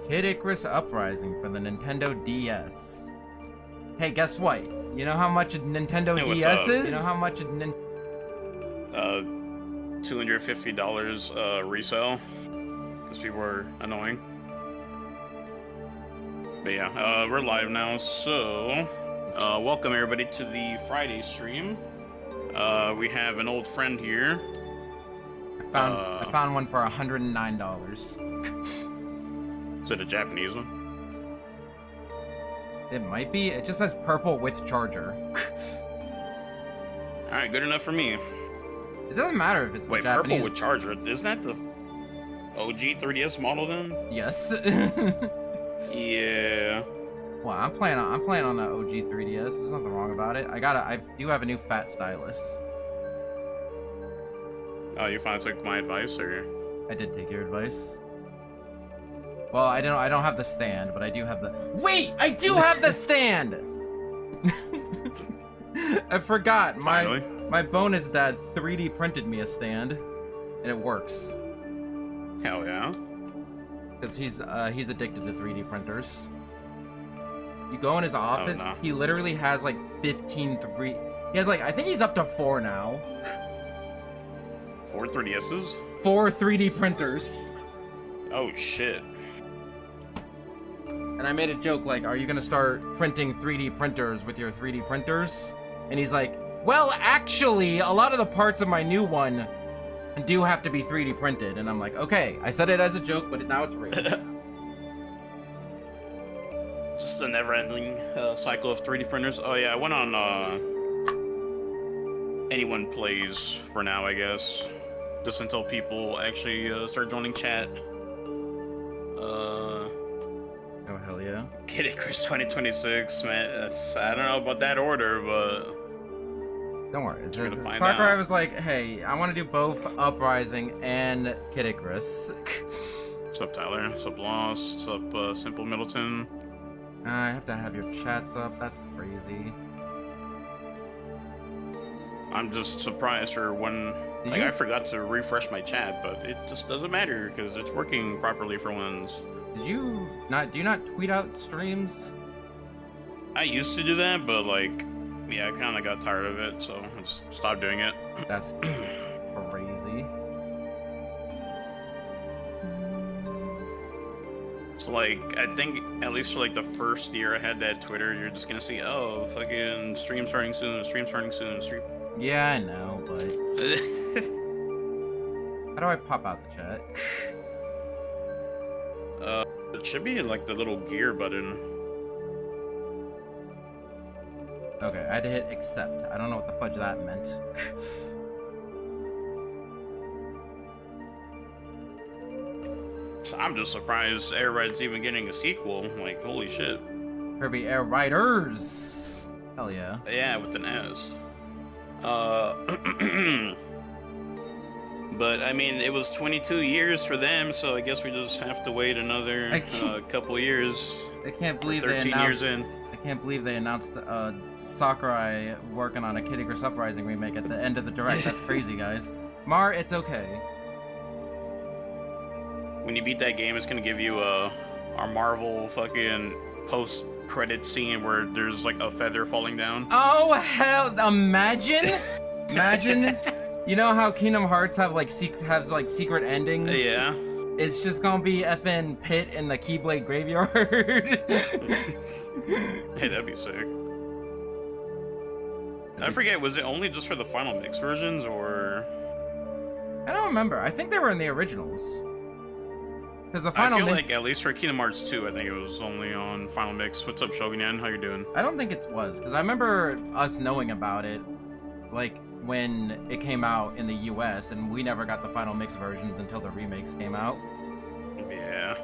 Kid Icarus Uprising for the Nintendo DS. Hey, guess what? You know how much a Nintendo DS is? You know how much a $250 resale. Because people are annoying. But yeah, we're live now, so welcome everybody to the Friday stream. We have an old friend here. I found one for $109. Is it a Japanese one? It might be. It just says purple with charger. Alright, good enough for me. It doesn't matter if it's Wait, Japanese. purple with charger. Isn't that the OG 3DS model then? Yes. Yeah. Well, I'm playing on the OG 3DS. There's nothing wrong about it. I do have a new fat stylus. Oh, you finally took my advice, or? I did take your advice. Well, I don't have the stand, but I do have the. Wait, I do have the stand. I forgot. Finally. My bonus dad 3D printed me a stand, and it works. Hell yeah. Because he's addicted to 3D printers. You go in his office, no. He literally has like 15 3. He has like, I think he's up to 4 now. 4 3DSs? 4 3D printers. Oh shit. And I made a joke like, are you gonna start printing 3D printers with your 3D printers? And he's like, well, actually, a lot of the parts of my new one do have to be 3D printed. And I'm like, okay, I said it as a joke, but now it's real. Just a never-ending cycle of 3D printers. Oh yeah, I went on Anyone Plays for now, I guess. Just until people actually start joining chat. Oh, hell yeah. Kid Icarus 2026, man. I don't know about that order, but... Don't worry. find Sakurai out. was like, hey, I want to do both Uprising and Kid Icarus. What's up, Tyler? What's up, Lost? What's up, Simple Middleton? I have to have your chats up. That's crazy. I'm just surprised for when... Like, I forgot to refresh my chat, but it just doesn't matter, because it's working properly for once. Do you not tweet out streams? I used to do that, but, like, yeah, I kind of got tired of it, so I just stopped doing it. That's crazy. So, like, I think, at least for, like, the first year I had that Twitter, you're just gonna see, oh, fucking stream starting soon, stream starting soon, stream... Yeah, I know, but... How do I pop out the chat? It should be, like, the little gear button. Okay, I had to hit accept. I don't know what the fudge that meant. So I'm just surprised everybody's even getting a sequel. Like, holy shit. Kirby Air Riders! Hell yeah. Yeah, with an S. But, I mean, it was 22 years for them, so I guess we just have to wait another couple years. I can't believe 13 years in. I can't believe they announced Sakurai working on a Kid Icarus Uprising remake at the end of the direct. That's crazy, guys. Mar, it's okay. When you beat that game, it's gonna give you our Marvel fucking post-credit scene where there's like a feather falling down. Oh hell! Imagine, imagine. You know how Kingdom Hearts have like secret endings? Yeah. It's just gonna be FN Pit in the Keyblade Graveyard. Hey, that'd be sick. I forget, was it only just for the Final Mix versions, or...? I don't remember. I think they were in the originals. Because the Final I feel like, at least for Kingdom Hearts 2, I think it was only on Final Mix. What's up, Shogunyan? How you doing? I don't think it was, because I remember us knowing about it, like, when it came out in the US, and we never got the Final Mix versions until the remakes came out. Yeah.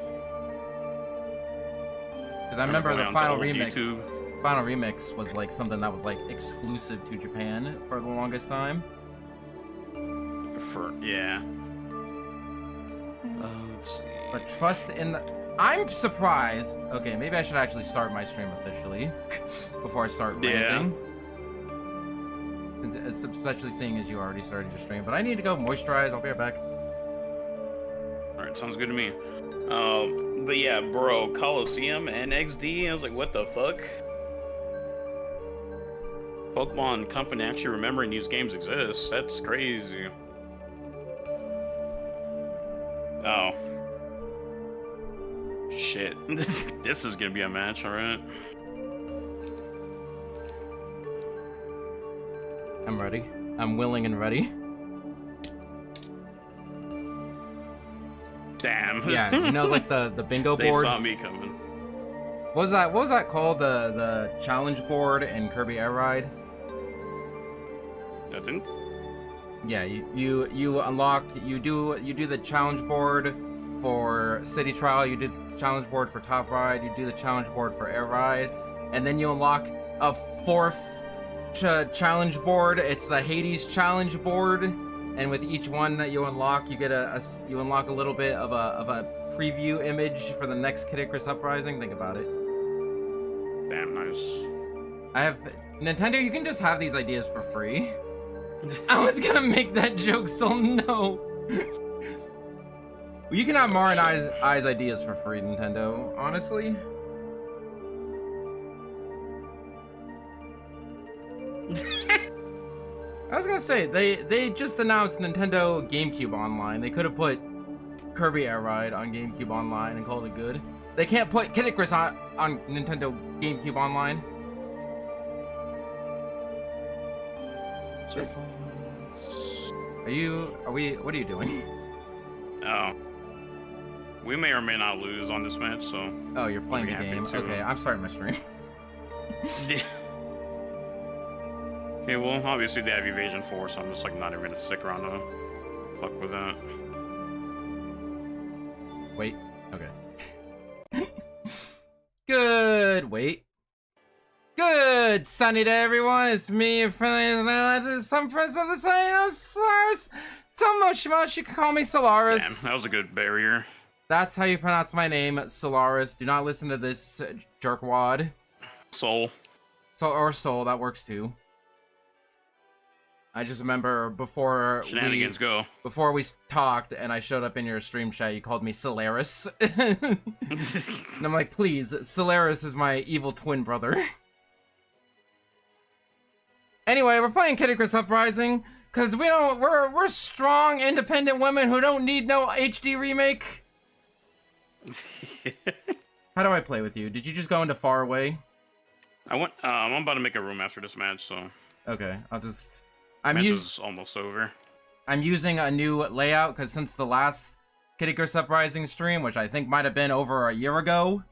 Because I remember the Final Remix. YouTube. Final Remix was like something that was like exclusive to Japan for the longest time. Yeah. Let's see. But trust in the... I'm surprised. Okay, maybe I should actually start my stream officially before I start ranting. Yeah. Especially seeing as you already started your stream. But I need to go moisturize. I'll be right back. Alright. Alright, sounds good to me. But yeah, bro, Coliseum and XD, I was like, what the fuck? Pokemon Company actually remembering these games exist. That's crazy. Oh. Shit. This is gonna be a match, alright. I'm ready. I'm willing and ready. Damn. Yeah, you know, like the bingo They board. saw me coming. What was that called? The challenge board in Kirby Air Ride? Nothing. Yeah, you unlock, you do the challenge board for City Trial, you do the challenge board for Top Ride, you do the challenge board for Air Ride, and then you unlock a fourth challenge board. It's the Hades challenge board, and with each one that you unlock, you get you unlock a little bit of a preview image for the next Kid Icarus Uprising. Think about it. Damn nice. I have Nintendo. You can just have these ideas for free. I was gonna make that joke, so no. You can have Mar and I's ideas for free, Nintendo. Honestly. I was gonna say they just announced Nintendo GameCube Online. They could have put Kirby Air Ride on GameCube Online and called it good. They can't put Kid Icarus on Nintendo GameCube Online. What are you doing? Oh. We may or may not lose on this match, so... Oh, you're playing the game. Okay, I'm starting my stream. Okay, well, obviously they have Evasion 4, so I'm just, like, not even gonna stick around to fuck with that. Wait. Okay. Good. Wait. Good sunny day, everyone. It's me, your friendly, some friends of the same Solaris. Tomoshima, you can call me Solaris. Damn, that was a good barrier. That's how you pronounce my name, Solaris. Do not listen to this jerkwad. Soul. Or Soul, that works too. I just remember before Shenanigans go. Before we talked and I showed up in your stream chat, you called me Solaris. And I'm like, please, Solaris is my evil twin brother. Anyway, we're playing Kid Icarus Uprising because we're strong, independent women who don't need no HD remake. How do I play with you? Did you just go into far away? I'm about to make a room after this match, so. Okay, I'll just. Match is almost over. I'm using a new layout because since the last Kid Icarus Uprising stream, which I think might have been over a year ago,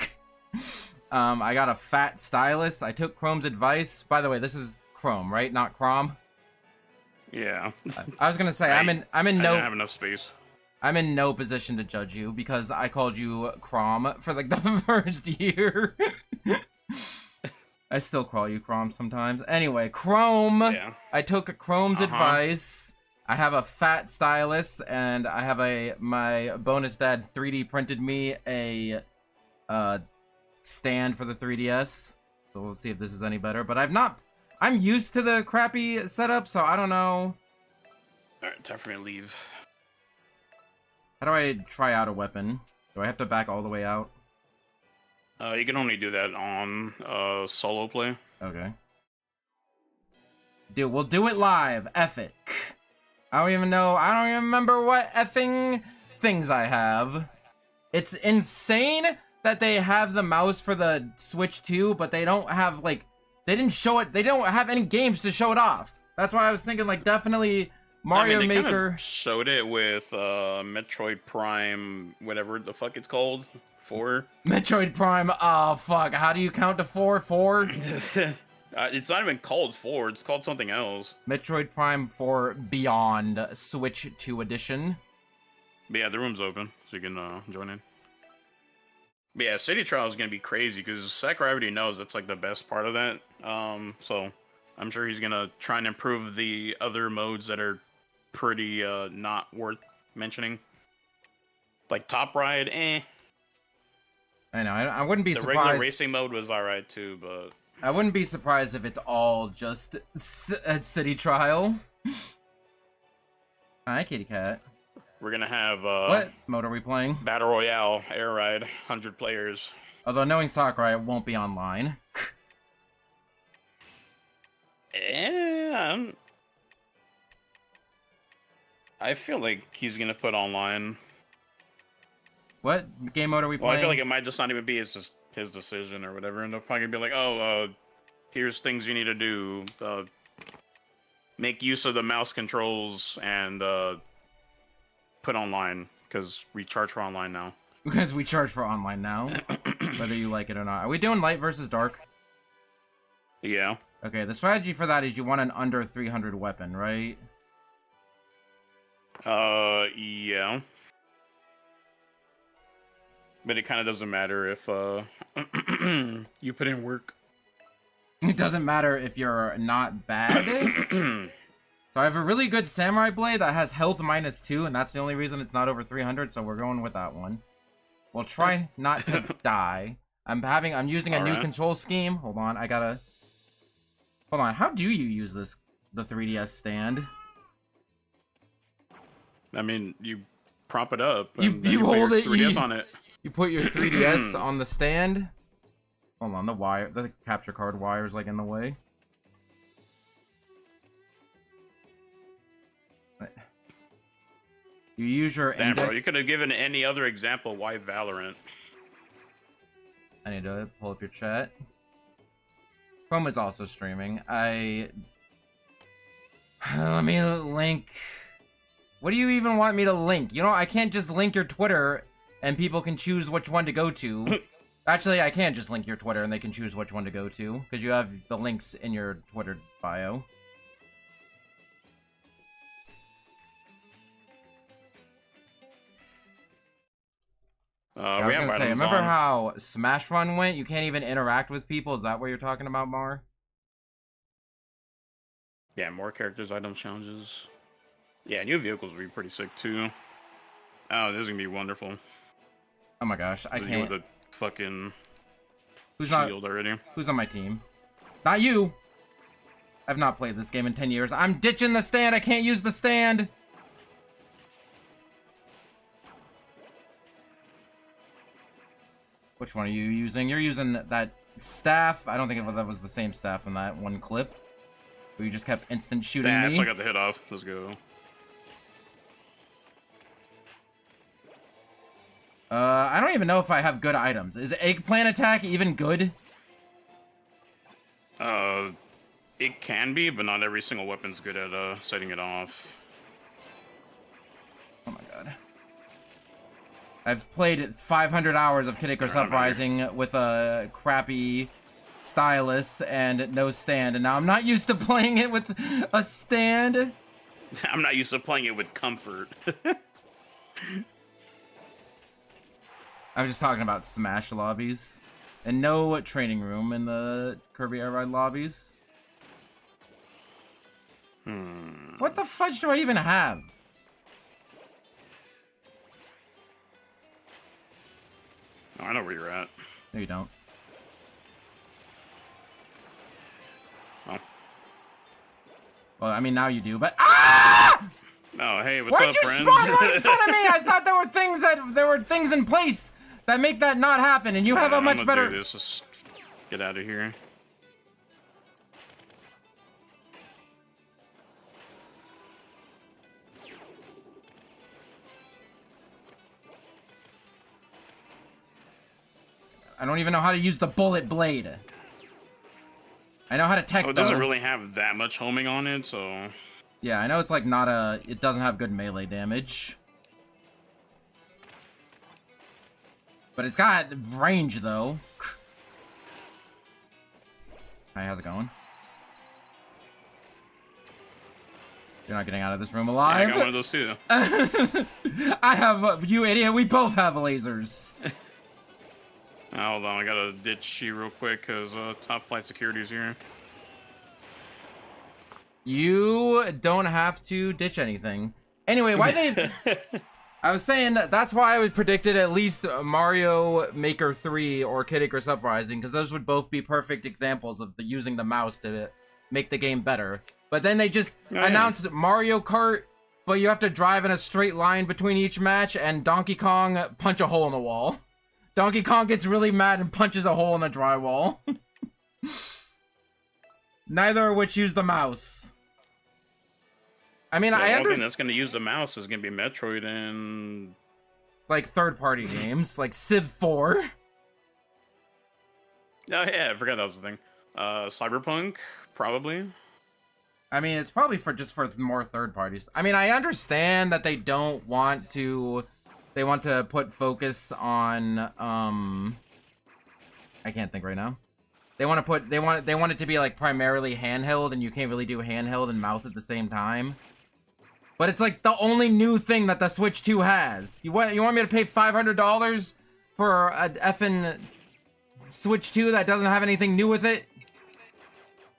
I got a fat stylus. I took Chrome's advice. By the way, this is Chrome, right? Not Crom. Yeah. I was gonna say I'm in I no. don't have enough space. I'm in no position to judge you because I called you Crom for like the first year. I still call you Crom sometimes. Anyway, Chrome. Yeah. I took Chrome's advice. I have a fat stylus, and I have my bonus dad 3D printed me a stand for the 3DS. So we'll see if this is any better. But I'm used to the crappy setup, so I don't know. Alright, time for me to leave. How do I try out a weapon? Do I have to back all the way out? You can only do that on solo play. Okay. Dude, we'll do it live. F it. I don't even remember what effing things I have. It's insane that they have the mouse for the Switch 2, but they don't have, like, they didn't show it, they don't have any games to show it off. That's why I was thinking, like, definitely Mario they Maker. Showed it with Metroid Prime, whatever the fuck it's called. 4. Metroid Prime. Oh, fuck. How do you count to 4? 4? It's not even called 4. It's called something else. Metroid Prime 4 Beyond Switch 2 Edition. But yeah, the room's open, so you can join in. But yeah, City Trial is going to be crazy, because Sakurai already knows that's like the best part of that. So I'm sure he's going to try and improve the other modes that are pretty not worth mentioning. Like Top Ride, eh. I know, I wouldn't be surprised. The regular racing mode was alright too, but... I wouldn't be surprised if it's all just a City Trial. Hi, kitty cat. We're gonna have What mode are we playing? Battle Royale Air Ride, 100 players. Although knowing Sakurai, it won't be online. I feel like he's gonna put online. What game mode are we Well, playing? I feel like it might just not even be his decision or whatever, and they're probably gonna be like, oh, here's things you need to do. Make use of the mouse controls and put online, because we charge for online now. Because we charge for online now, whether you like it or not. Are we doing light versus dark? Yeah. Okay, the strategy for that is you want an under 300 weapon, right? Yeah. But it kind of doesn't matter if you put in work. It doesn't matter if you're not bad. So I have a really good samurai blade that has health -2, and that's the only reason it's not over 300, so we're going with that one. We'll try not to die. I'm using a new control scheme. Hold on, hold on, how do you use the 3DS stand? I mean, you prop it up. You put hold your it. 3DS on it. You put your 3DS on the stand. Hold on, the capture card wire's like in the way. You use your Damn, index. bro, you could have given any other example. Why Valorant? I need to pull up your chat. Chrome is also streaming. Let me link. What do you even want me to link? You know, I can't just link your Twitter and people can choose which one to go to. Actually, I can't just link your Twitter and they can choose which one to go to, because you have the links in your Twitter bio. I was gonna say, remember how Smash Run went? You can't even interact with people. Is that what you're talking about, Mar? Yeah, more characters, item challenges. Yeah, new vehicles would be pretty sick too. Oh, this is gonna be wonderful. Oh my gosh, I can't. With the fucking Who's shield already? Who's on my team? Not you. I've not played this game in 10 years. I'm ditching the stand. I can't use the stand. Which one are you using? You're using that staff. I don't think that was the same staff in that one clip. Where you just kept instant shooting me. Yeah, so I got the hit off. Let's go. I don't even know if I have good items. Is eggplant attack even good? It can be, but not every single weapon's good at setting it off. Oh my god. I've played 500 hours of Kid Icarus Uprising with a crappy stylus and no stand, and now I'm not used to playing it with a stand. I'm not used to playing it with comfort. I'm just talking about Smash lobbies. And no training room in the Kirby Air Ride lobbies. What the fudge do I even have? Oh, I know where you're at. No, you don't. Oh. Well, I mean, now you do, but ah! Oh, hey, what's Why'd up, you friends? spawn right in front of me? I thought there were things in place that make that not happen, and you have a much better. Do this. Just get out of here. I don't even know how to use the bullet blade. I know how to tech. Oh, it doesn't really have that much homing on it, so. Yeah, I know it's like not a. It doesn't have good melee damage. But it's got range, though. Hi, how's it going? You're not getting out of this room alive. Yeah, I got one of those too. I have, you idiot. We both have lasers. Hold on, I gotta ditch she real quick because top flight security's here. You don't have to ditch anything. Anyway, why they... I was saying that's why I would predicted at least Mario Maker 3 or Kid Icarus Uprising, because those would both be perfect examples of using the mouse to make the game better. But then they just announced Mario Kart but you have to drive in a straight line between each match, and Donkey Kong punch a hole in the wall. Donkey Kong gets really mad and punches a hole in the drywall. Neither of which use the mouse. I mean, The I only understand. thing that's gonna use the mouse is gonna be Metroid and Like third-party games, like Civ 4. oh yeah, I forgot that was the thing. Cyberpunk probably. I mean, it's probably for more third parties. I mean, I understand that they don't want to. They want to put focus on. I can't think right now. They want to put. They want it to be like primarily handheld, and you can't really do handheld and mouse at the same time. But it's like the only new thing that the Switch 2 has. You want me to pay $500 for a effing Switch 2 that doesn't have anything new with it?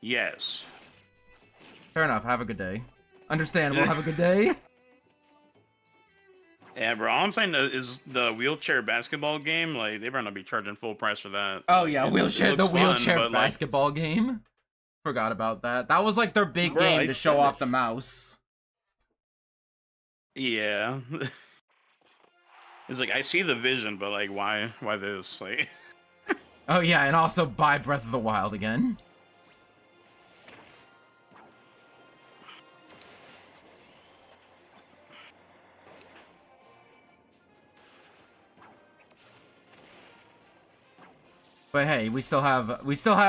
Yes. Fair enough. Have a good day. Understandable. Have a good day. Yeah, bro. All I'm saying is the wheelchair basketball game. Like they better not be charging full price for that. Oh like, yeah, it wheelchair looks wheelchair fun, but, basketball game. Forgot about that. That was like their big Bro, game I to show said off it. the mouse. Yeah. It's like I see the vision, but like why this? Like Oh yeah, and also buy Breath of the Wild again. But hey, we still have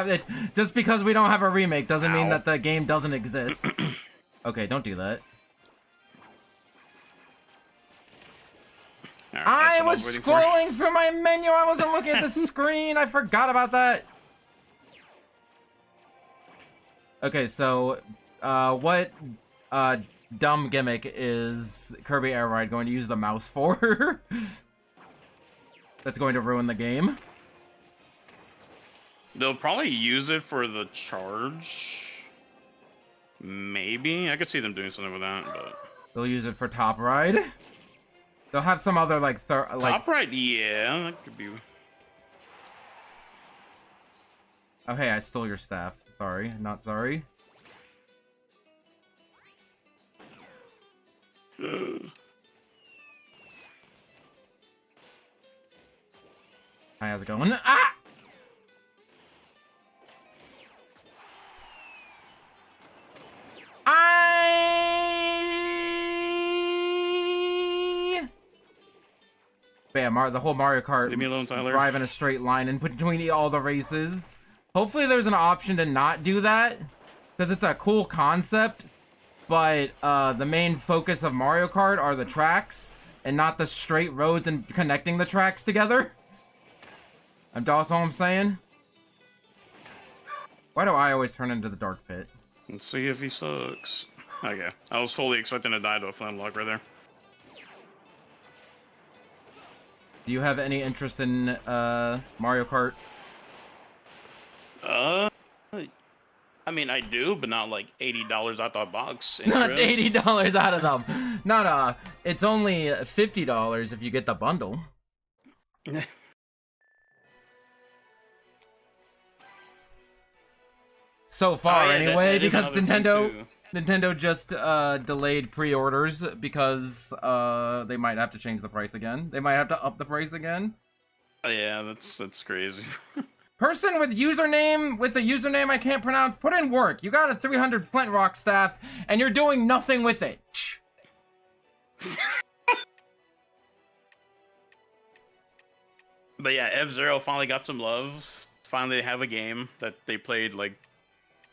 it. Just because we don't have a remake doesn't mean Ow. that the game doesn't exist. Okay, don't do that. Alright, I that's what was waiting for. scrolling through my menu. I wasn't looking at the screen. I forgot about that. Okay, so what dumb gimmick is Kirby Air Ride going to use the mouse for? That's going to ruin the game. They'll probably use it for the charge. Maybe I could see them doing something with that, but They'll use it for Top Ride. They'll have some other like top right, yeah, that could be. Oh hey, I stole your staff. Sorry, not sorry. Hi, how's it going? Ah! But yeah, the whole Mario Kart Leave me alone, Tyler. drive in a straight line in between all the races. Hopefully there's an option to not do that, because it's a cool concept, but the main focus of Mario Kart are the tracks, and not the straight roads and connecting the tracks together. That's all I'm saying. Why do I always turn into the dark pit? Let's see if he sucks. Okay, I was fully expecting to die to a flintlock right there. Do you have any interest in Mario Kart? I mean, I do, but not like $80 out the box. Not interest. $80 out of them. Not it's only $50 if you get the bundle. So far, yeah, anyway, that is because another thing, too. Nintendo just delayed pre-orders because they might have to change the price again. They might have to up the price again. Yeah, that's crazy. Person with a username I can't pronounce, put in work. You got a 300 Flint Rock staff, and you're doing nothing with it. But yeah, F-Zero finally got some love. Finally have a game that they played like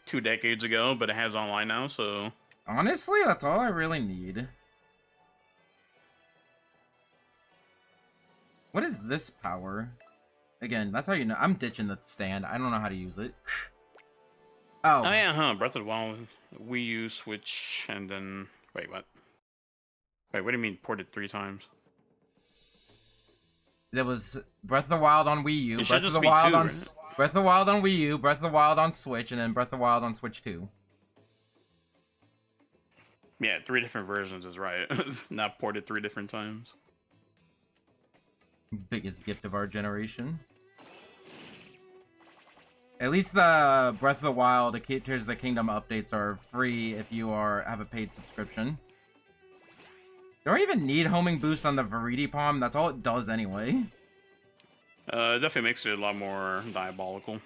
2 decades ago, but it has online now, so... Honestly, that's all I really need. What is this power? Again, that's how you know. I'm ditching the stand. I don't know how to use it. Oh. Oh yeah, huh. Breath of the Wild, Wii U, Switch, and then... Wait, what? Wait, what do you mean ported 3 times? There was Breath of the Wild on Wii U, It should Breath of just the be Wild 2, on right? Breath of the Wild on Wii U, Breath of the Wild on Switch, and then Breath of the Wild on Switch 2. Yeah, 3 different versions is right. Not ported 3 different times. Biggest gift of our generation. At least the Breath of the Wild, the Tears of the Kingdom updates are free if you have a paid subscription. Do I even need homing boost on the Viridi Palm? That's all it does anyway. It definitely makes it a lot more diabolical.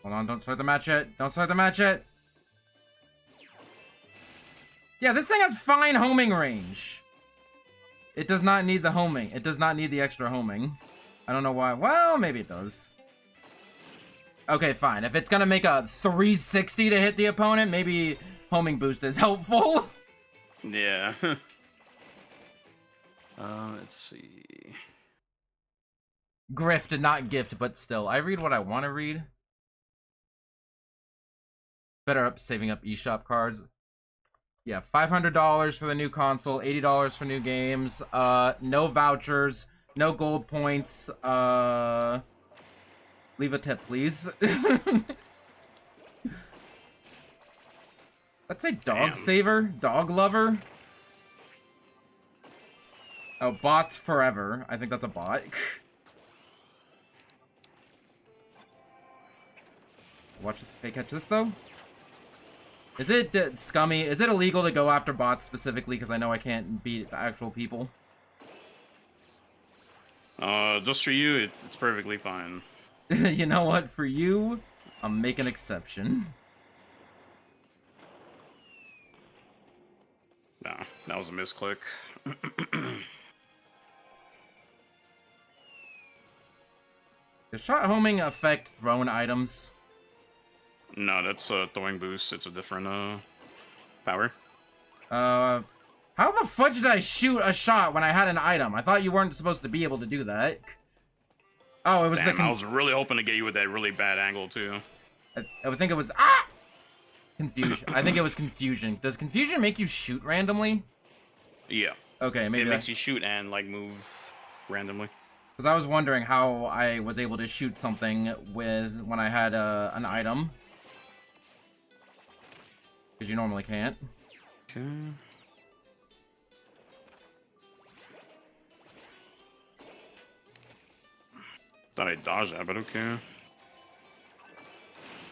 Hold on, don't start the match yet. Don't start the match yet. Yeah, this thing has fine homing range. It does not need the homing. It does not need the extra homing. I don't know why. Well, maybe it does. Okay, fine. If it's gonna make a 360 to hit the opponent, maybe homing boost is helpful. Yeah. Let's see. Grift, not gift, but still. I read what I want to read. Better up saving up eShop cards. Yeah, $500 for the new console, $80 for new games, no vouchers, no gold points, leave a tip, please. Let's say dog saver, dog lover. Oh, bots forever. I think that's a bot. Watch this. Hey, catch this though. Is it scummy? Is it illegal to go after bots specifically? Because I know I can't beat the actual people. Just for you, it's perfectly fine. You know what? For you, I'll make an exception. Nah, that was a misclick. Does shot homing affect thrown items? No, that's a throwing boost. It's a different power. How the fudge did I shoot a shot when I had an item? I thought you weren't supposed to be able to do that. Oh, it was Damn, I was really hoping to get you with that really bad angle too. I would think it was confusion. I think it was confusion. Does confusion make you shoot randomly? Yeah. Okay, maybe it makes you shoot and like move randomly. Because I was wondering how I was able to shoot something when I had an item. Because you normally can't. Okay. Thought I dodged that, but okay.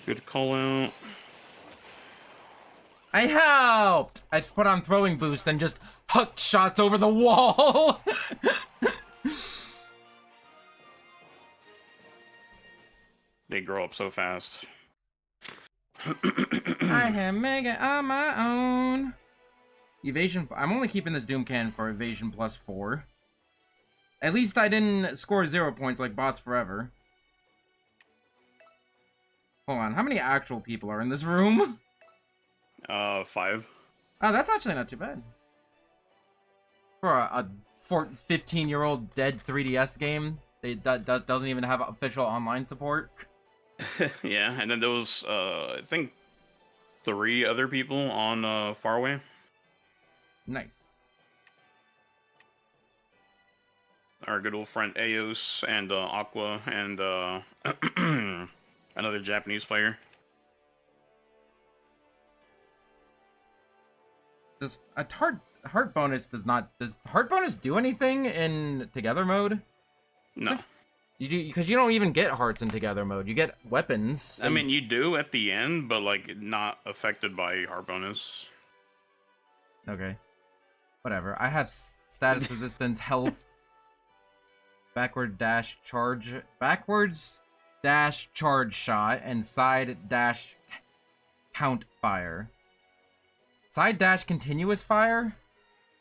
Good call out. I helped! I put on throwing boost and just hucked shots over the wall! They grow up so fast. I can make it on my own. Evasion. I'm only keeping this Doom Cannon for evasion +4. At least I didn't score 0 points like bots forever. Hold on, how many actual people are in this room? 5. Oh, that's actually not too bad. For a 15-year-old dead 3DS game, that doesn't even have official online support. Yeah, and then there was, I think, 3 other people on Faraway. Nice. Our good old friend Eos and Aqua and another Japanese player. Does a heart bonus does heart bonus do anything in together mode? No. You do, because you don't even get hearts in together mode. You get weapons. I mean, you do at the end, but like not affected by heart bonus. Okay. Whatever. I have status resistance, health, backwards dash charge shot, and side dash count fire. Side dash continuous fire?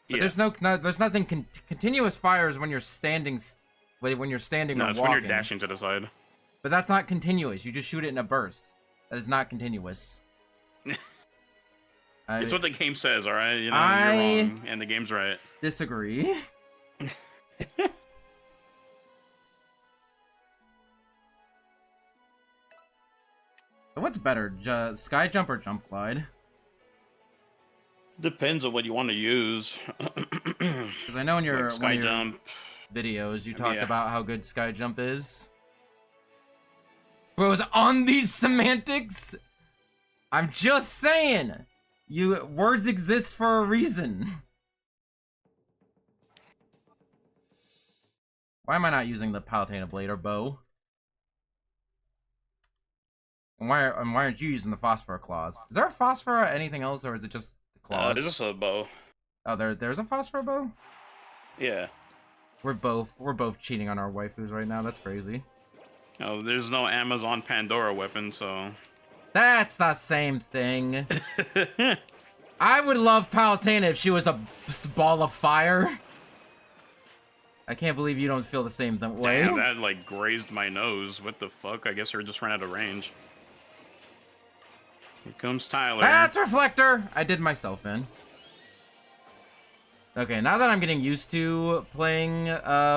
But Yeah. there's nothing continuous fire is when you're standing when you're standing No, or it's walking. when you're dashing to the side. But that's not continuous. You just shoot it in a burst. That is not continuous. It's what the game says, alright? You know, I you're wrong, and the game's right. disagree. What's better, sky jump or jump glide? Depends on what you want to use. Because I know in your, Like sky jump. videos you talked Yeah. about how good sky jump is. Bros, on these semantics, I'm just saying, words exist for a reason. Why am I not using the Palutena blade or bow? And why aren't you using the phosphor claws? Is there a phosphor or anything else, or is it just the claws? There's just a bow. Oh, there's a phosphor bow? Yeah. We're both cheating on our waifus right now. That's crazy. Oh, there's no Amazon Pandora weapon, so. That's the same thing. I would love Palutena if she was a ball of fire. I can't believe you don't feel the same way. Damn, that like grazed my nose. What the fuck? I guess her just ran out of range. Here comes Tyler. That's Reflector! I did myself in. Okay, now that I'm getting used to playing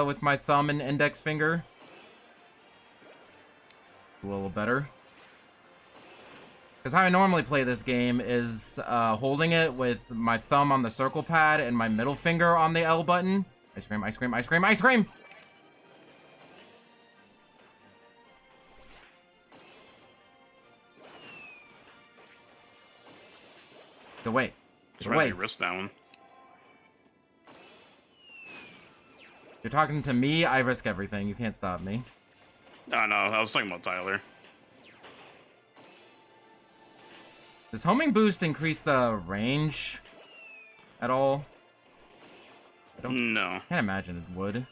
with my thumb and index finger, a little better. Because how I normally play this game is holding it with my thumb on the circle pad and my middle finger on the L button. Ice cream, ice cream, ice cream, ice cream! Go away. Go away. Your wrist down. You're talking to me, I risk everything. You can't stop me. No, I was talking about Tyler. Does homing boost increase the range at all? No. Can't imagine it would.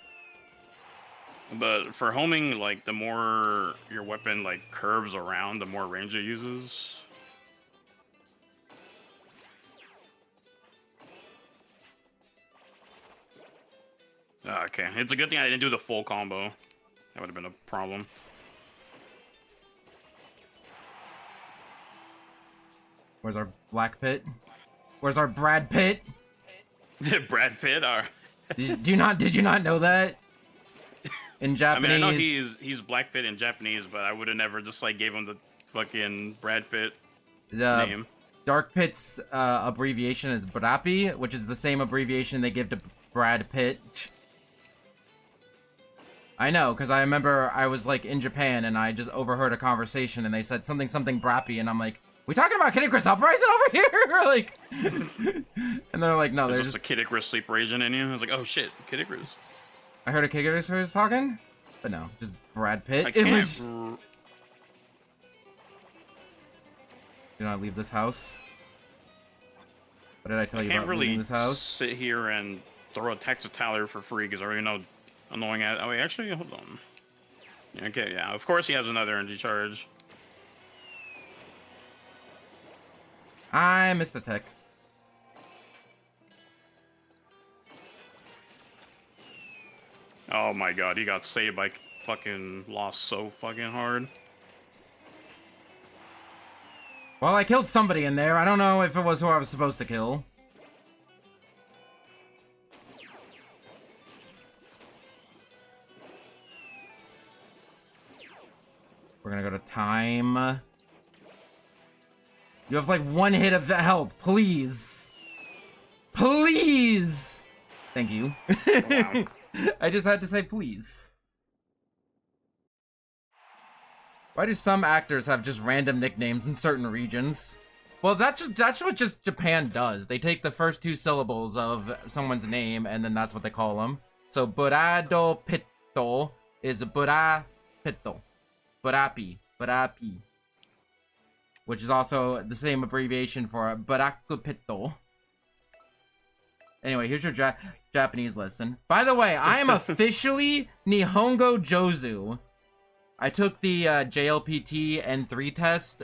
But for homing, like, the more your weapon, like, curves around, the more range it uses. Okay, it's a good thing I didn't do the full combo. That would have been a problem. Where's our Black Pit? Where's our Brad Pitt? Brad Pitt? Did you not know that? In Japanese? I mean, I know he's Black Pitt in Japanese, but I would have never just, like, gave him the fucking Brad Pitt name. Dark Pit's abbreviation is Brappy, which is the same abbreviation they give to Brad Pitt. I know, because I remember I was, like, in Japan, and I just overheard a conversation, and they said something Brappy, and I'm like, we talking about Kid Icarus Uprising over here? Like, and they're like, no, there's there's just a Kid Icarus sleep raging in you. I was like, oh shit, Kid Icarus. I heard a Kid Icarus was talking, but no, just Brad Pitt. I can't. Do not leave this house. What did I tell you about leaving this house? Sit here and throw attacks at Tyler for free because I already know annoying at. Oh wait, actually, hold on. Okay, yeah, of course he has another energy charge. I missed the tech. Oh my god, he got saved by fucking lost so fucking hard. Well, I killed somebody in there. I don't know if it was who I was supposed to kill. We're gonna go to time. You have like one hit of health, please. Please! Thank you. Wow. I just had to say please. Why do some actors have just random nicknames in certain regions? Well, that's what just Japan does. They take the first two syllables of someone's name and then that's what they call them. So Burado Pitto is Bura Pitto. Burapi. Burapi. Which is also the same abbreviation for Barakupito. Anyway, here's your Japanese lesson. By the way, I am officially Nihongo Jozu. I took the JLPT N3 test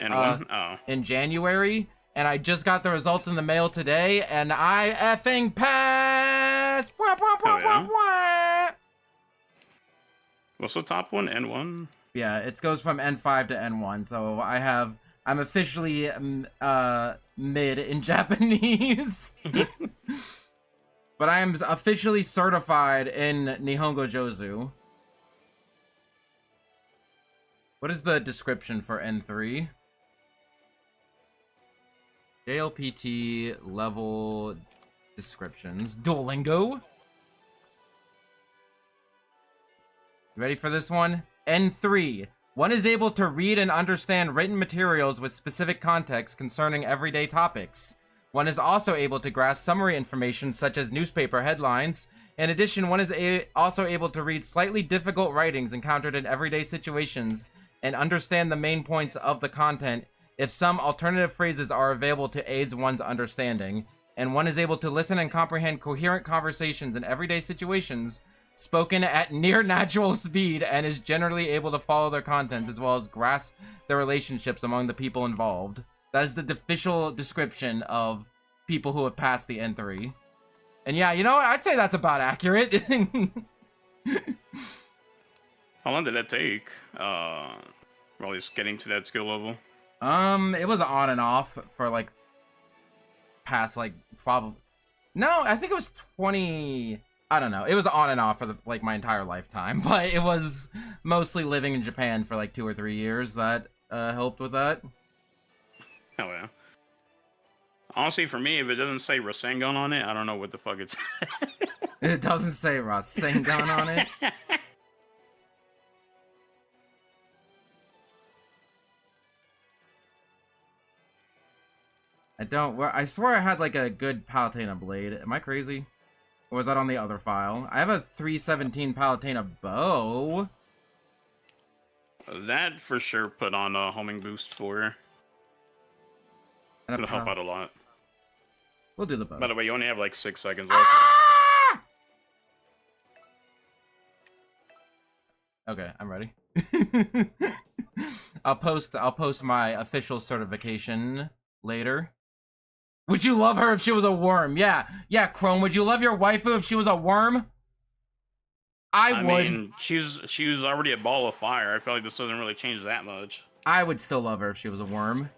in January, and I just got the results in the mail today, and I effing passed! Yeah. What's the top one? N1? Yeah, it goes from N5 to N1, so I'm officially mid in Japanese. But I am officially certified in Nihongo Jozu. What is the description for N3? JLPT level descriptions. Duolingo? You ready for this one? N3. One is able to read and understand written materials with specific context concerning everyday topics. One is also able to grasp summary information such as newspaper headlines. In addition, one is also able to read slightly difficult writings encountered in everyday situations and understand the main points of the content if some alternative phrases are available to aid one's understanding, and one is able to listen and comprehend coherent conversations in everyday situations spoken at near natural speed and is generally able to follow their content as well as grasp the relationships among the people involved. That is the official description of people who have passed the N3. And yeah, you know what? I'd say that's about accurate. How long did that take? Well, he's getting to that skill level. It was on and off for like past like probably no, I think it was 20. I don't know. It was on and off for like my entire lifetime, but it was mostly living in Japan for like 2 or 3 years that helped with that. Oh yeah. Honestly, for me, if it doesn't say Rasengan on it, I don't know what the fuck it's. It doesn't say Rasengan on it. I swear I had like a good Palutena blade. Am I crazy? Or was that on the other file? I have a 317 Palutena bow. That for sure put on a homing boost for her. It'll help out a lot. We'll do the bow. By the way, you only have like 6 seconds left. Ah! Okay, I'm ready. I'll post my official certification later. Would you love her if she was a worm? Yeah, Chrome. Would you love your waifu if she was a worm? I would. Mean, she's already a ball of fire. I feel like this doesn't really change that much. I would still love her if she was a worm.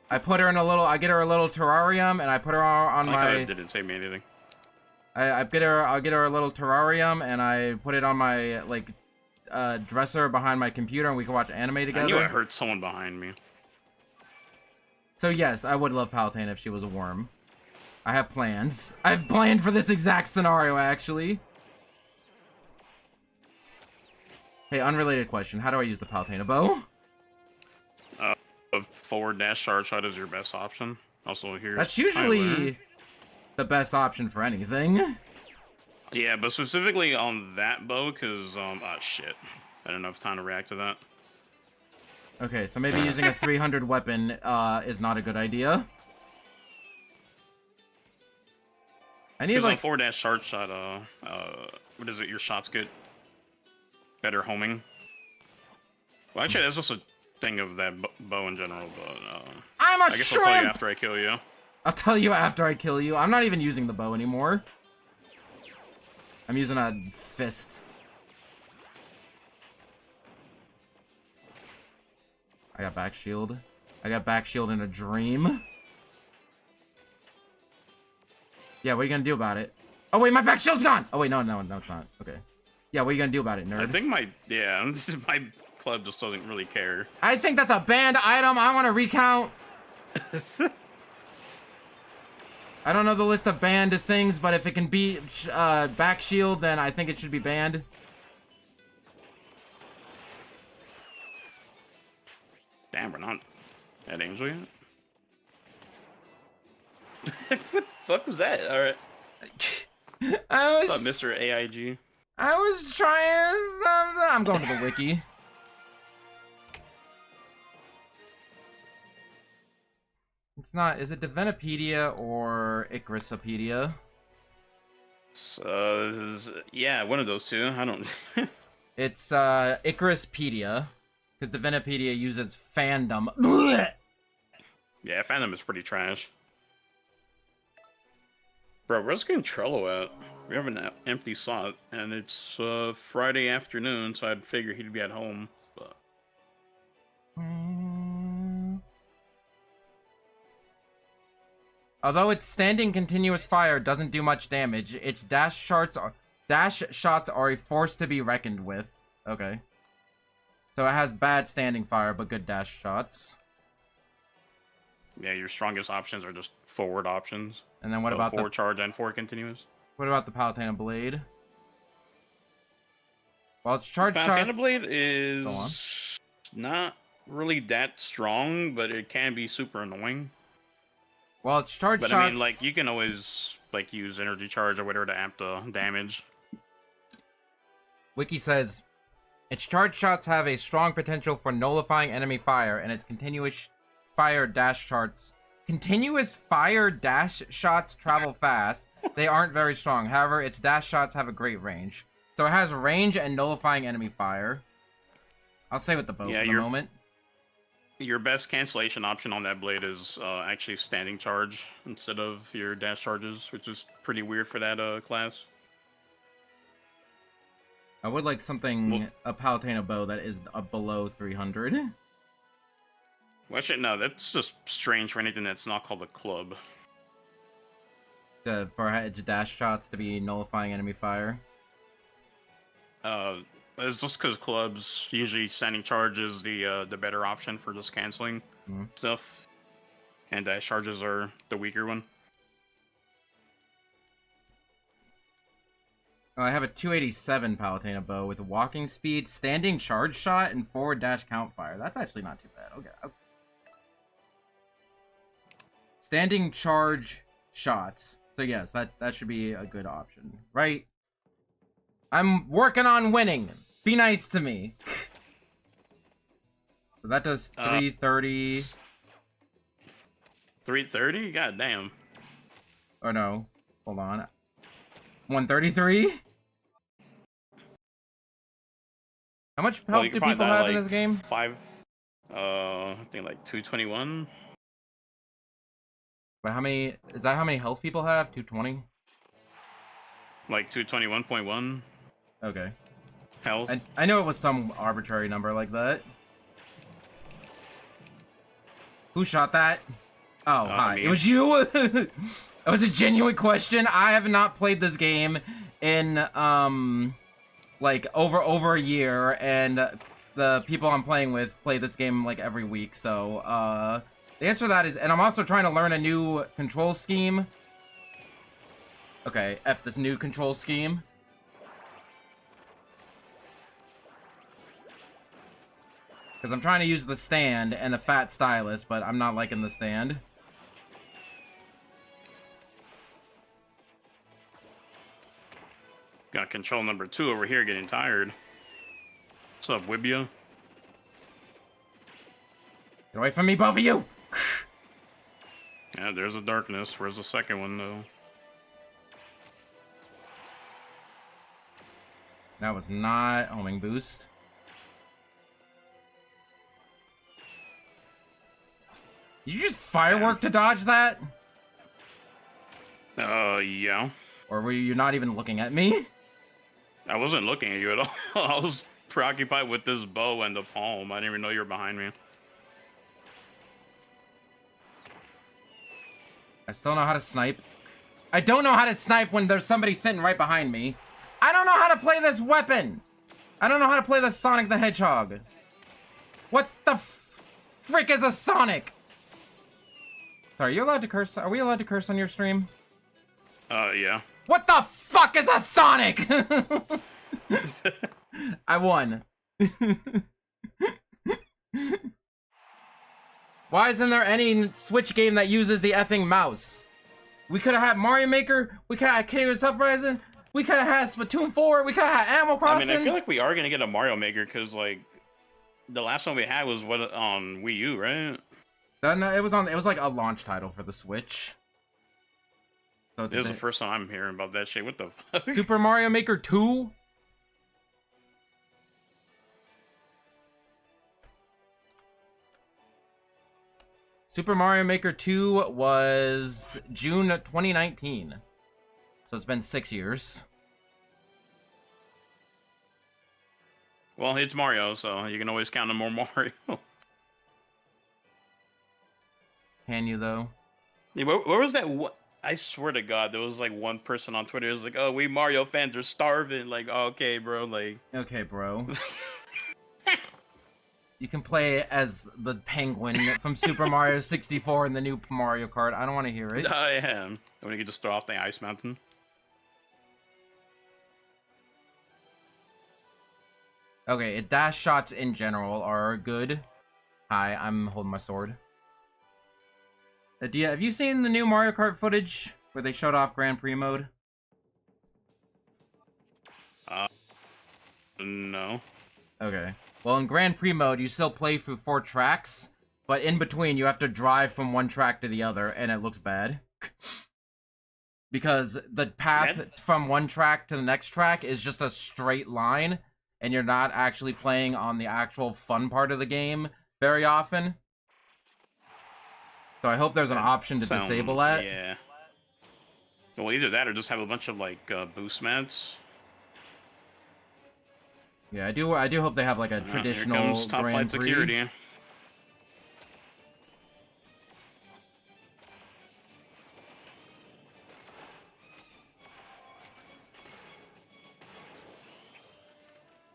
I put her in I get her a little terrarium, and I put her on my. It didn't say me anything. I'll get her a little terrarium, and I put it on my like dresser behind my computer, and we can watch anime together. I knew I heard someone behind me. So yes, I would love Palutena if she was a worm. I have plans. I've planned for this exact scenario, actually. Hey, unrelated question. How do I use the Palutena bow? A forward dash charge shot is your best option. Also, here's That's usually Tyler. The best option for anything. Yeah, but specifically on that bow, because, shit. I didn't have time to react to that. Okay, so maybe using a 300 weapon is not a good idea. I need like... on forward dash charge shot, what is it? Your shots get better homing. Well, actually, that's just a thing of that bow in general, but, I'm a I guess shrimp! I'll tell you after I kill you. I'll tell you after I kill you. I'm not even using the bow anymore. I'm using a fist. I got back shield. I got back shield in a dream. Yeah, what are you gonna do about it? Oh wait, my back shield's gone! Oh wait, no, it's not. Okay. Yeah, what are you gonna do about it, nerd? I think my club just doesn't really care. I think that's a banned item. I want to recount. I don't know the list of banned things, but if it can beat back shield, then I think it should be banned. Damn, we're not at Angel yet? What the fuck was that? Alright. What's up, Mr. AIG? I was trying something. I'm going to the wiki. It's not. Is it Divinopedia or Icarusopedia? Yeah, one of those two. I don't. It's Icaruspedia, because Divinopedia uses fandom. Yeah, fandom is pretty trash. Bro, where's Contrello at? We have an empty slot, and it's Friday afternoon, so I'd figure he'd be at home. But although its standing continuous fire doesn't do much damage, its dash shots are a force to be reckoned with. Okay. So it has bad standing fire, but good dash shots. yeah, your strongest options are just forward options. And then what about forward charge and forward continuous? What about the Palutena blade? Well, its charge shots... Palutena blade is not really that strong, but it can be super annoying. Well, its charge shots... But I mean, like, you can always, like, use energy charge or whatever to amp the damage. Wiki says, Its charge shots have a strong potential for nullifying enemy fire, and its continuous fire dash shots travel fast. They aren't very strong. However, its dash shots have a great range. So it has range and nullifying enemy fire. I'll stay with the bow for the moment. Your best cancellation option on that blade is actually standing charge instead of your dash charges, which is pretty weird for that class. I would like something, a Palutena bow that is below 300. Well, actually, no, that's just strange for anything that's not called a club. For its dash shots to be nullifying enemy fire. It's just because clubs usually standing charge is the better option for just canceling stuff, and dash charges are the weaker one. Oh, I have a 287 Palutena bow with walking speed, standing charge shot, and forward dash count fire. That's actually not too bad. Okay. Standing charge shots. So yes, that should be a good option, right? I'm working on winning. Be nice to me. So that does 330. 330? God damn. Oh no. Hold on. 133? How much health do people have in this game? I think like 221. But how many, is that how many health people have? 220? Like 221.1. Okay. Health. I know it was some arbitrary number like that. Who shot that? Oh, hi. Me. It was you? It was a genuine question. I have not played this game in, like, over a year, and the people I'm playing with play this game, like, every week, so, the answer to that is, and I'm also trying to learn a new control scheme. Okay, F this new control scheme. Because I'm trying to use the stand and the fat stylus, but I'm not liking the stand. Got control number 2 over here getting tired. What's up, Wibia? Get away from me, both of you! Yeah, there's a darkness. Where's the second one, though? That was not homing boost. Did you just firework to dodge that? Yeah. Or were you not even looking at me? I wasn't looking at you at all. I was preoccupied with this bow and the palm. I didn't even know you were behind me. I still know how to snipe. I don't know how to snipe when there's somebody sitting right behind me. I don't know how to play this weapon. I don't know how to play the Sonic the Hedgehog. What the frick is a Sonic? Sorry, are you allowed to curse? Are we allowed to curse on your stream? Yeah. What the fuck is a Sonic? I won. Why isn't there any Switch game that uses the effing mouse? We could have had Mario Maker. We could have had Uprising. We could have had Splatoon 4. We could have had Animal Crossing. I mean, I feel like we are gonna get a Mario Maker because, like, the last one we had was what on Wii U, right? No, it was like a launch title for the Switch. So This is the first time I'm hearing about that shit. What the fuck? Super Mario Maker 2? Super Mario Maker 2 was June 2019. So it's been 6 years. Well, it's Mario, so you can always count on more Mario. Can you, though? Yeah, where was that? I swear to God, there was like one person on Twitter who was like, "Oh, we Mario fans are starving." Like, okay, bro. Like, okay, bro. You can play as the penguin from Super Mario 64 in the new Mario Kart. I don't want to hear it. I am. When you can just throw off the ice mountain. Okay, dash shots in general are good. Hi, I'm holding my sword. Have you seen the new Mario Kart footage where they showed off Grand Prix mode? No. Okay. Well, in Grand Prix mode, you still play through 4 tracks, but in between, you have to drive from one track to the other, and it looks bad. Because the path from one track to the next track is just a straight line, and you're not actually playing on the actual fun part of the game very often. So I hope there's an option to disable that. Yeah. Well, either that or just have a bunch of, like, boost mats. Yeah, I do hope they have, like, a traditional here comes top Grand flight Prix. security.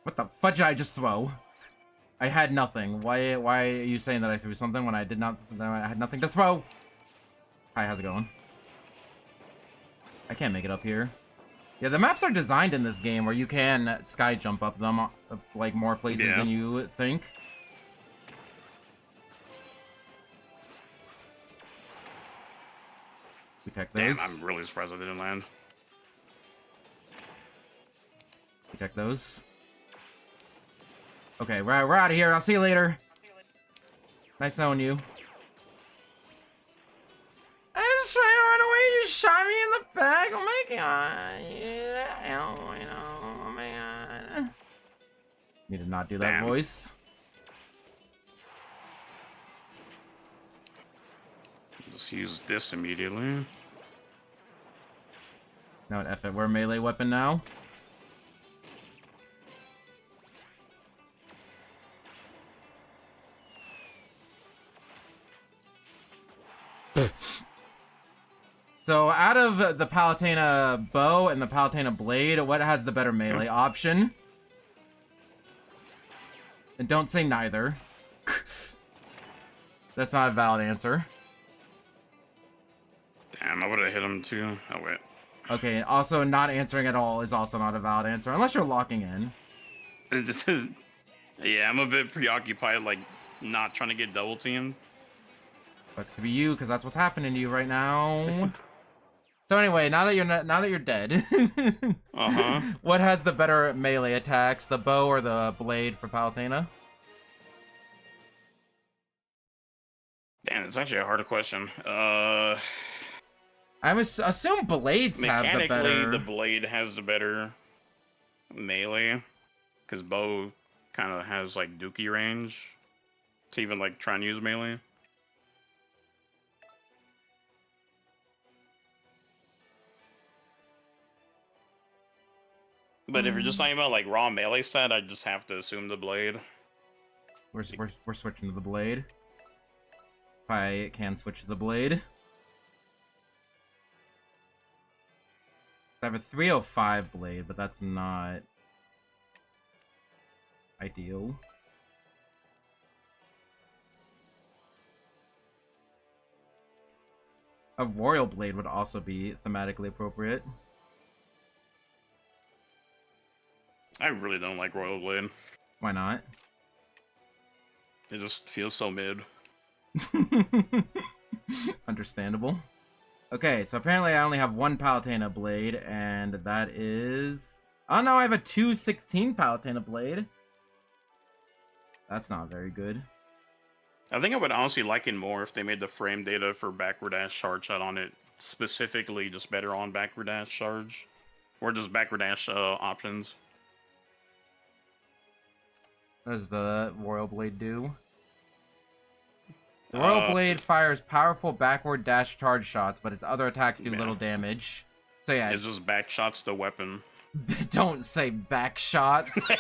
What the fudge did I just throw? I had nothing. Why are you saying that I threw something when I did not? I had nothing to throw. Hi, how's it going? I can't make it up here. Yeah, the maps are designed in this game where you can sky jump up them, like, more places than you think. Protect those. Damn, I'm really surprised I didn't land. Protect those. Okay, we're out of here. I'll see you later. Nice knowing you. I was trying to run away. You shot me in the back. Oh my god. Yeah. Oh my god. Need to not do that voice. Just use this immediately. No, F it. We're a melee weapon now. So, out of the Palutena bow and the Palutena blade, what has the better melee option? And don't say neither. That's not a valid answer. Damn, I would have hit him too. Oh, wait. Okay, also not answering at all is also not a valid answer, unless you're locking in. Yeah, I'm a bit preoccupied, like, not trying to get double teamed. Sucks to be you, because that's what's happening to you right now. So anyway, now that you're dead, what has the better melee attacks, the bow or the blade for Palutena? Damn, it's actually a harder question. I assume blades have the better. Mechanically, the blade has the better melee, because bow kind of has like dookie range to even like try and use melee. But if you're just talking about like raw melee set, I just have to assume the blade. We're switching to the blade. If I can switch to the blade. I have a 305 blade, but that's not ideal. A royal blade would also be thematically appropriate. I really don't like royal blade. Why not? It just feels so mid. Understandable. Okay, so apparently I only have one Palutena blade, and that is... Oh no, I have a 216 Palutena blade. That's not very good. I think I would honestly like it more if they made the frame data for backward dash charge shot on it specifically just better on backward dash charge. Or just backward dash options. What does the Royal Blade do? The Royal Blade fires powerful backward dash charge shots, but its other attacks do little damage. So yeah. It just back shots the weapon. Don't say back shots.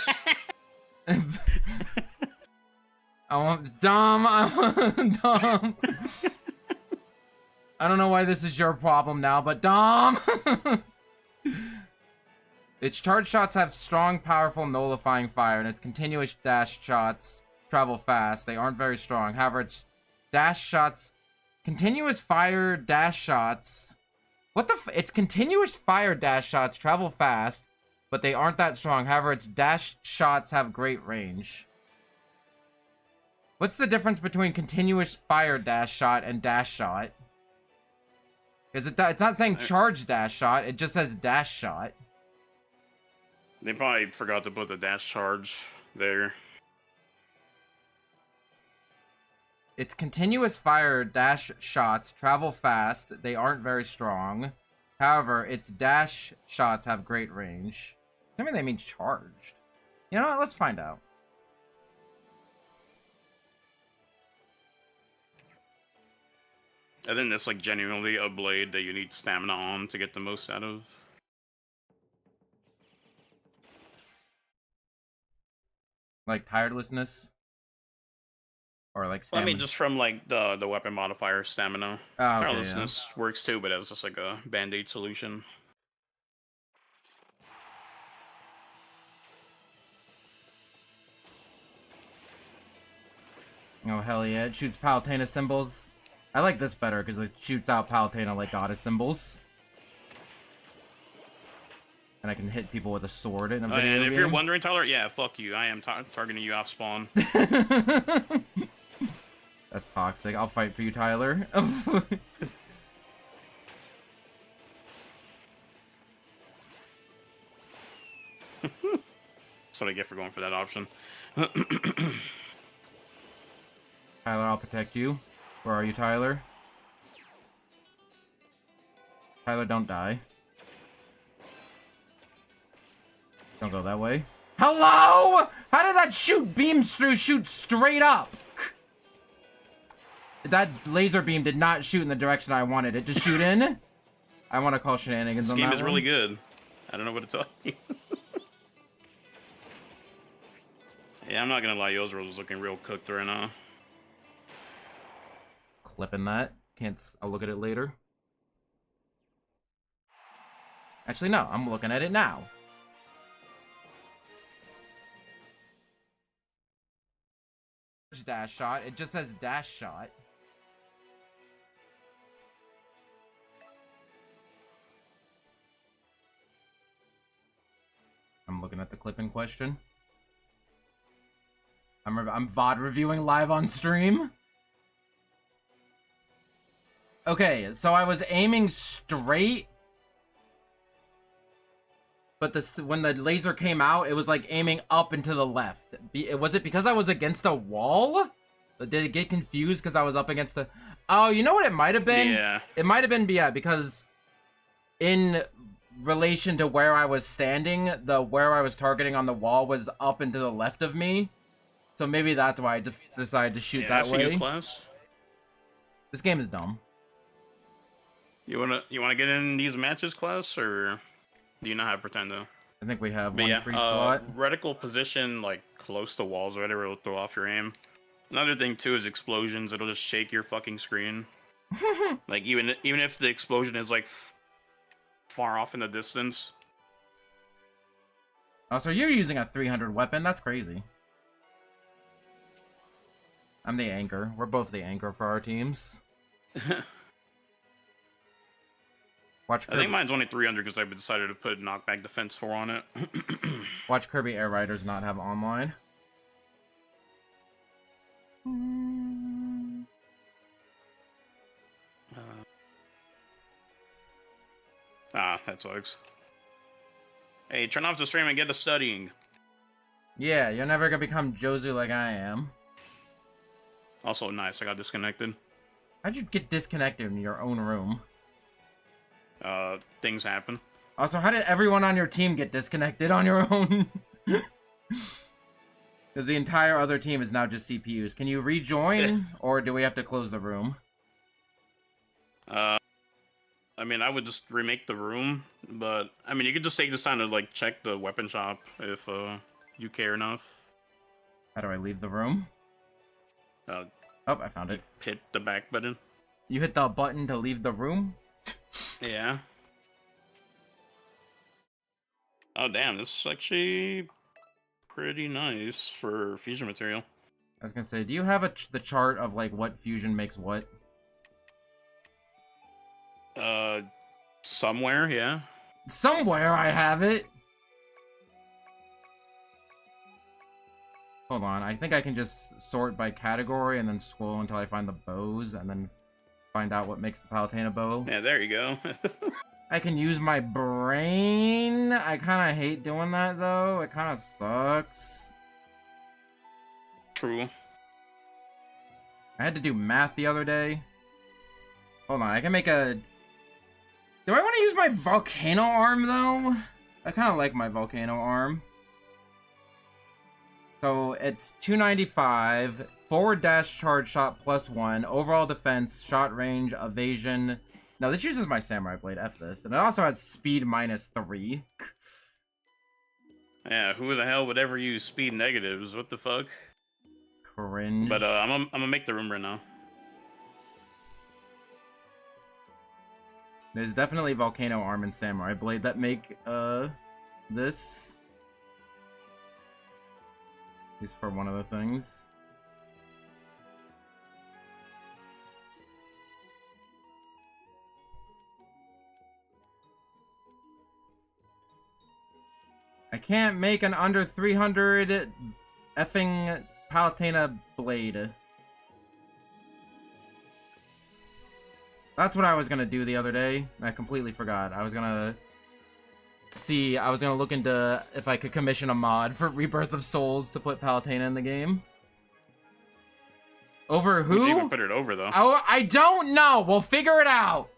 Dumb. I don't know why this is your problem now, but dumb. Its charge shots have strong, powerful, nullifying fire, and its continuous dash shots travel fast. They aren't very strong. However, its dash shots... Continuous fire dash shots... What the its continuous fire dash shots travel fast, but they aren't that strong. However, its dash shots have great range. What's the difference between continuous fire dash shot and dash shot? Because it's not saying charge dash shot, it just says dash shot. They probably forgot to put the dash charge there. It's continuous fire dash shots, travel fast. They aren't very strong. However, its dash shots have great range. I mean, they mean charged. You know what? Let's find out. I think that's like genuinely a blade that you need stamina on to get the most out of. Like tirelessness? Or like stamina? Well, I mean, just from like the weapon modifier stamina. Oh, okay, Tirelessness works too, but as just like a band-aid solution. Oh, hell yeah. It shoots Palutena symbols. I like this better because it shoots out Palutena like goddess symbols. And I can hit people with a sword in a video And if game. you're wondering, Tyler, yeah, fuck you. I am targeting you off spawn. That's toxic. I'll fight for you, Tyler. That's what I get for going for that option. Tyler, I'll protect you. Where are you, Tyler? Tyler, don't die. Don't go that way. Hello? How did that shoot beams through shoot straight up? That laser beam did not shoot in the direction I wanted it to shoot in. I want to call shenanigans on that. This game is one. really good. I don't know what to tell you. Yeah, I'm not gonna lie, Yozro is looking real cooked right now. Clipping that. I'll look at it later. Actually, no. I'm looking at it now. Dash shot. It just says dash shot. I'm looking at the clip in question. I'm VOD reviewing live on stream. Okay, so I was aiming straight, but when the laser came out, it was like aiming up and to the left. Was it because I was against a wall? Did it get confused because I was up against the... Oh, you know what it might have been? Yeah. It might have been, yeah, because in relation to where I was standing, where I was targeting on the wall was up and to the left of me. So maybe that's why I decided to shoot that way. Class. This game is dumb. You wanna get in these matches, class, or do you not have pretendo? I think we have one free slot. Reticle position like close to walls or whatever will throw off your aim. Another thing too is explosions. It'll just shake your fucking screen. Like even if the explosion is like far off in the distance. Oh, so you're using a 300 weapon? That's crazy. I'm the anchor. We're both the anchor for our teams. Watch Kirby. I think mine's only 300 because I decided to put knockback defense 4 on it. Watch Kirby Air Riders not have online. That sucks. Hey, turn off the stream and get to studying. Yeah, you're never gonna become Jozu like I am. Also, nice. I got disconnected. How'd you get disconnected in your own room? Things happen. Also, how did everyone on your team get disconnected on your own? Because the entire other team is now just CPUs. Can you rejoin, or do we have to close the room? I mean, I would just remake the room, but I mean, you could just take this time to like check the weapon shop if you care enough. How do I leave the room? Oh, I found it. Hit the back button. You hit the button to leave the room? Yeah. Oh damn, this is actually pretty nice for fusion material. I was gonna say, do you have the chart of like what fusion makes what? Somewhere, yeah. Somewhere I have it. Hold on, I think I can just sort by category and then scroll until I find the bows and then find out what makes the Palutena bow. Yeah, there you go. I can use my brain. I kind of hate doing that though. It kind of sucks. True. I had to do math the other day. Hold on, I can make a... Do I want to use my volcano arm, though? I kind of like my volcano arm. So, it's 295, forward dash charge shot +1, overall defense, shot range, evasion... No, this uses my samurai blade, F this. And it also has speed -3. Yeah, who the hell would ever use speed negatives? What the fuck? Cringe. But I'm gonna make the room right now. There's definitely volcano arm and samurai blade that make this. At least for one of the things. I can't make an under 300 effing Palutena blade. That's what I was gonna do the other day. I completely forgot. I was gonna look into if I could commission a mod for Rebirth of Souls to put Palutena in the game. Over who? Would you even put it over, though? Oh, I don't know. We'll figure it out.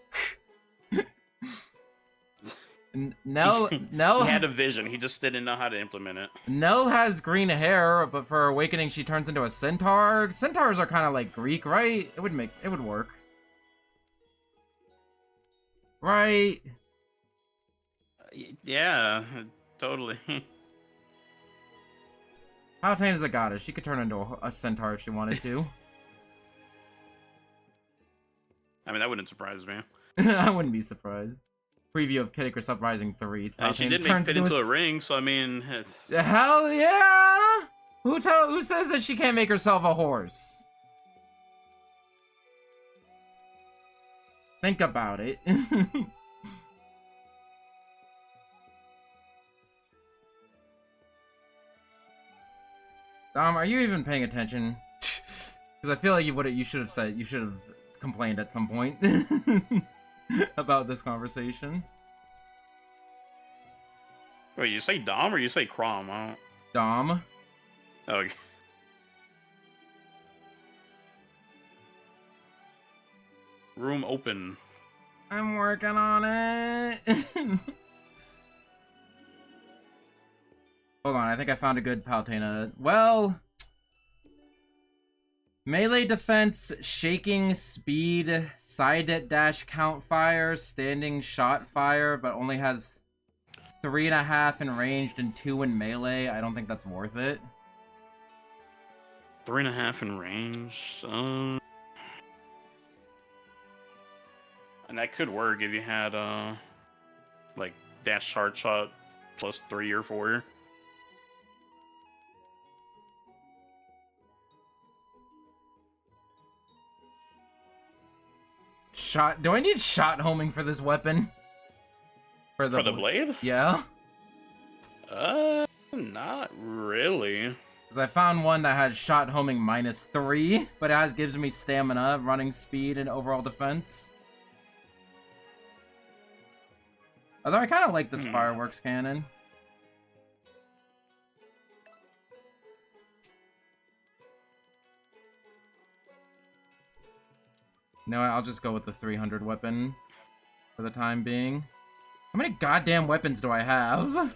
Nell he had a vision. He just didn't know how to implement it. Nell has green hair, but for Awakening she turns into a centaur. Centaurs are kind of like Greek, right? It would work. Right? Yeah, totally. Palutena is a goddess. She could turn into a centaur if she wanted to. I mean, that wouldn't surprise me. I wouldn't be surprised. Preview of Kid Icarus Uprising 3. And she did make it into a ring, so I mean, it's... Hell yeah! Who says that she can't make herself a horse? Think about it. Dom, are you even paying attention? Because I feel like you should have complained at some point. About this conversation. Wait, you say Dom or you say Crom? Dom. Okay. Room open. I'm working on it. Hold on, I think I found a good Palutena. Well... Melee defense, shaking, speed, side dash count fire, standing shot fire, but only has 3.5 in ranged and 2 in melee. I don't think that's worth it. 3.5 in range. And that could work if you had like dash charge shot +3 or 4. Shot. Do I need shot homing for this weapon? For the blade? Yeah. Not really. Because I found one that had shot homing -3, but it gives me stamina, running speed, and overall defense. Although I kind of like this fireworks cannon. No, I'll just go with the 300 weapon for the time being. How many goddamn weapons do I have?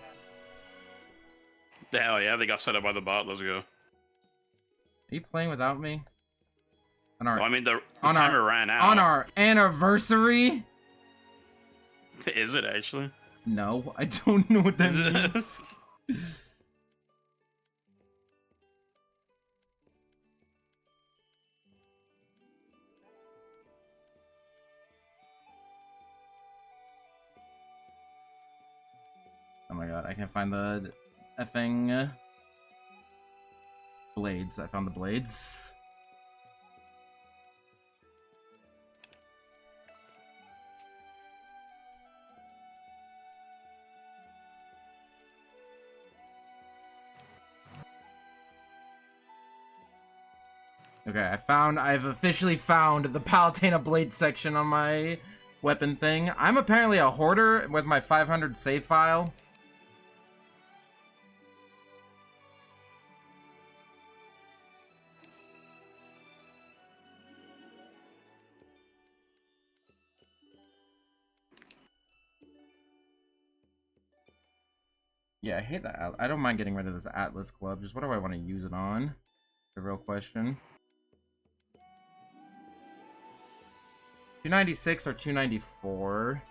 Hell yeah, they got set up by the bot. Let's go. Are you playing without me? On our, well, I mean, the timer ran out. On our anniversary? Is it actually? No, I don't know what that means. Oh my god, I can't find the effing blades. I found the blades. Okay, I've officially found the Palutena blade section on my weapon thing. I'm apparently a hoarder with my 500 save file. Yeah, I hate that. I don't mind getting rid of this Atlas Club. Just what do I want to use it on? The real question. 296 or 294?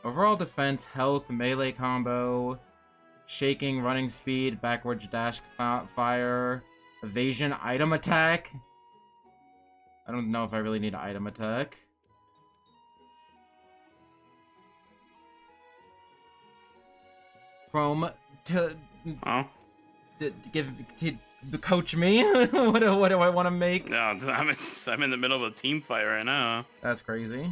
Overall defense, health, melee combo, shaking, running speed, backwards dash fire, evasion, item attack. I don't know if I really need item attack. Chrome to coach me. what do I want to make? No, I'm in the middle of a team fight right now. That's crazy.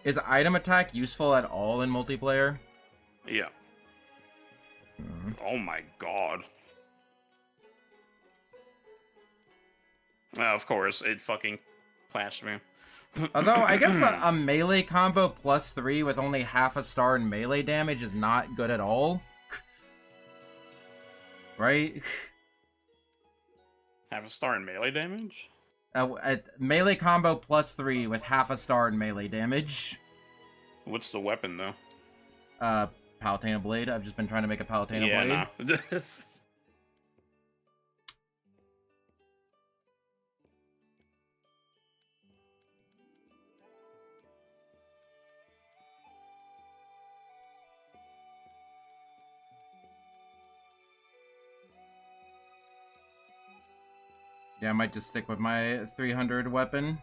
Is item attack useful at all in multiplayer? Yeah. Oh my god. Of course, it fucking clashed me. Although, I guess a melee combo +3 with only half a star in melee damage is not good at all. Right? Half a star in melee damage? Melee combo +3 with half a star in melee damage. What's the weapon, though? Palutena Blade. I've just been trying to make a Palutena Blade. Nah. Yeah, I might just stick with my 300 weapon.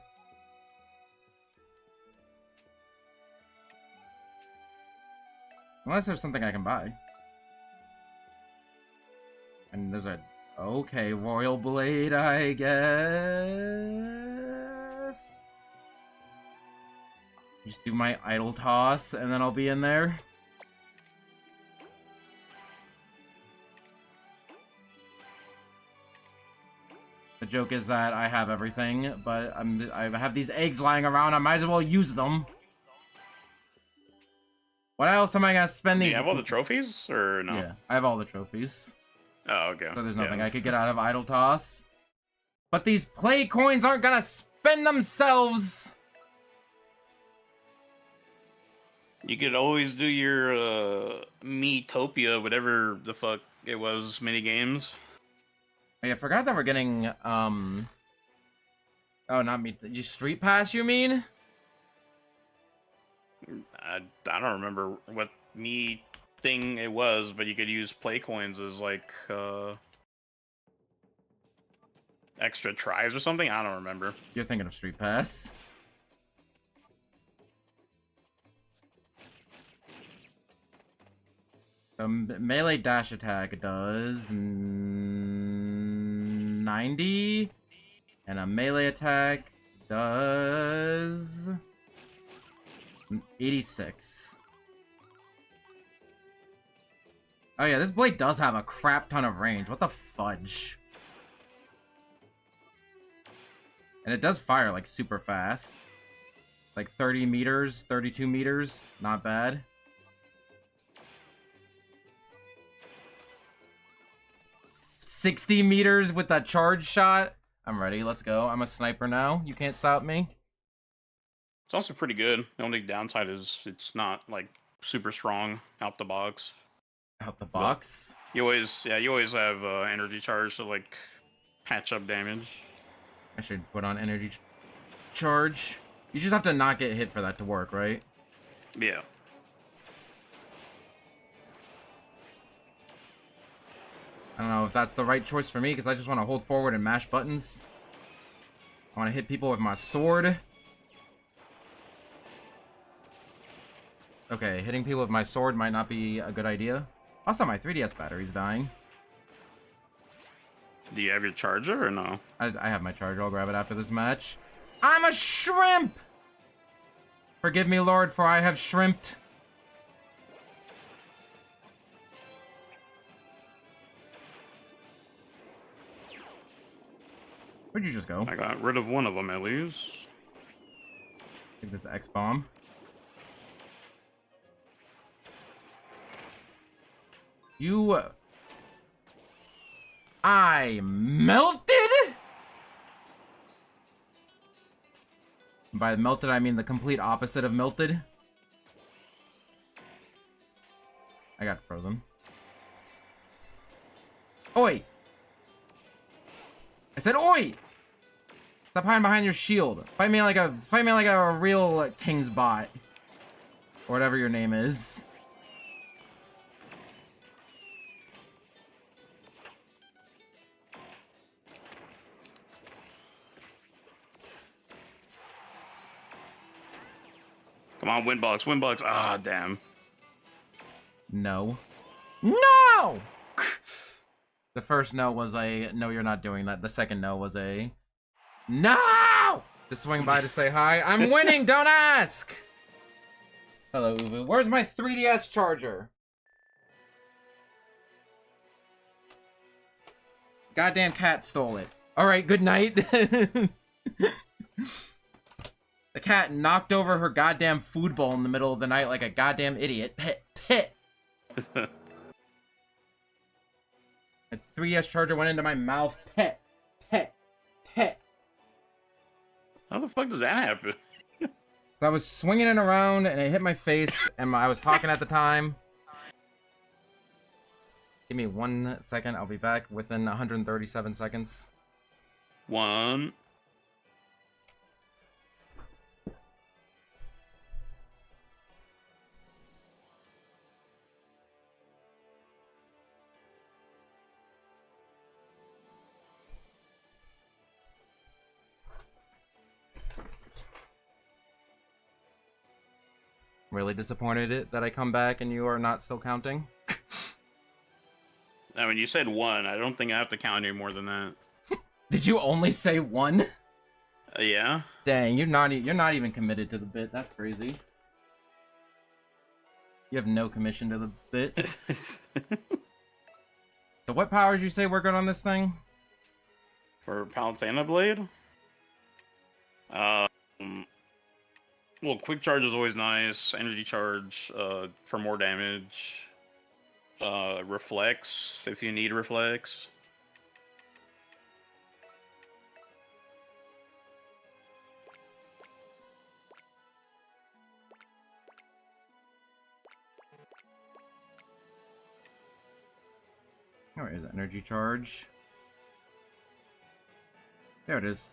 Unless there's something I can buy. And there's a... Okay, Royal Blade, I guess. Just do my idle toss, and then I'll be in there. The joke is that I have everything, but I have these eggs lying around. I might as well use them. What else am I gonna spend these? Do you have all the trophies, or no? Yeah, I have all the trophies. Oh, okay. So there's nothing I could get out of idle toss. But these play coins aren't gonna spend themselves. You could always do your Metopia, whatever the fuck it was, mini games. Hey, I forgot that we're getting oh, not me. You Street Pass, you mean? I don't remember what me thing it was, but you could use play coins as like extra tries or something. I don't remember. You're thinking of Street Pass. The melee dash attack does 90, and a melee attack does 86. Oh yeah, this blade does have a crap ton of range. What the fudge? And it does fire like super fast. Like 30 meters, 32 meters. Not bad. $60 meters with that charge shot. I'm ready. Let's go. I'm a sniper now. You can't stop me. It's also pretty good. The only downside is it's not like super strong out the box. Out the box? You always have energy charge to like patch up damage. I should put on energy charge. You just have to not get hit for that to work, right? Yeah. I don't know if that's the right choice for me, because I just want to hold forward and mash buttons. I want to hit people with my sword. Okay, hitting people with my sword might not be a good idea. Also, my 3DS battery's dying. Do you have your charger or no? I have my charger. I'll grab it after this match. I'm a shrimp! Forgive me, Lord, for I have shrimped. Where'd you just go? I got rid of one of them at least. Take this X-bomb. You... I melted? By melted, I mean the complete opposite of melted. I got frozen. Oi! I said oi! Stop hiding behind your shield. Fight me like a real king's bot. Or whatever your name is. Come on, Windbugs, Windbugs. Ah, damn. No. No! The first no was a, no, you're not doing that. The second no was a, no! Just swing by to say hi. I'm winning, don't ask! Hello, Uvu. Where's my 3DS charger? Goddamn cat stole it. Alright, good night. The cat knocked over her goddamn food bowl in the middle of the night like a goddamn idiot. Pit, pit. My 3DS charger went into my mouth. Pet, pet, pet. How the fuck does that happen? So I was swinging it around and it hit my face and I was talking at the time. Give me 1 second. I'll be back within 137 seconds. One. Really disappointed that I come back and you are not still counting. I mean, you said one. I don't think I have to count any more than that. Did you only say one? Yeah. Dang, you're not even committed to the bit. That's crazy. You have no commission to the bit. So what powers you say we're good on this thing? For Palutena Blade? Well, quick charge is always nice. Energy charge for more damage. Reflex, if you need reflex. Where is it? Energy charge? There it is.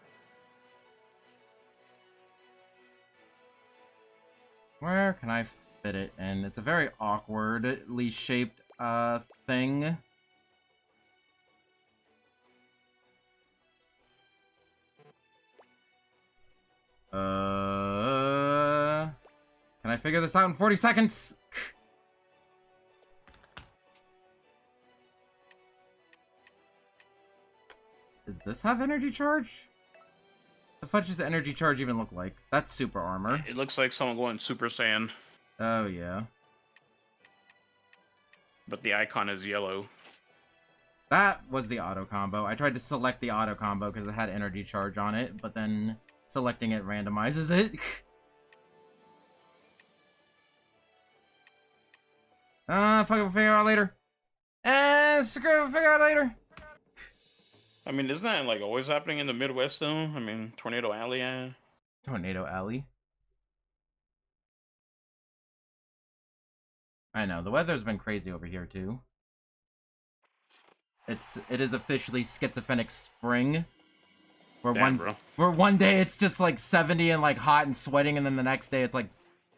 Where can I fit it in? It's a very awkwardly shaped thing. Can I figure this out in 40 seconds? Does this have energy charge? The fudge does energy charge even look like? That's super armor. It looks like someone going Super Saiyan. Oh, yeah. But the icon is yellow. That was the auto combo. I tried to select the auto combo because it had energy charge on it, but then selecting it randomizes it. Fuck it, we'll figure it out later. Screw it, we'll figure it out later. I mean, isn't that like always happening in the Midwest though? I mean, Tornado Alley. Tornado Alley. I know, the weather's been crazy over here too. It is officially schizophrenic spring. Where one day it's just like 70 and like hot and sweating, and then the next day it's like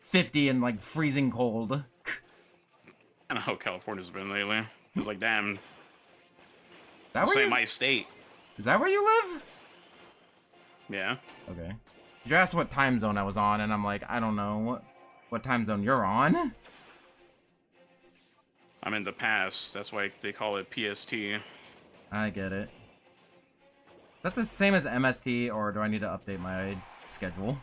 50 and like freezing cold. I know how California's been lately. It's like, damn. That Say my state. Is that where you live? Yeah. Okay. You asked what time zone I was on, and I'm like, I don't know what time zone you're on. I'm in the past. That's why they call it PST. I get it. Is that the same as MST, or do I need to update my schedule?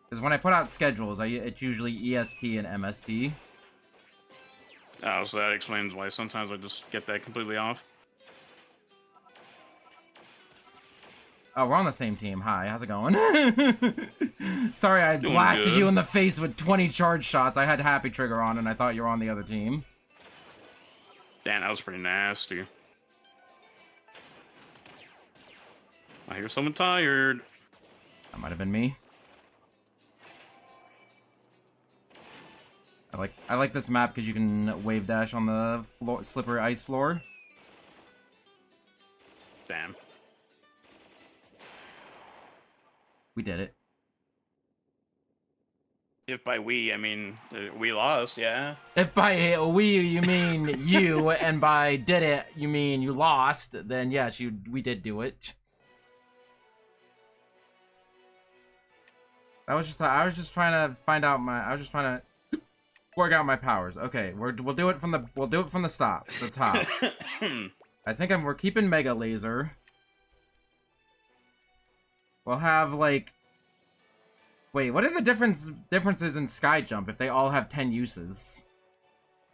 Because when I put out schedules, it's usually EST and MST. Oh, so that explains why sometimes I just get that completely off. Oh, we're on the same team. Hi, how's it going? Sorry, I blasted you in the face with 20 charge shots. I had Happy Trigger on, and I thought you were on the other team. Damn, that was pretty nasty. I hear someone tired. That might have been me. I like this map because you can wave dash on the floor, slippery ice floor. Damn. We did it. If by we, I mean, we lost, yeah. If by we you mean you, and by did it you mean you lost, then yes, we did do it. I was just trying to find out I was just trying to work out my powers. Okay, we'll do it from the top. I think we're keeping Mega Laser. We'll have like, wait, what are the differences in Sky Jump if they all have 10 uses?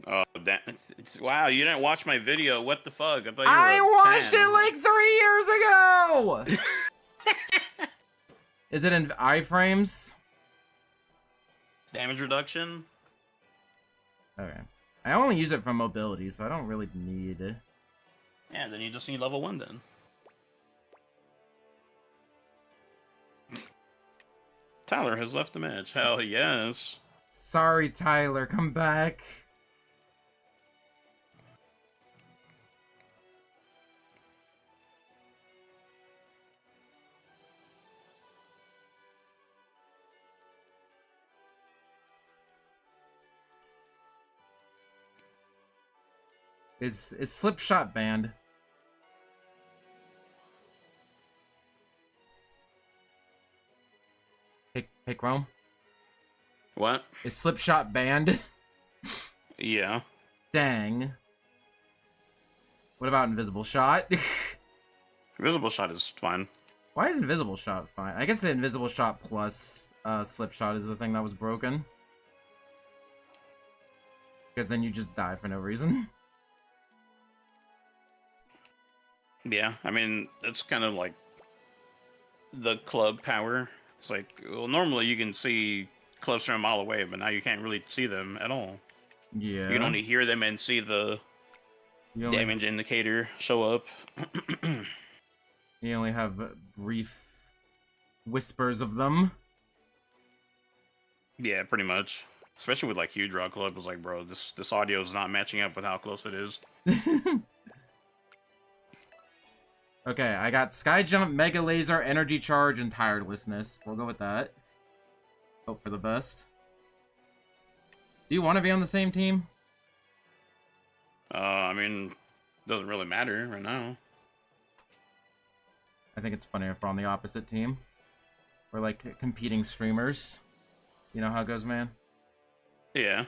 Oh, wow! You didn't watch my video. What the fuck? I thought you were I watched it like 3 years ago. Is it in iframes? Damage reduction. Okay. I only use it for mobility, so I don't really need it. Yeah, then you just need level 1 then. Tyler has left the match. Hell yes. Sorry, Tyler. Come back. Is Slipshot banned? Hey, Chrome? What? Is Slipshot banned? Yeah. Dang. What about Invisible Shot? Invisible Shot is fine. Why is Invisible Shot fine? I guess the Invisible Shot plus Slipshot is the thing that was broken. Because then you just die for no reason. Yeah, I mean, it's kind of like the club power. It's like, well, normally you can see clubs from a mile away, but now you can't really see them at all. Yeah. You can only hear them and see the damage indicator show up. You only have brief whispers of them. Yeah, pretty much. Especially with like huge rock club, was like, bro, this audio is not matching up with how close it is. Okay, I got Sky Jump, Mega Laser, Energy Charge, and Tirelessness. We'll go with that. Hope for the best. Do you want to be on the same team? I mean, doesn't really matter right now. I think it's funnier if we're on the opposite team. We're like competing streamers. You know how it goes, man? Yeah.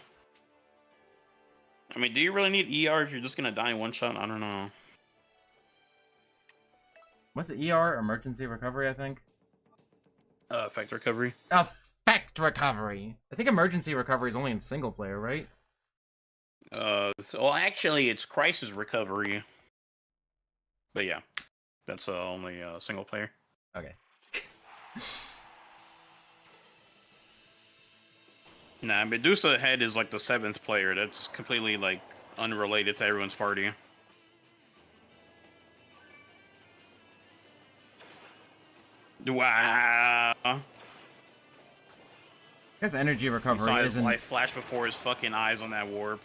I mean, do you really need ER if you're just gonna die in one shot? I don't know. What's it? ER? Emergency Recovery, I think? Effect recovery. Effect Recovery! I think Emergency Recovery is only in single player, right? Well, actually, it's Crisis Recovery. But yeah, that's only single player. Okay. Nah, Medusa Head is like the 7th player. That's completely like unrelated to everyone's party. Wow. I guess Energy Recovery saw his isn't... life flash before his fucking eyes on that warp.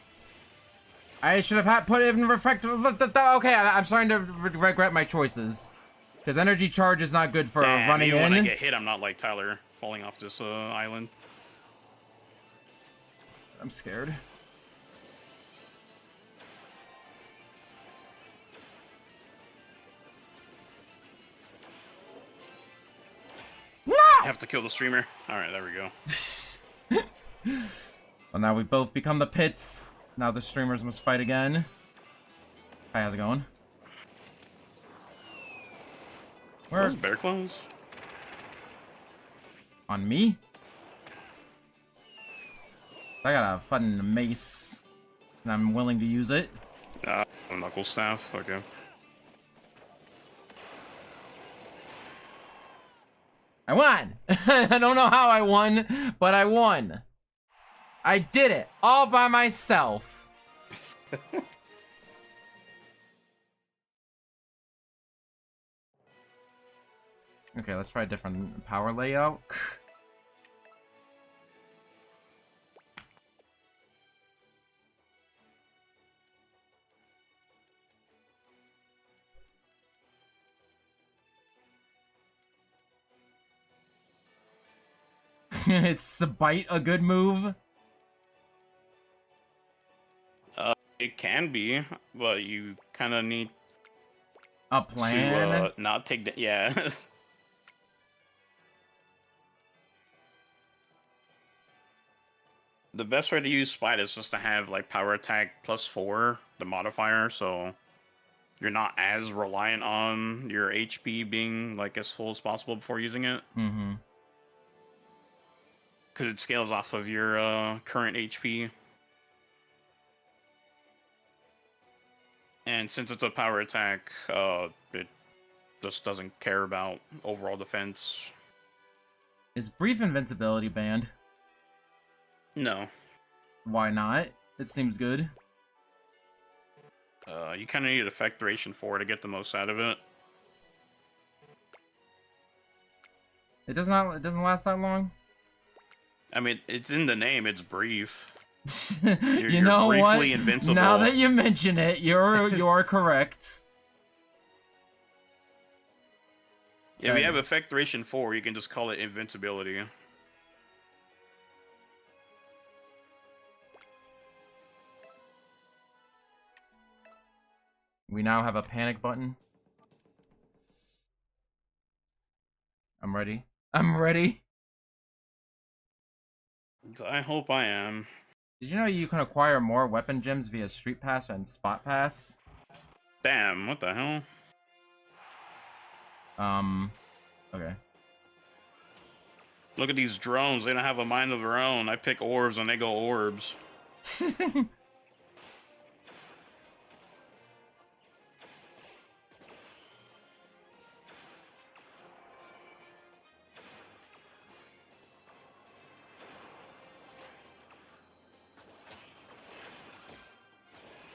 I should have put it in Reflect... Okay, I'm starting to regret my choices. Because Energy Charge is not good for running even in. when I get hit, I'm not like Tyler falling off this island. I'm scared. No! I have to kill the streamer. Alright, there we go. Well, now we've both become the pits. Now the streamers must fight again. Hi, how's it going? Where? Those bear clones? On me? I got a fucking mace. And I'm willing to use it. Knuckle staff, okay. I won! I don't know how I won, but I won. I did it all by myself. Okay, let's try a different power layout. It's a bite a good move. It can be, but you kind of need A plan. to not take the yeah. The best way to use Spite is just to have like power attack +4, the modifier, so you're not as reliant on your HP being like as full as possible before using it. Mm-hmm. Because it scales off of your current HP. And since it's a power attack, it just doesn't care about overall defense. Is brief invincibility banned? No. Why not? It seems good. You kind of need effect duration 4 to get the most out of it. It doesn't last that long. I mean, it's in the name. It's brief. You know briefly what? Invincible. Now that you mention it, you're correct. Yeah, if you have effect duration 4, you can just call it invincibility. We now have a panic button. I'm ready. I'm ready. I hope I am. Did you know you can acquire more weapon gems via Street Pass and Spot Pass? Damn, what the hell? Okay. Look at these drones. They don't have a mind of their own. I pick orbs and they go orbs.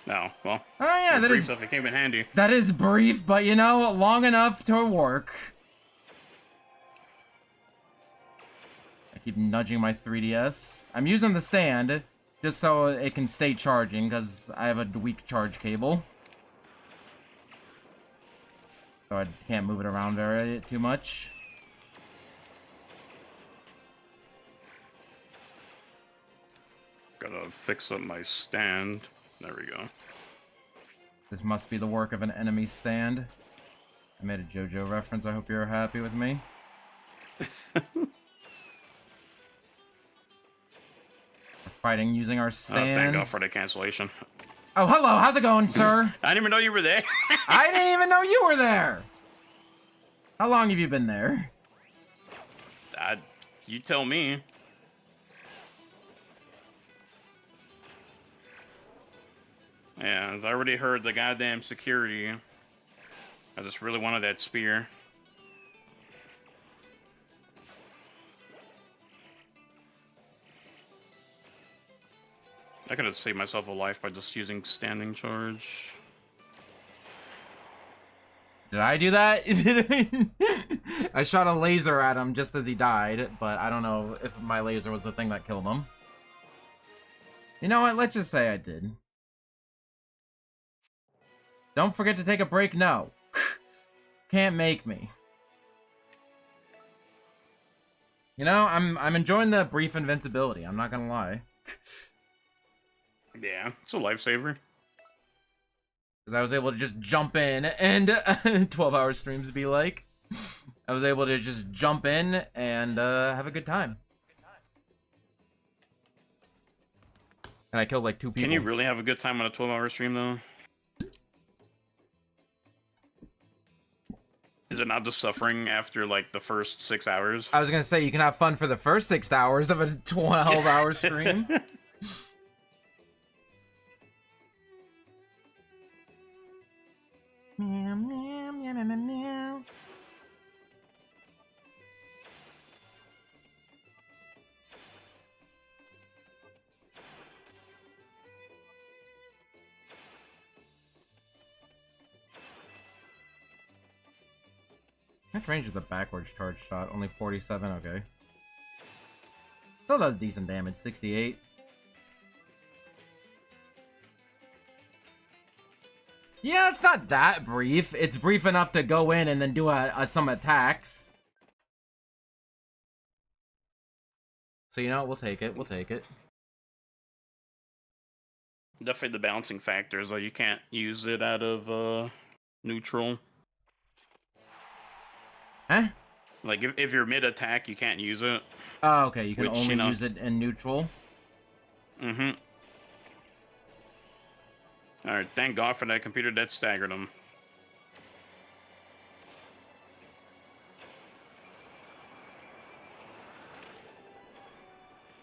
No, well. Oh yeah, that brief is. Stuff, it came in handy. That is brief, but you know, long enough to work. I keep nudging my 3DS. I'm using the stand just so it can stay charging because I have a weak charge cable. So I can't move it around very too much. Gotta fix up my stand. There we go. This must be the work of an enemy stand. I made a JoJo reference. I hope you're happy with me. Fighting using our stands. Thank God for the cancellation. Oh, hello. How's it going, sir? I didn't even know you were there. I didn't even know you were there. How long have you been there? You tell me. Yeah, I already heard the goddamn security. I just really wanted that spear. I could have saved myself a life by just using standing charge. Did I do that? I shot a laser at him just as he died, but I don't know if my laser was the thing that killed him. You know what? Let's just say I did. Don't forget to take a break now. Can't make me. You know, I'm enjoying the brief invincibility. I'm not gonna lie. Yeah, it's a lifesaver. Because I was able to just jump in and 12-hour streams be like. I was able to just jump in and have a good time. And I killed like 2 people. Can you really have a good time on a 12-hour stream, though? Is it not just suffering after, like, the first 6 hours? I was going to say, you can have fun for the first 6 hours of a 12-hour stream. Meow, meow, meow, meow, meow. Which range is the backwards charge shot? Only 47, okay. Still does decent damage, 68. Yeah, it's not that brief. It's brief enough to go in and then do some attacks. So, you know what? We'll take it. We'll take it. Definitely the balancing factors, though. You can't use it out of neutral. Huh? Like, if you're mid-attack, you can't use it. Oh, okay. You can Which, only use it in neutral. Mm-hmm. Alright, thank God for that computer that staggered him.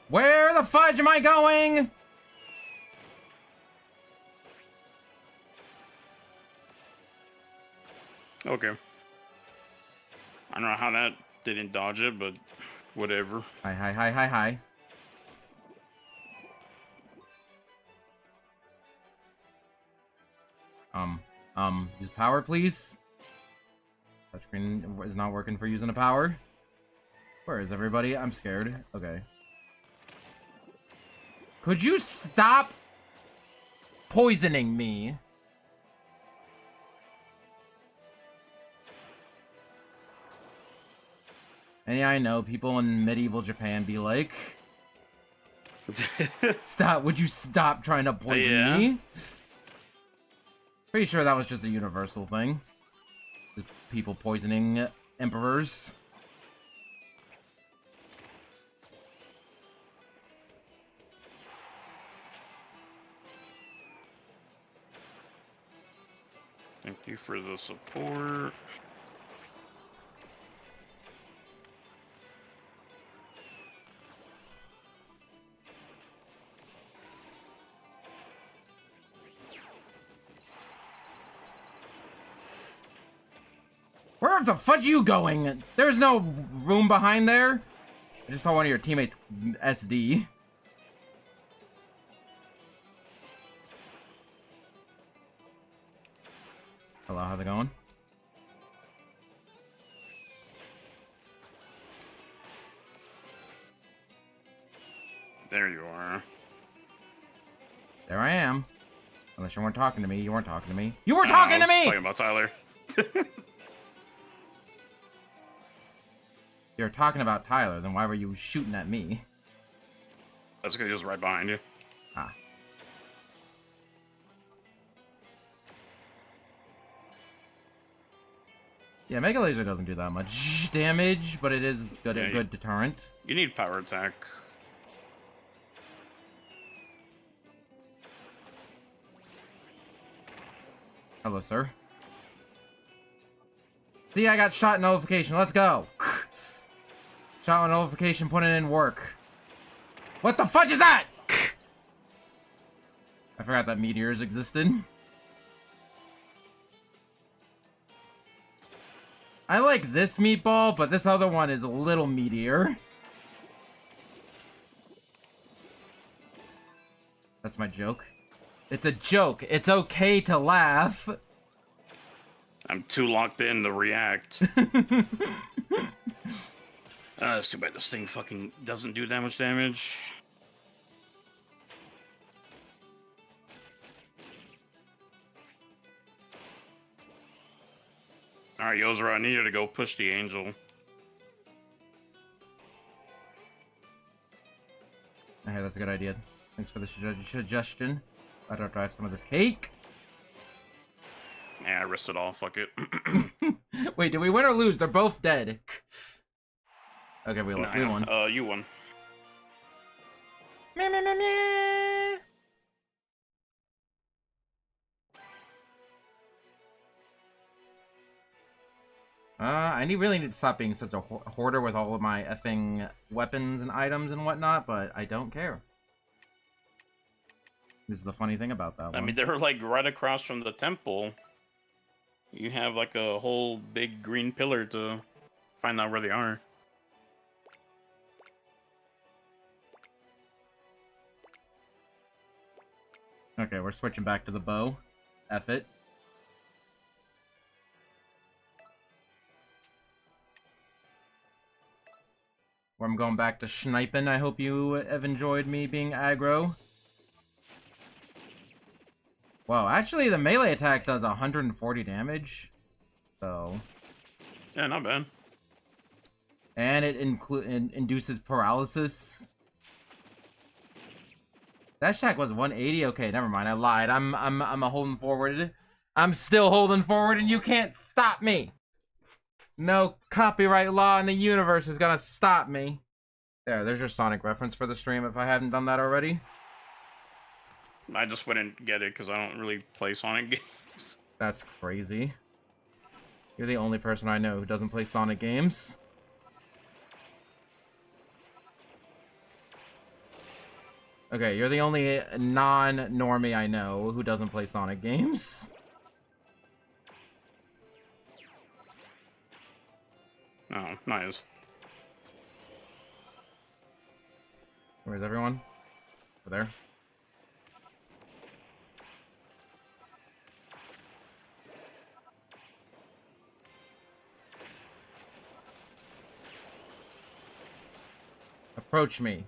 Where the fudge am I going? Okay. I don't know how that didn't dodge it, but whatever. Hi, hi, hi, hi, hi. Use power, please. Touchscreen is not working for using a power. Where is everybody? I'm scared. Okay. Could you stop poisoning me? And yeah, I know people in medieval Japan be like, stop, would you stop trying to poison me? Pretty sure that was just a universal thing. Just people poisoning emperors. Thank you for the support. Where the fudge are you going? There's no room behind there. I just saw one of your teammates SD. Hello, how's it going? There you are. There I am. Unless you weren't talking to me. You weren't talking to me. You were talking to me! Talking about Tyler. You're talking about Tyler, then why were you shooting at me? That's because he was right behind you. Ah. Yeah, Mega Laser doesn't do that much damage, but it is good, Yeah, a good deterrent. You need power attack. Hello, sir. See, I got shot notification. Let's go. Shot notification, put it in work. What the fudge is that? I forgot that meteors existed. I like this meatball, but this other one is a little meatier. That's my joke. It's a joke. It's okay to laugh. I'm too locked in to react. It's too bad this thing fucking doesn't do that much damage. Alright, Yozora, I need you to go push the angel. Okay, that's a good idea. Thanks for the suggestion. I don't drive some of this cake. Yeah, I risked it all. Fuck it. Wait, did we win or lose? They're both dead. Okay, we won. Nah, We won. you won. Meh, meh, meh, meh. Really need to stop being such a hoarder with all of my effing weapons and items and whatnot, but I don't care. This is the funny thing about that one. I mean, they're like right across from the temple. You have like a whole big green pillar to find out where they are. Okay, we're switching back to the bow. F it. where I'm going back to sniping. I hope you have enjoyed me being aggro. Wow, actually the melee attack does 140 damage. So... Yeah, not bad. And it induces paralysis. That attack was 180? Okay, never mind. I lied. I'm a holding forward. I'm still holding forward and you can't stop me. No copyright law in the universe is gonna stop me. There's your Sonic reference for the stream if I haven't done that already. I just wouldn't get it because I don't really play Sonic games. That's crazy. You're the only person I know who doesn't play Sonic games. Okay, you're the only non-normie I know who doesn't play Sonic games. Oh, nice. Where's everyone? Over there. Approach me.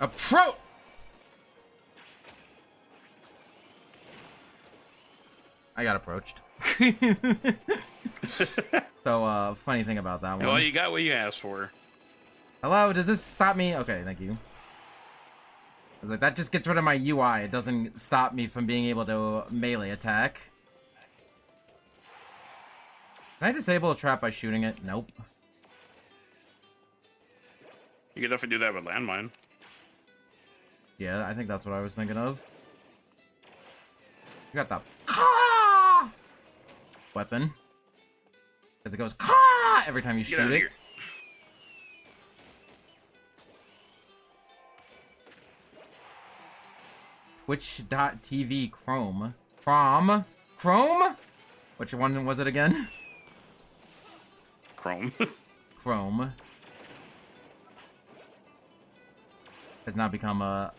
Approach! I got approached. So, funny thing about that one. Well, you got what you asked for. Hello, does this stop me? Okay, thank you. I was like, that just gets rid of my UI. It doesn't stop me from being able to melee attack. Can I disable a trap by shooting it? Nope. You could definitely do that with landmine. Yeah, I think that's what I was thinking of. You got the weapon. Because it goes every time you shoot it. Twitch.tv Chrome. Chrome? Which one was it again? Chrome. Chrome. Has now become a...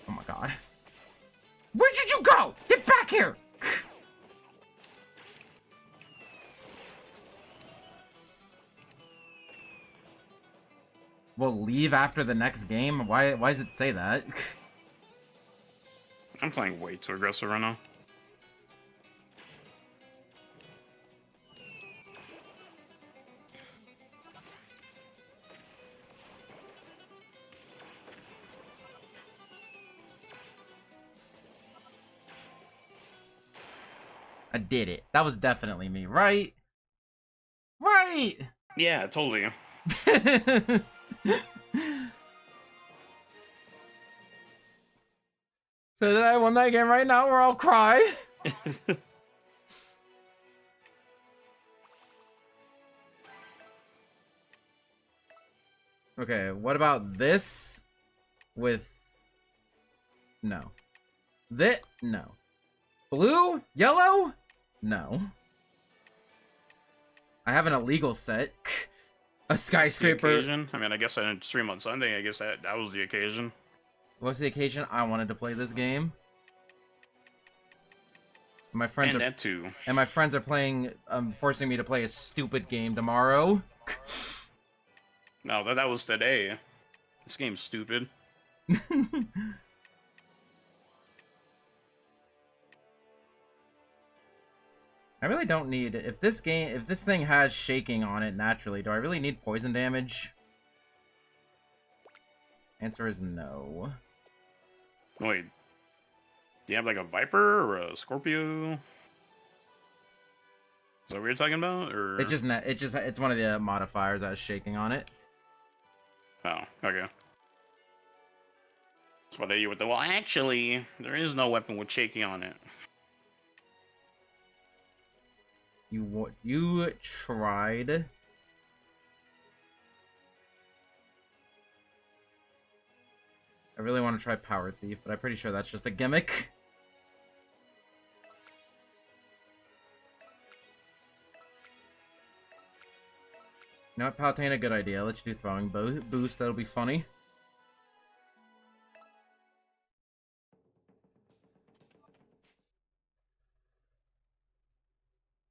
Oh my god. Where did you go? Get back here! We'll leave after the next game? Why does it say that? I'm playing way too aggressive right now. I did it. That was definitely me, right? Right! Yeah, totally. So that I won that game right now, or I'll cry. Okay, what about this with... No. No. Blue? Yellow? No. I have an illegal set. A skyscraper. I mean, I guess I didn't stream on Sunday. I guess that was the occasion. What's the occasion? I wanted to play this game. My friends and that too. And my friends are playing, forcing me to play a stupid game tomorrow. No, that was today. This game's stupid. I really don't need... If this thing has shaking on it naturally, do I really need poison damage? Answer is no. Wait. Do you have like a Viper or a Scorpio? Is that what you're talking about? Or it's one of the modifiers that has shaking on it. Oh, okay. That's what you with the... Well, actually, there is no weapon with shaking on it. You tried. I really want to try Power Thief, but I'm pretty sure that's just a gimmick. You know what, Palutena, a good idea. Let's do throwing boost. That'll be funny.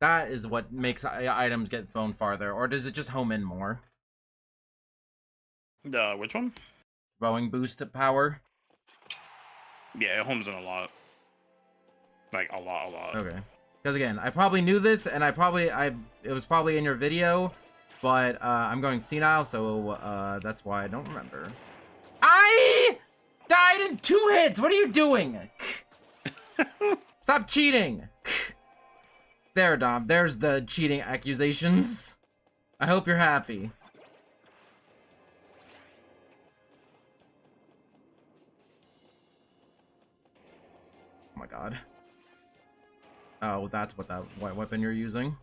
That is what makes items get thrown farther, or does it just home in more? Which one? Throwing boost power? Yeah, it homes in a lot. Like, a lot. Okay. Because again, I probably knew this, and it was probably in your video, but I'm going senile, so that's why I don't remember. I died in 2 hits! What are you doing? Stop cheating! There, Dom. There's the cheating accusations. I hope you're happy. Oh my god. Oh, that's what that white weapon you're using.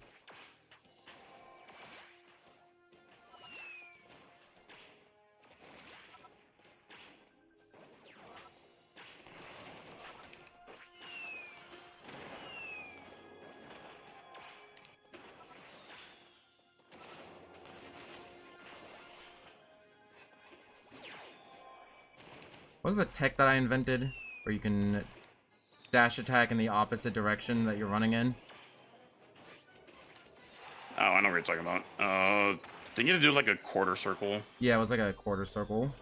What was the tech that I invented where you can dash attack in the opposite direction that you're running in? Oh, I know what you're talking about. Didn't you do like a quarter circle? Yeah, it was like a quarter circle.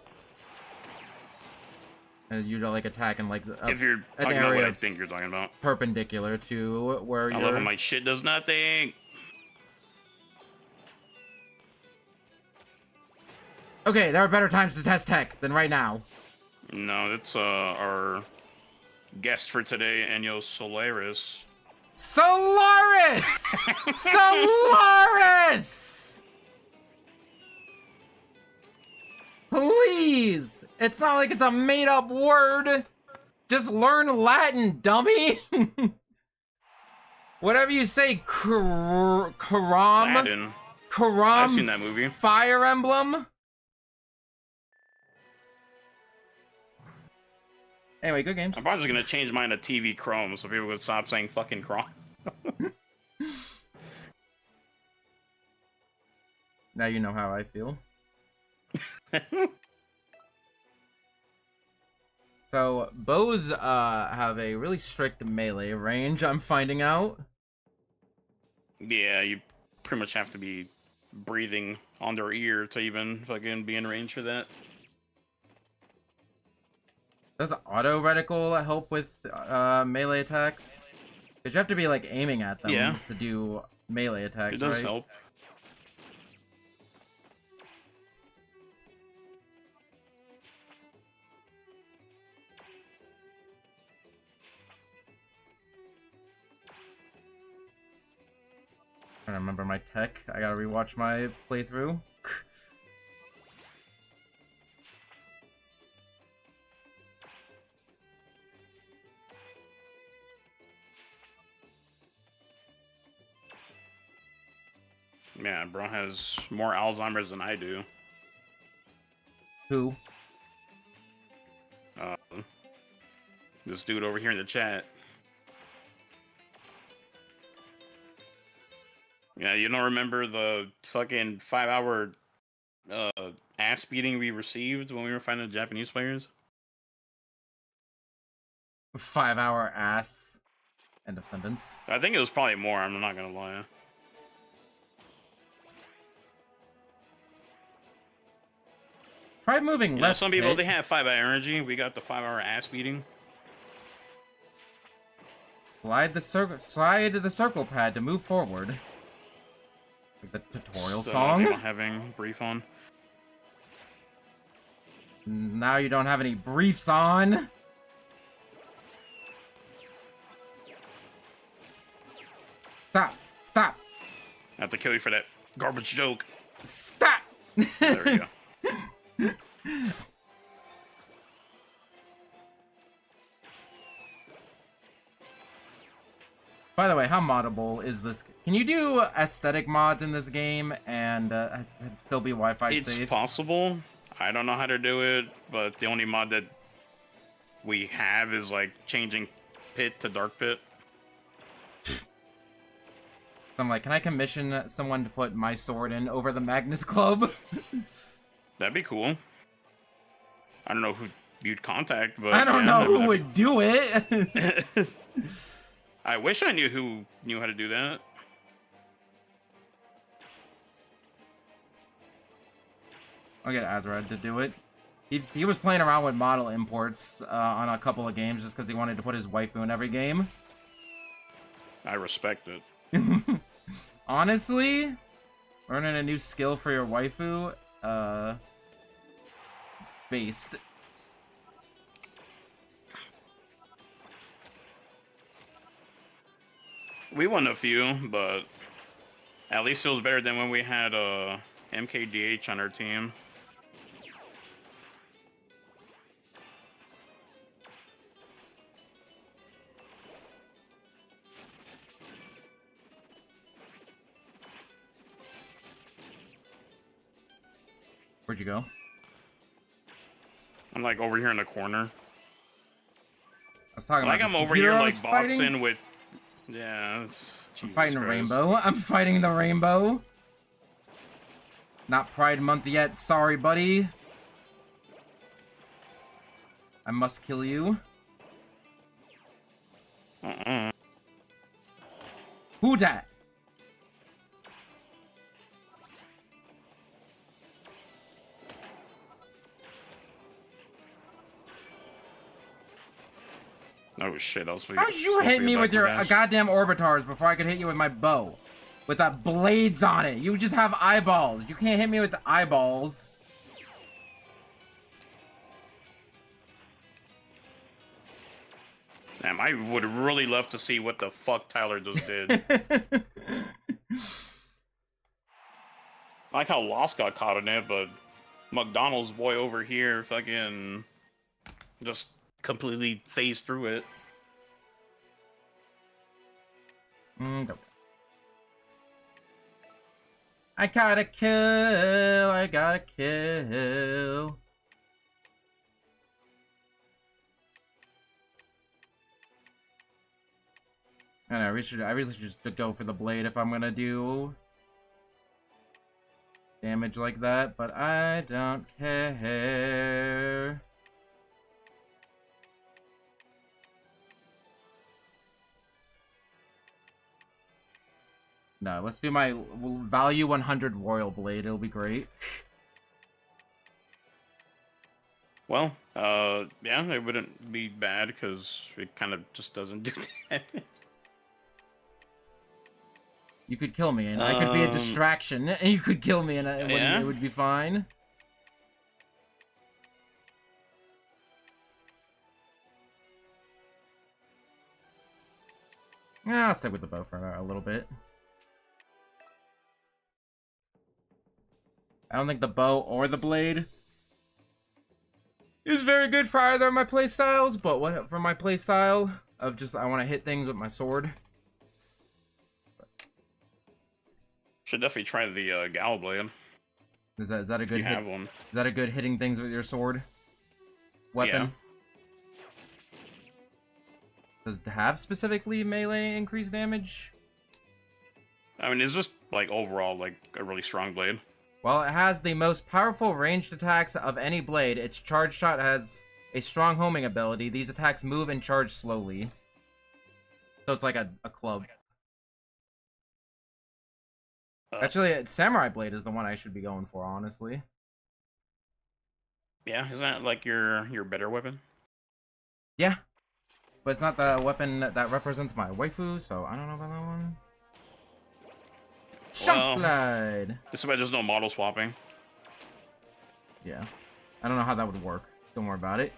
And you'd like attack in like If you're talking about what I think you're talking about. Perpendicular to where I love when my shit does nothing. Okay, there are better times to test tech than right now. No, that's our guest for today, Enyo Solaris. Solaris! Solaris! Please! It's not like it's a made-up word. Just learn Latin, dummy. Whatever you say, Karam. Latin. Karam. I've seen that movie. Fire Emblem. Anyway, good games. I'm probably just gonna change mine to TV Chrome so people would stop saying fucking Chrome. Now you know how I feel. So, bows have a really strict melee range, I'm finding out. Yeah, you pretty much have to be breathing on their ear to even fucking be in range for that. Does auto reticle help with melee attacks? Because you have to be like aiming at them to do melee attacks, it does right? help. I don't remember my tech. I gotta rewatch my playthrough. Yeah, bro has more Alzheimer's than I do. Who? This dude over here in the chat. Yeah, you don't remember the fucking 5-hour ass beating we received when we were fighting the Japanese players? 5-hour ass. End of sentence. I think it was probably more, I'm not gonna lie. Try moving You left. know, some people, hit. they have 5-hour energy. We got the 5-hour ass beating. Slide the circle pad to move forward. Like the tutorial song. They don't have any brief on. Now you don't have any briefs on. Stop! Stop! I have to kill you for that garbage joke. Stop! There we go. By the way, how moddable is this? Can you do aesthetic mods in this game and still be Wi-Fi safe? It's possible. I don't know how to do it, but the only mod that we have is like changing pit to dark pit. So I'm like, can I commission someone to put my sword in over the Magnus Club? That'd be cool. I don't know who you'd contact, but I don't know who would do it. I wish I knew who knew how to do that. I'll get Azrad to do it. He was playing around with model imports on a couple of games just because he wanted to put his waifu in every game. I respect it. Honestly, learning a new skill for your waifu, based. We won a few, but at least it was better than when we had MKDH on our team. Where'd you go? I'm like over here in the corner. I was talking Like about I'm over here like fighting. boxing with. Yeah. I'm fighting Jesus a Christ. rainbow. I'm fighting the rainbow. Not Pride Month yet. Sorry, buddy. I must kill you. Who dat? Oh shit! I was. How'd you hit me with your goddamn orbitars before I could hit you with my bow? With that blades on it. You just have eyeballs. You can't hit me with the eyeballs. Damn, I would really love to see what the fuck Tyler just did. I like how Lost got caught in it, but McDonald's boy over here fucking just completely phased through it. Go. I gotta kill. I gotta kill. I know, I really should just go for the blade if I'm gonna do damage like that, but I don't care. No, let's do my value 100 Royal Blade. It'll be great. Well, yeah, it wouldn't be bad because it kind of just doesn't do that. You could kill me, and I could be a distraction. And you could kill me, and it would be fine. Yeah, I'll stick with the bow for a little bit. I don't think the bow or the blade is very good for either of my playstyles, but for my playstyle of just I want to hit things with my sword. Should definitely try the Gal Blade. Is that a good hit? Have one. Is that a good hitting things with your sword weapon? Yeah. Does it have specifically melee increased damage? I mean, it's just like overall like a really strong blade. While it has the most powerful ranged attacks of any blade, its charge shot has a strong homing ability. These attacks move and charge slowly. So it's like a club. Actually, Samurai Blade is the one I should be going for, honestly. Yeah, isn't that like your better weapon? Yeah. But it's not the weapon that represents my waifu, so I don't know about that one. Shock Glide! This is why there's no model swapping. Yeah. I don't know how that would work. Don't worry about it.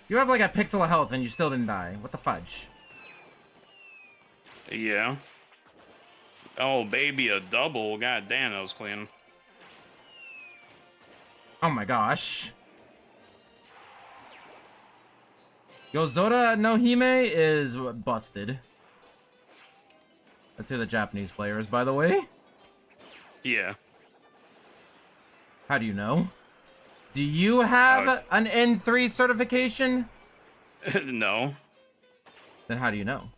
You have like a pixel of health and you still didn't die. What the fudge? Yeah. Oh, baby, a double. God damn, that was clean. Oh my gosh. Yozora no Hime is busted. That's who the Japanese player is, by the way. Yeah. How do you know? Do you have an N3 certification? No. Then how do you know?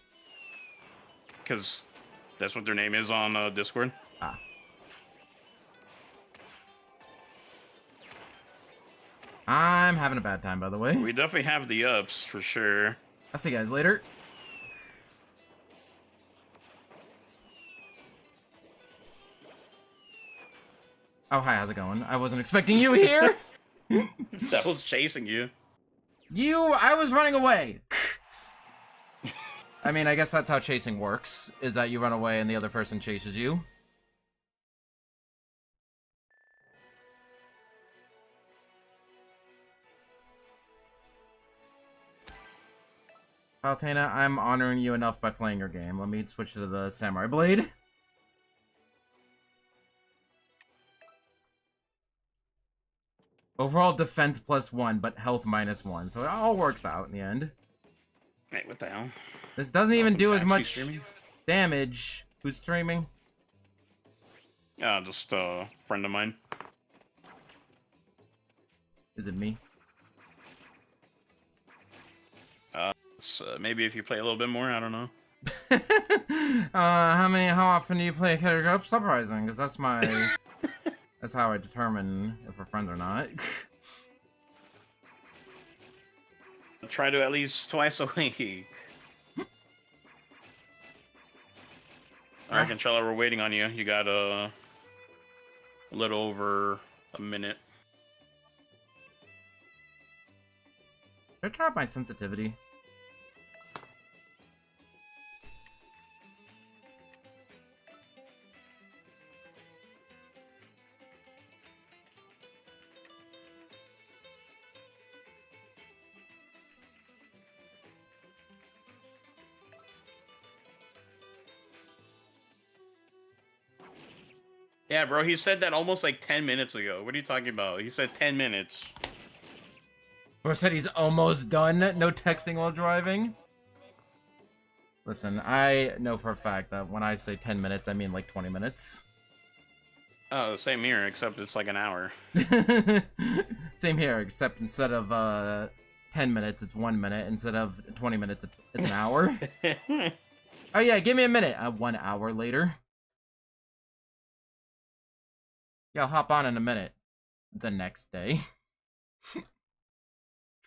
Because that's what their name is on Discord. Ah. I'm having a bad time, by the way. We definitely have the ups for sure. I'll see you guys later. Oh, hi, how's it going? I wasn't expecting you here. That was chasing you. I was running away. I mean, I guess that's how chasing works, is that you run away and the other person chases you. Palutena, I'm honoring you enough by playing your game. Let me switch to the Samurai Blade. Overall defense +1, but health -1, so it all works out in the end. Wait, what the hell? This doesn't even do as much streaming? damage. Who's streaming? Just a friend of mine. Is it me? Maybe if you play a little bit more, I don't know. How often do you play a character Uprising? Because that's my... that's how I determine if we're friends or not. Try to at least twice a week. Alright, Controller, we're waiting on you. You got a little over a minute. Should I try out my sensitivity? Yeah, bro, he said that almost like 10 minutes ago. What are you talking about? He said 10 minutes. Or said he's almost done. No texting while driving. Listen, I know for a fact that when I say 10 minutes, I mean like 20 minutes. Oh, the same here, except it's like an hour. Same here, except instead of 10 minutes, it's 1 minute. Instead of 20 minutes, it's an hour. Oh yeah, give me a minute. 1 hour later. Yeah, I'll hop on in a minute. The next day.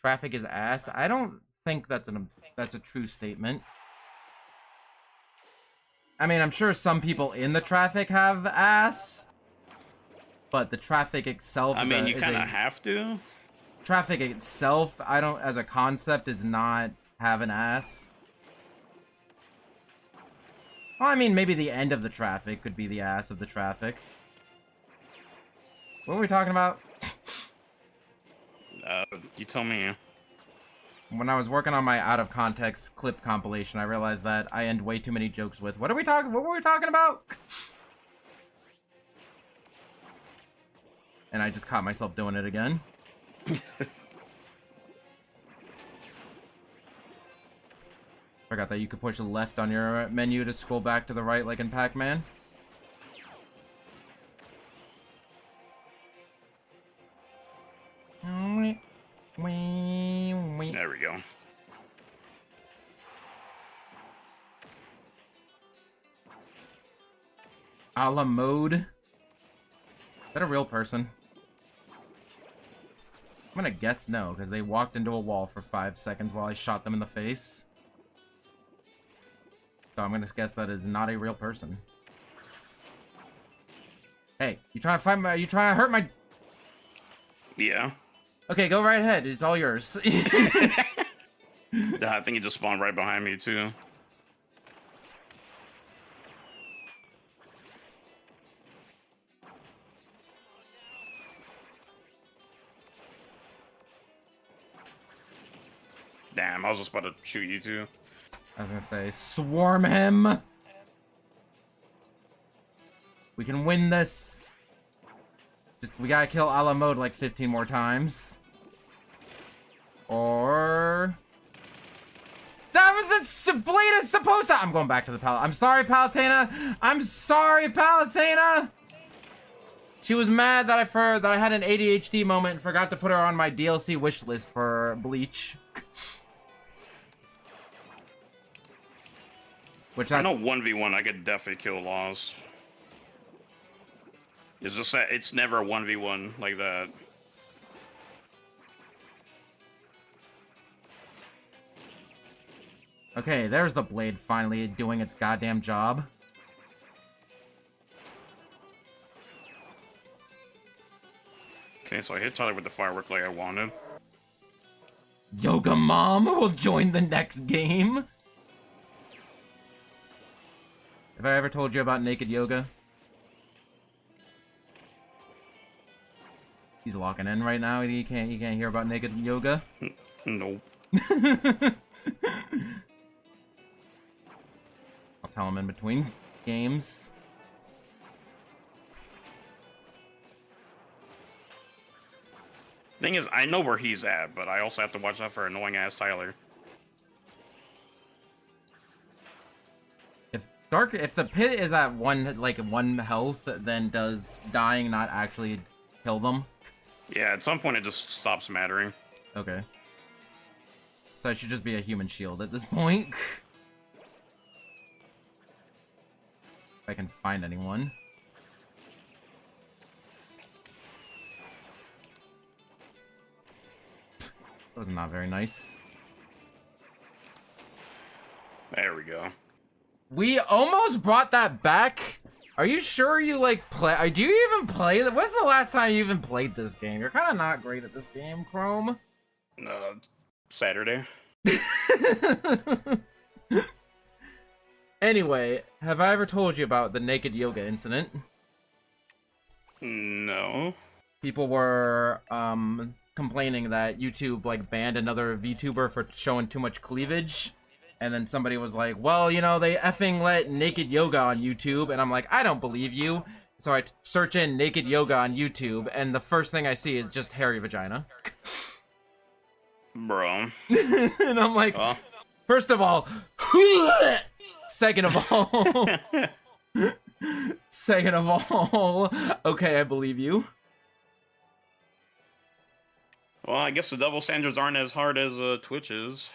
Traffic is ass. I don't think that's a true statement. I mean, I'm sure some people in the traffic have ass, but the traffic itself. I mean, you kind of have to. Traffic itself, I don't, as a concept, is not have an ass. Well, I mean, maybe the end of the traffic could be the ass of the traffic. What were we talking about? You tell me. When I was working on my out of context clip compilation, I realized that I end way too many jokes with, what were we talking about? And I just caught myself doing it again. Forgot that you could push left on your menu to scroll back to the right like in Pac-Man. There we go. A la mode. Is that a real person? I'm gonna guess no, because they walked into a wall for 5 seconds while I shot them in the face. So I'm gonna guess that is not a real person. Hey, you trying to find my? You trying to hurt my? Yeah. Okay, go right ahead. It's all yours. I think he just spawned right behind me too. Damn, I was just about to shoot you too. I was gonna say, swarm him. We can win this. Just, we gotta kill a la mode like 15 more times. Or... That was the blade is supposed to... I'm going back to the pallet. I'm sorry, Palutena. I'm sorry, Palutena. She was mad that I had an ADHD moment and forgot to put her on my DLC wish list for Bleach. Which I know 1v1 I could definitely kill Laws. It's just that it's never 1v1 like that. Okay, there's the blade finally doing its goddamn job. Okay, so I hit Tyler with the firework like I wanted. Yoga Mom will join the next game. Have I ever told you about naked yoga? He's locking in right now. He can't hear about naked yoga. Nope. I'll tell him in between games. Thing is, I know where he's at, but I also have to watch out for annoying ass Tyler. If the pit is at one health, then does dying not actually kill them? Yeah, at some point it just stops mattering. Okay. So I should just be a human shield at this point. If I can find anyone. That was not very nice. There we go. We almost brought that back. Are you sure you play? Do you even play? When's the last time you even played this game? You're kind of not great at this game, Chrome. Saturday. Anyway, have I ever told you about the naked yoga incident? No. People were complaining that YouTube banned another VTuber for showing too much cleavage. And then somebody was like, well, you know, they effing let naked yoga on YouTube. And I'm like, I don't believe you. So I search in naked yoga on YouTube, and the first thing I see is just hairy vagina. Bro. And I'm like, first of all, second of all, okay, I believe you. Well, I guess the double standards aren't as hard as Twitch is.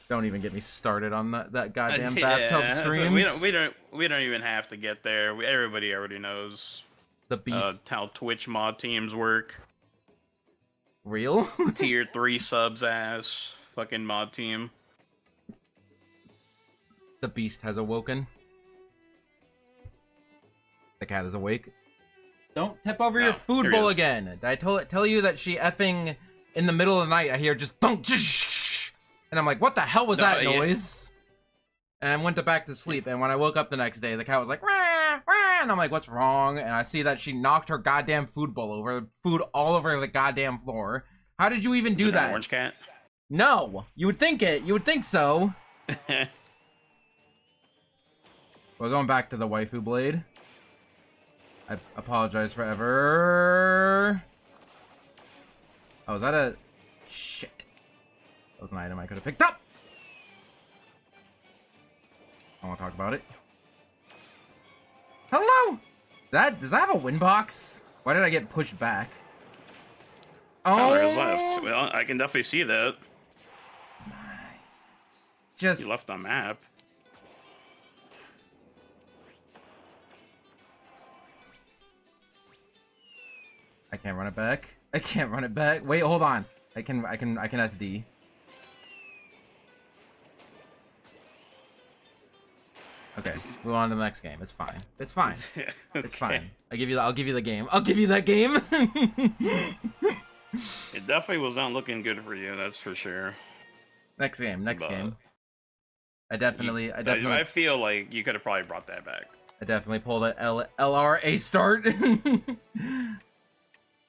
Don't even get me started on that goddamn bathtub streams. So we don't even have to get there. Everybody already knows the beast how Twitch mod teams work. Real? Tier 3 subs ass fucking mod team. The beast has awoken. The cat is awake. Don't tip over your food bowl again. Did I tell you that she effing in the middle of the night I hear just thunk, and I'm like, what the hell was that noise? And I went back to sleep, and when I woke up the next day, the cat was like, rah, rah, and I'm like, what's wrong? And I see that she knocked her goddamn food bowl over, food all over the goddamn floor. How did you even do that? An orange cat? No, you would think it. You would think so. We're going back to the waifu blade. I apologize forever. Oh, is that a... Shit. That was an item I could have picked up. I want to talk about it. Hello! Does that have a win box? Why did I get pushed back? Tyler has left. Well, I can definitely see that. Just... You left the map. I can't run it back. I can't run it back. Wait, hold on. I can SD. Okay, move on to the next game. It's fine. It's fine. Okay. It's fine. I'll give you the game. I'll give you that game. It definitely was not looking good for you, that's for sure. Next game. I feel like you could have probably brought that back. I definitely pulled an LRA start.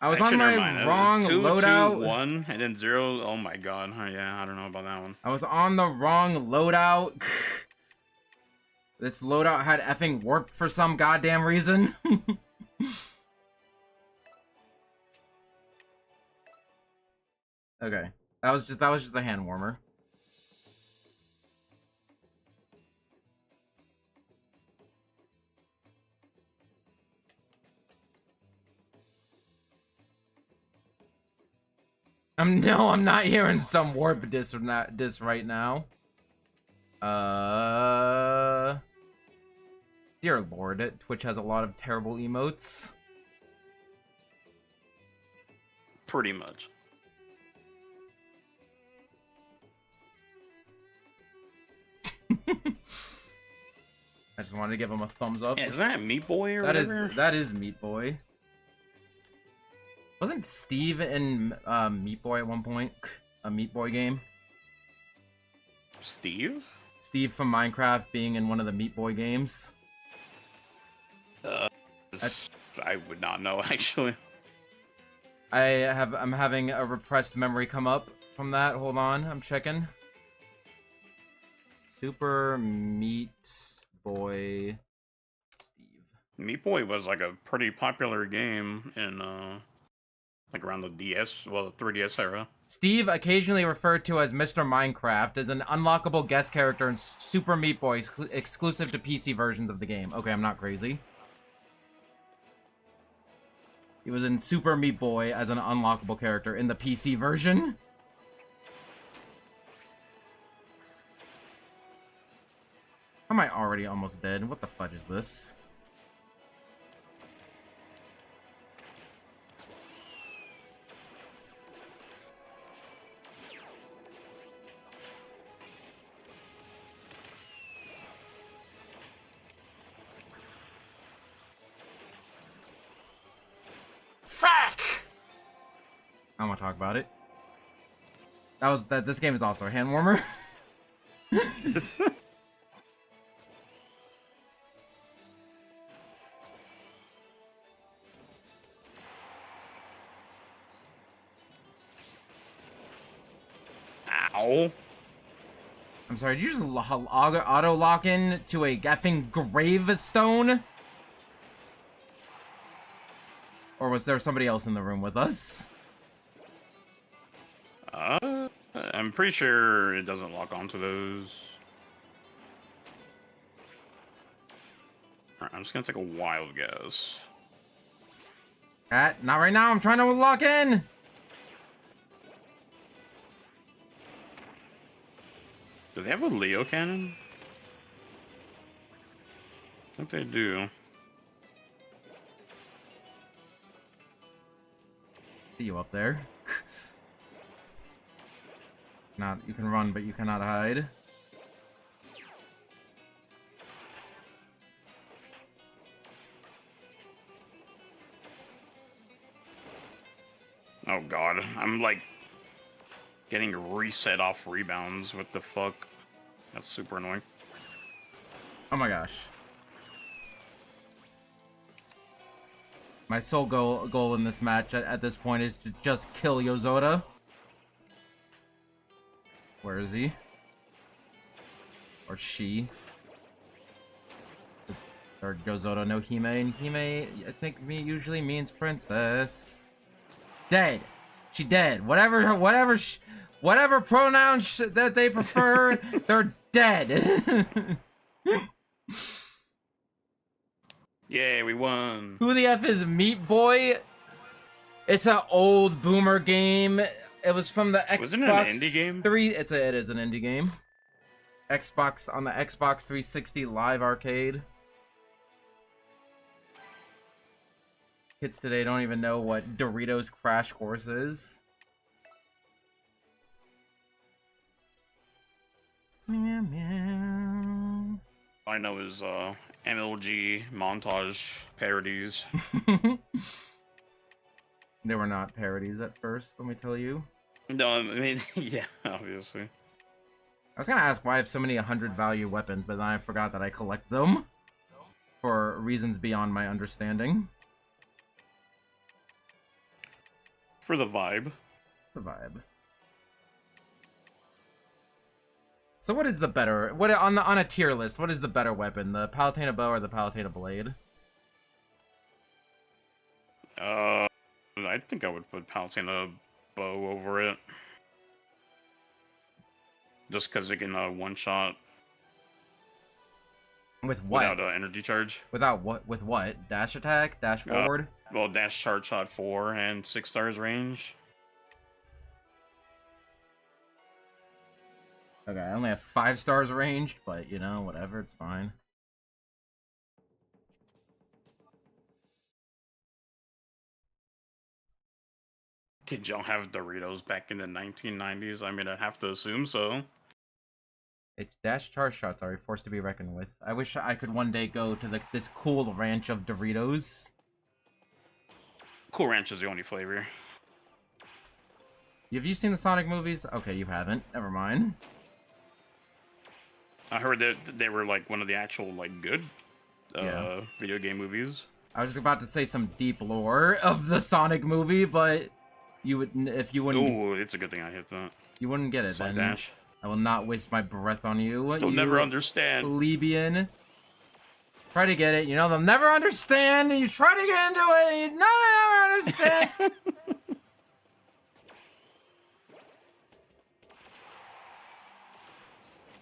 I was on my wrong loadout. 2, 1, and then 0. Oh my god. Yeah, I don't know about that one. I was on the wrong loadout. This loadout had effing warp for some goddamn reason. Okay. That was just a hand warmer. No, I'm not hearing some warp diss right now. Dear Lord, Twitch has a lot of terrible emotes. Pretty much. just wanted to give him a thumbs up. Yeah, is that Meat Boy or whatever? That is Meat Boy. Wasn't Steve in Meat Boy at one point? A Meat Boy game? Steve? Steve from Minecraft being in one of the Meat Boy games. I would not know, actually. I'm having a repressed memory come up from that. Hold on, I'm checking. Super Meat Boy Steve. Meat Boy was like a pretty popular game in like around the DS, well, the 3DS era. Steve, occasionally referred to as Mr. Minecraft, is an unlockable guest character in Super Meat Boy exclusive to PC versions of the game. Okay, I'm not crazy. He was in Super Meat Boy as an unlockable character in the PC version. Am I already almost dead? What the fudge is this? Fuck! I don't want to talk about it. This game is also a hand warmer. Ow. I'm sorry, did you just auto lock in to a effing gravestone? Or was there somebody else in the room with us? I'm pretty sure it doesn't lock onto those. Alright, I'm just gonna take a wild guess. Not right now, I'm trying to lock in! Do they have a Leo cannon? I think they do. See you up there. You can run, but you cannot hide. Oh god, I'm like getting reset off rebounds. What the fuck? That's super annoying. Oh my gosh. My sole goal in this match at this point is to just kill Yozota. Where is he? Or she? Or Yozota no Hime, and Hime, I think usually means princess. Dead. She dead. Whatever pronouns that they prefer, they're dead. Yay, we won. Who the F is Meat Boy? It's an old boomer game. It was from the Xbox. Wasn't it an indie game? It is an indie game. On the Xbox 360 Live Arcade. Kids today don't even know what Doritos Crash Course is. Meow, meow. All I know is MLG montage parodies. They were not parodies at first, let me tell you. No, I mean, yeah, obviously. I was gonna ask why I have so many 100 value weapons, but then I forgot that I collect them. For reasons beyond my understanding. For the vibe. The vibe. So what is the better, on a tier list, what is the better weapon? The Palutena Bow or the Palutena Blade? I think I would put Palutena Bow over it. Just because it can one-shot. With what? Without energy charge. Without what? With what? Dash attack? Dash forward? Well, dash charge shot 4 and 6 stars range. Okay, I only have 5 stars ranged, but you know, whatever, it's fine. Did y'all have Doritos back in the 1990s? I mean, I'd have to assume so. It's dash char shots are a force to be reckoned with. I wish I could one day go to this cool ranch of Doritos. Cool Ranch is the only flavor. Have you seen the Sonic movies? Okay, you haven't. Never mind. I heard that they were like one of the actual like good Yeah. video game movies. I was about to say some deep lore of the Sonic movie, but you would if you wouldn't. Ooh, it's a good thing I hit that. You wouldn't get it Slide then. dash. I will not waste my breath on you. They'll you never understand. plebeian. Try to get it. You know they'll never understand. And you try to get into it. And you never understand.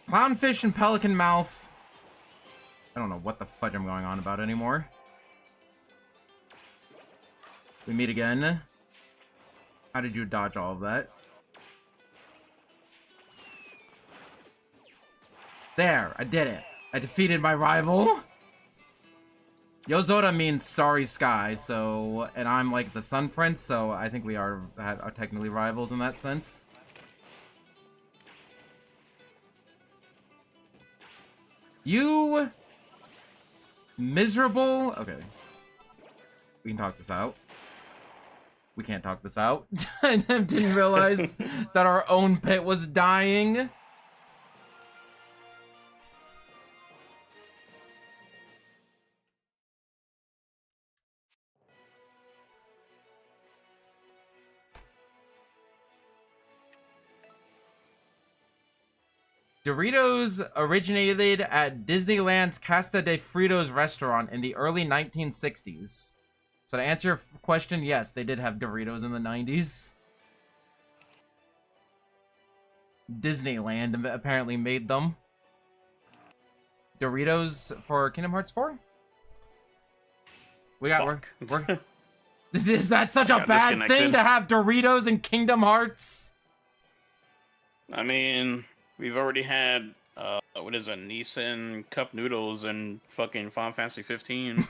Clownfish and pelican mouth. I don't know what the fudge I'm going on about anymore. We meet again. How did you dodge all of that? There, I did it. I defeated my rival. Yozora means starry sky, so, and I'm like the sun prince, so I think we are technically rivals in that sense. You miserable. Okay, we can talk this out. We can't talk this out. I didn't realize that our own pit was dying. Doritos originated at Disneyland's Casa de Fritos restaurant in the early 1960s. So to answer your question, yes, they did have Doritos in the 90s. Disneyland apparently made them. Doritos for Kingdom Hearts 4? We got we're Is that such a bad thing to have Doritos in Kingdom Hearts? I mean, we've already had what is it, Nissan cup noodles and fucking Final Fantasy 15.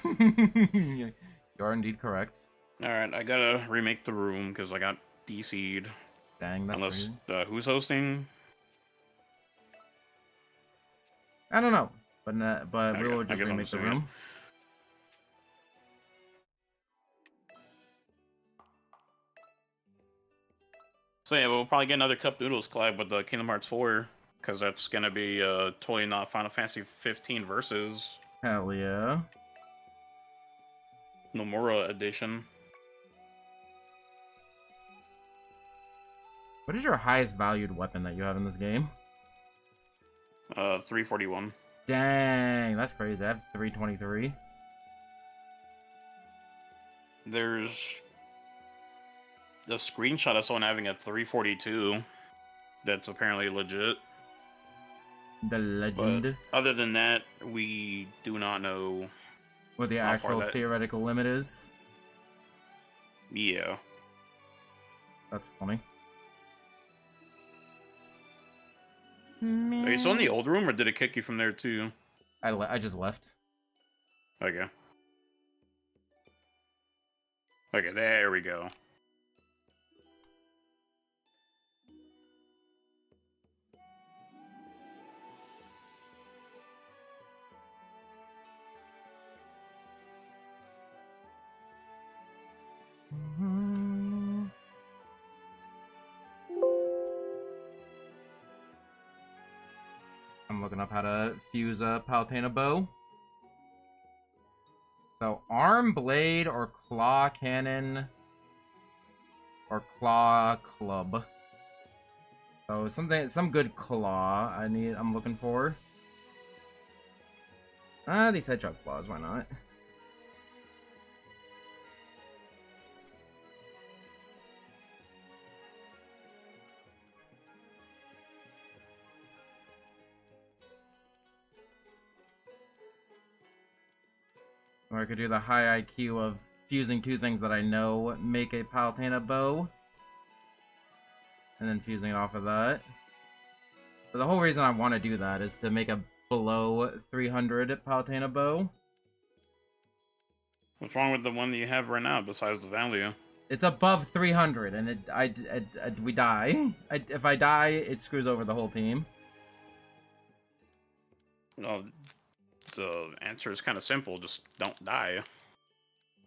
You are indeed correct. All right, I gotta remake the room because I got DC'd. Dang, that's Unless crazy. who's hosting? I don't know, but we will I just guess I'm remake the doing it. room. So yeah, we'll probably get another cup noodles collab with the Kingdom Hearts 4 because that's gonna be totally not Final Fantasy 15 versus Hell yeah. Nomura edition. What is your highest valued weapon that you have in this game? 341. Dang, that's crazy. I have 323. There's the screenshot of someone having a 342 that's apparently legit. The legend. But other than that, we do not know What the how far actual that- theoretical limit is. Yeah. That's funny. Are you still in the old room, or did it kick you from there too? I just left. Okay. Okay, there we go. I'm looking up how to fuse a Palutena bow. So arm blade or claw cannon or claw club. So some good claw I'm looking for. These hedgehog claws, why not? Or I could do the high IQ of fusing two things that I know make a Palutena bow. And then fusing it off of that. But the whole reason I want to do that is to make a below 300 Palutena bow. What's wrong with the one that you have right now besides the value? It's above 300 and we die. If I die, it screws over the whole team. No, the answer is kind of simple. Just don't die.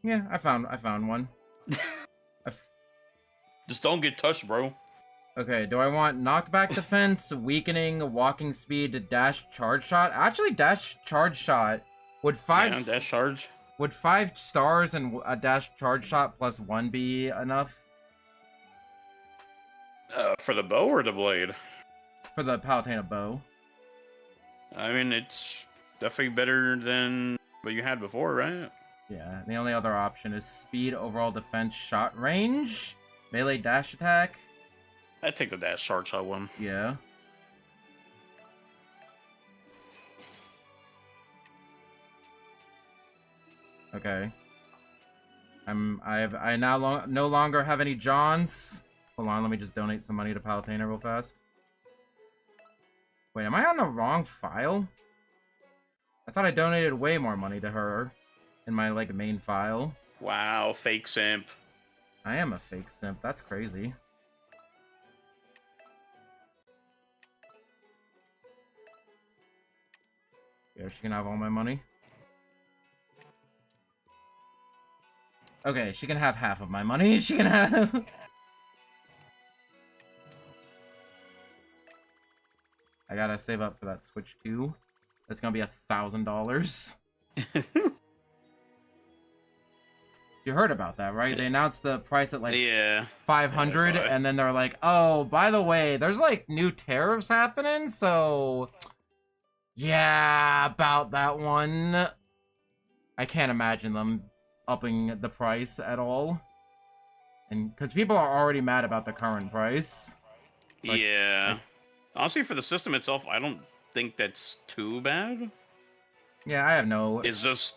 Yeah, I found one. Just don't get touched, bro. Okay, do I want knockback defense, weakening, walking speed, dash charge shot? Actually, dash charge shot would Dash charge. Would 5 stars and a dash charge shot plus 1 be enough? For the bow or the blade? For the Palutena bow. I mean, it's definitely better than what you had before, right? Yeah, the only other option is speed, overall defense, shot range, melee dash attack. I'd take the dash charge shot one. Yeah. Okay. I now no longer have any Johns. Hold on, let me just donate some money to Palutena real fast. Wait, am I on the wrong file? I thought I donated way more money to her in my, like, main file. Wow, fake simp. I am a fake simp. That's crazy. Yeah, she can have all my money. Okay, she can have half of my money. She can have... I gotta save up for that Switch 2. That's gonna be $1,000. You heard about that, right? They announced the price at like 500, yeah, and then they're like, "Oh, by the way, there's like new tariffs happening, so yeah, about that one." I can't imagine them upping the price at all, and because people are already mad about the current price. Like, yeah, honestly, for the system itself, I don't think that's too bad. Yeah, I have no. It's just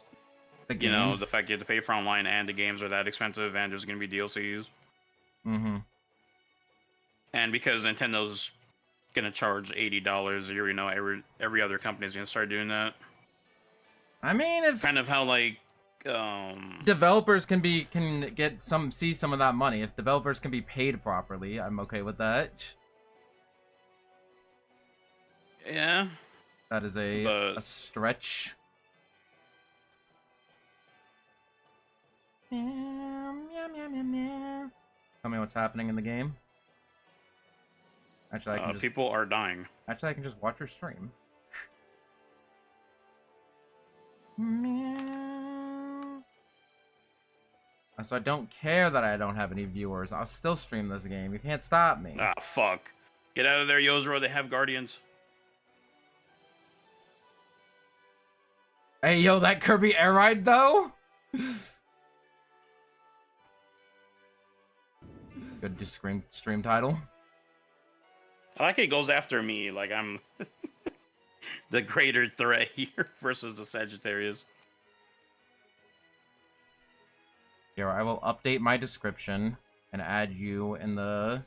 you know, the fact you have to pay for online and the games are that expensive and there's going to be DLCs. Mm-hmm. And because Nintendo's going to charge $80, you already know every other company's going to start doing that. I mean, if... Kind of how, like, developers see some of that money. If developers can be paid properly, I'm okay with that. Yeah. That is a stretch. Tell me what's happening in the game. Actually, I can people are dying. Actually, I can just watch your stream. So I don't care that I don't have any viewers. I'll still stream this game. You can't stop me. Ah, fuck. Get out of there, Yozoro. They have guardians. Hey, yo, that Kirby Air Ride, though? Good stream title. I like it goes after me, like I'm the greater threat here versus the Sagittarius. Here, I will update my description and add you in the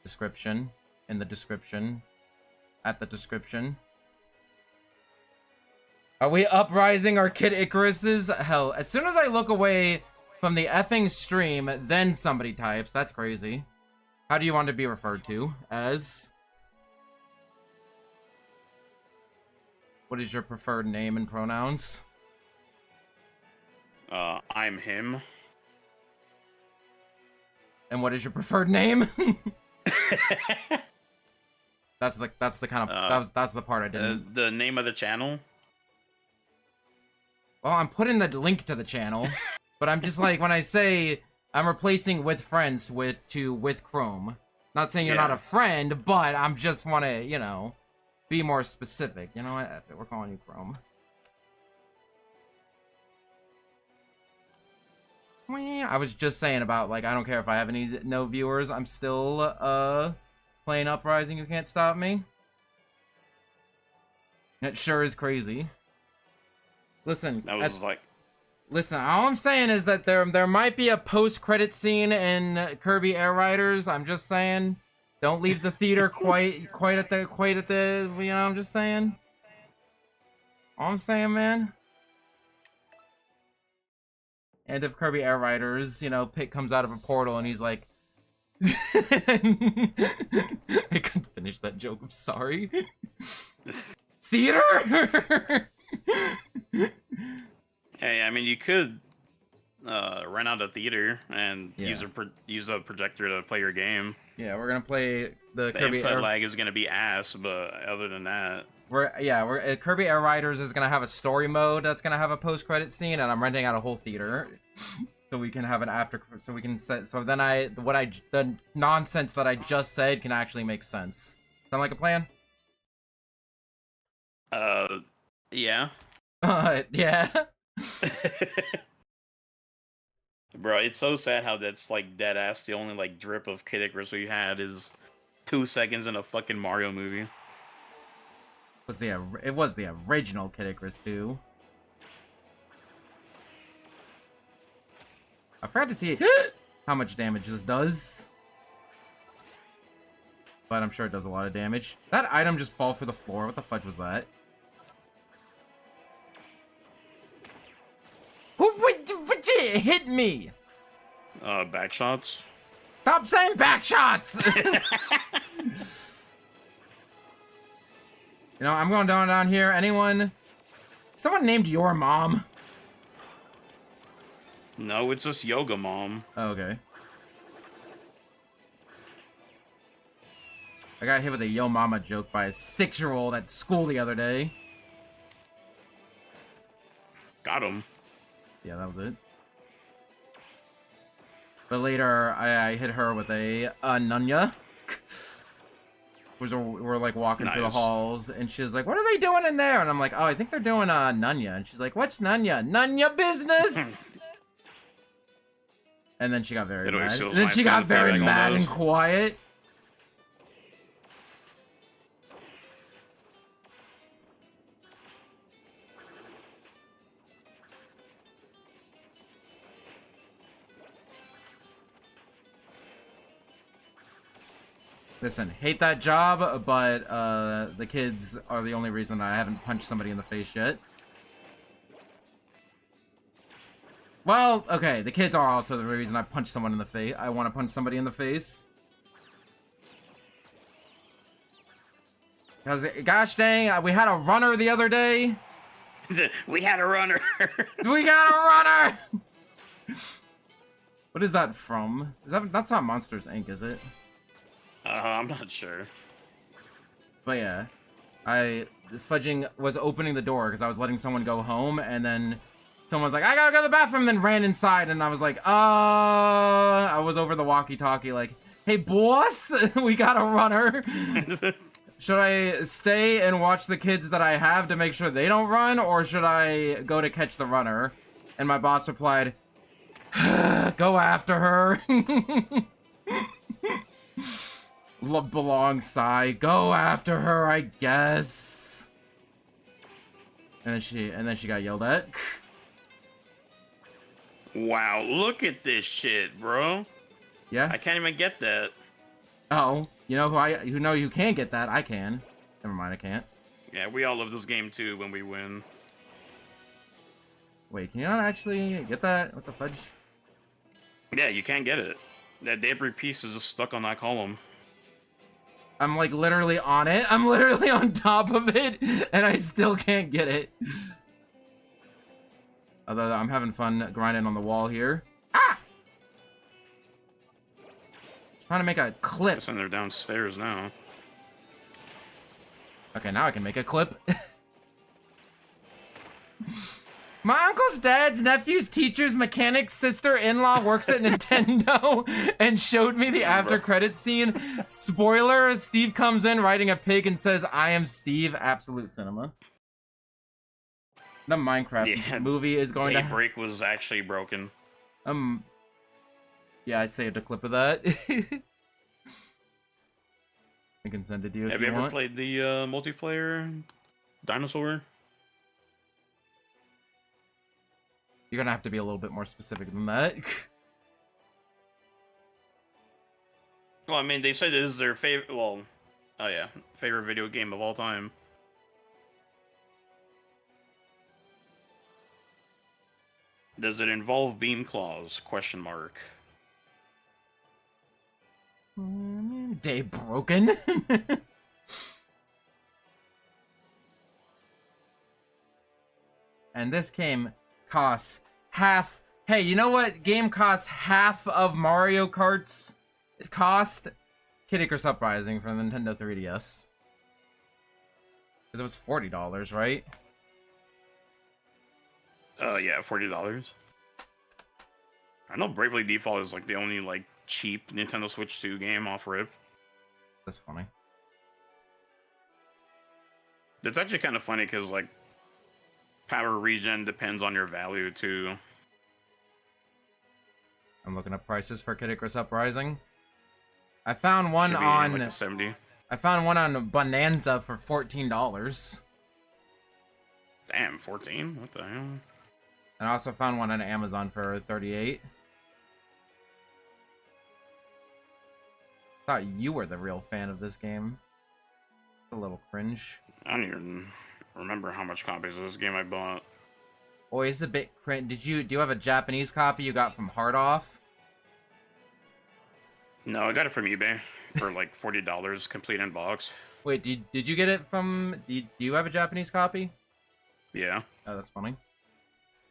description, at the description. Are we uprising our kid Icaruses? Hell, as soon as I look away from the effing stream, then somebody types. That's crazy. How do you want to be referred to? As? What is your preferred name and pronouns? I'm him. And what is your preferred name? That's the kind of that's the part I didn't. The name of the channel. Well, I'm putting the link to the channel, but I'm just like, when I say I'm replacing with friends with Chrome. Not saying you're not a friend, but I'm just want to, you know, be more specific. You know what? We're calling you Chrome. I was just saying about, like, I don't care if I have no viewers. I'm still playing Uprising. You can't stop me. It sure is crazy. Listen, that was like. Listen, all I'm saying is that there might be a post-credit scene in Kirby Air Riders. I'm just saying, don't leave the theater quite at the. You know, I'm just saying. All I'm saying, man. And if Kirby Air Riders, you know, Pit comes out of a portal and he's like, I couldn't finish that joke. I'm sorry. theater? Hey, I mean, you could rent out a theater and Yeah. use a projector to play your game. Yeah, we're gonna play the The Kirby input Air. lag is gonna be ass, but other than that, We're Kirby Air Riders is gonna have a story mode that's gonna have a post-credit scene, and I'm renting out a whole theater, so we can have an after. So we can set. So then the nonsense that I just said can actually make sense. Sound like a plan? yeah. Yeah. Bro, it's so sad how that's like dead ass. The only like drip of Kid Icarus we had is 2 seconds in a fucking Mario movie. It was the original Kid Icarus 2. I forgot to see how much damage this does. But I'm sure it does a lot of damage. That item just fall through the floor. What the fudge was that? It hit me! Back shots. Stop saying back shots! You know, I'm going down here. Anyone? Someone named your mom? No, it's just Yoga Mom. Oh, okay. I got hit with a yo mama joke by a 6-year-old at school the other day. Got him. Yeah, that was it. But later, I hit her with a nunya. We're like walking through the Nice. halls, and she's like, "What are they doing in there?" And I'm like, "Oh, I think they're doing nunya." And she's like, "What's nunya? Nunya business." And then she got very It always mad. feels And then nice she when got the very playback on mad those. and quiet. Listen, hate that job, but the kids are the only reason I haven't punched somebody in the face yet. Well, okay, the kids are also the reason I punched someone in the face. I want to punch somebody in the face. Because, gosh dang, we had a runner the other day. We had a runner. We got a runner! What is that from? That's not Monsters, Inc., is it? I'm not sure. But yeah, fudging was opening the door because I was letting someone go home, and then someone was like, "I gotta go to the bathroom," then ran inside, and I was like, I was over the walkie-talkie like, "Hey, boss, we got a runner. Should I stay and watch the kids that I have to make sure they don't run, or should I go to catch the runner?" And my boss replied, "Go after her." Belong sigh. Go after her, I guess. And then she got yelled at. Wow, look at this shit, bro. Yeah. I can't even get that. Oh, you know who can get that? I can. Never mind, I can't. Yeah, we all love this game too when we win. Wait, can you not actually get that? What the fudge? Yeah, you can't get it. That debris piece is just stuck on that column. I'm like literally on it. I'm literally on top of it, and I still can't get it. Although I'm having fun grinding on the wall here. Ah! Trying to make a clip. Guessing they're downstairs now. Okay, now I can make a clip. My uncle's dad's nephew's teacher's mechanic's sister-in-law works at Nintendo and showed me the after-credit scene. Spoiler, Steve comes in riding a pig and says, "I am Steve." Absolute cinema. The Minecraft movie is going to... Daybreak was actually broken. Yeah, I saved a clip of that. I can send it to you if Have you you ever want. played the multiplayer Dinosaur? You're gonna have to be a little bit more specific than that. Well, I mean, they said this is their favorite. Well, oh yeah, favorite video game of all time. Does it involve beam claws? Question mark. Day broken. And this game costs half. Hey, you know what game costs half of Mario Kart's it cost? Kid Icarus Uprising for the Nintendo 3DS. Because it was $40, right? Yeah, $40. I know Bravely Default is like the only like cheap Nintendo Switch 2 game off rip. That's funny. It's actually kind of funny because like power regen depends on your value too. I'm looking up prices for Kid Icarus Uprising. I found one Should be on like 70. I found one on Bonanza for $14. Damn, 14? What the hell? And I also found one on Amazon for $38. Thought you were the real fan of this game. A little cringe. I don't even remember how much copies of this game I bought. Oh, it's a bit cringe. Do you have a Japanese copy you got from Hard Off? No, I got it from eBay for like $40 complete in box. Wait, did you get it from? Do you have a Japanese copy? Yeah. Oh, that's funny.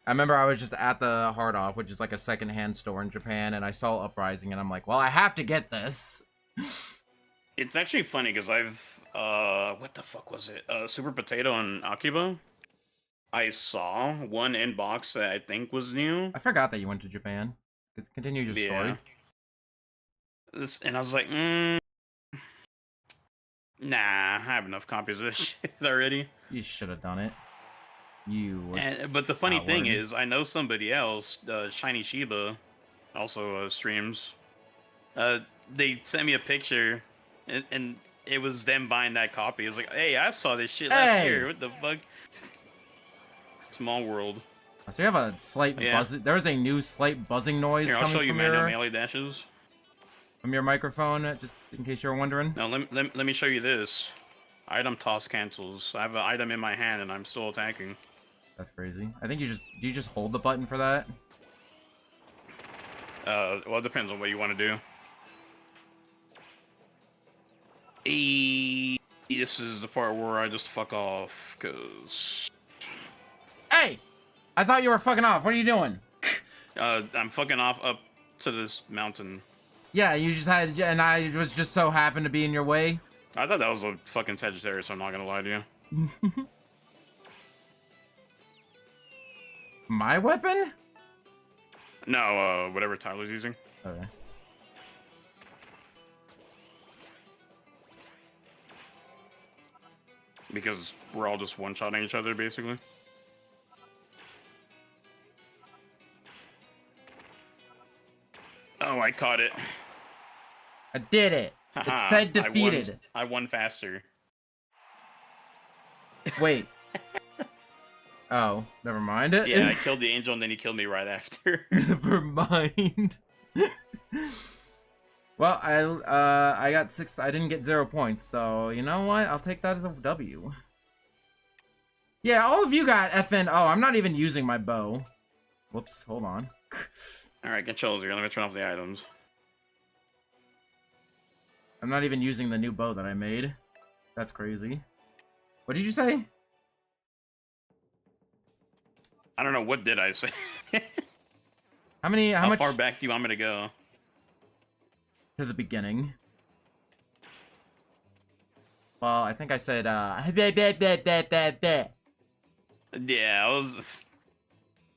I remember I was just at the Hard Off, which is like a secondhand store in Japan, and I saw Uprising, and I'm like, well, I have to get this. It's actually funny because I've what the fuck was it? Super Potato and Akiba. I saw one in box that I think was new. I forgot that you went to Japan. Continue your story. And I was like, nah, I have enough copies of this shit already. You should have done it. But the funny thing is, I know somebody else, Shiny Shiba, also streams. They sent me a picture, and it was them buying that copy. It was like, hey, I saw this shit last year. What the fuck? Small world. So you have a slight buzzing. There's a new slight buzzing noise. Here, I'll coming show you from manual melee dashes. From your microphone, just in case you're wondering. Now let me show you this. Item toss cancels. I have an item in my hand and I'm still attacking. That's crazy. I think do you just hold the button for that? Well, it depends on what you want to do. This is the part where I just fuck off, cause. Hey! I thought you were fucking off. What are you doing? I'm fucking off up to this mountain. Yeah, you just had, and I was just so happened to be in your way. I thought that was a fucking Sagittarius, I'm not gonna lie to you. My weapon? No, whatever Tyler's using. Okay. Because we're all just one-shotting each other, basically. Oh, I caught it. I did it. It said defeated. I won faster. Wait. Oh, never mind. Yeah, I killed the angel and then he killed me right after. Never mind. Well, I got 6. I didn't get 0 points, so you know what? I'll take that as a W. Yeah, all of you got FN. Oh, I'm not even using my bow. Whoops, hold on. Alright, controls here. Let me turn off the items. I'm not even using the new bow that I made. That's crazy. What did you say? I don't know, what did I say? How far back do you want me to go? To the beginning. Well, I think I said, Yeah, I was...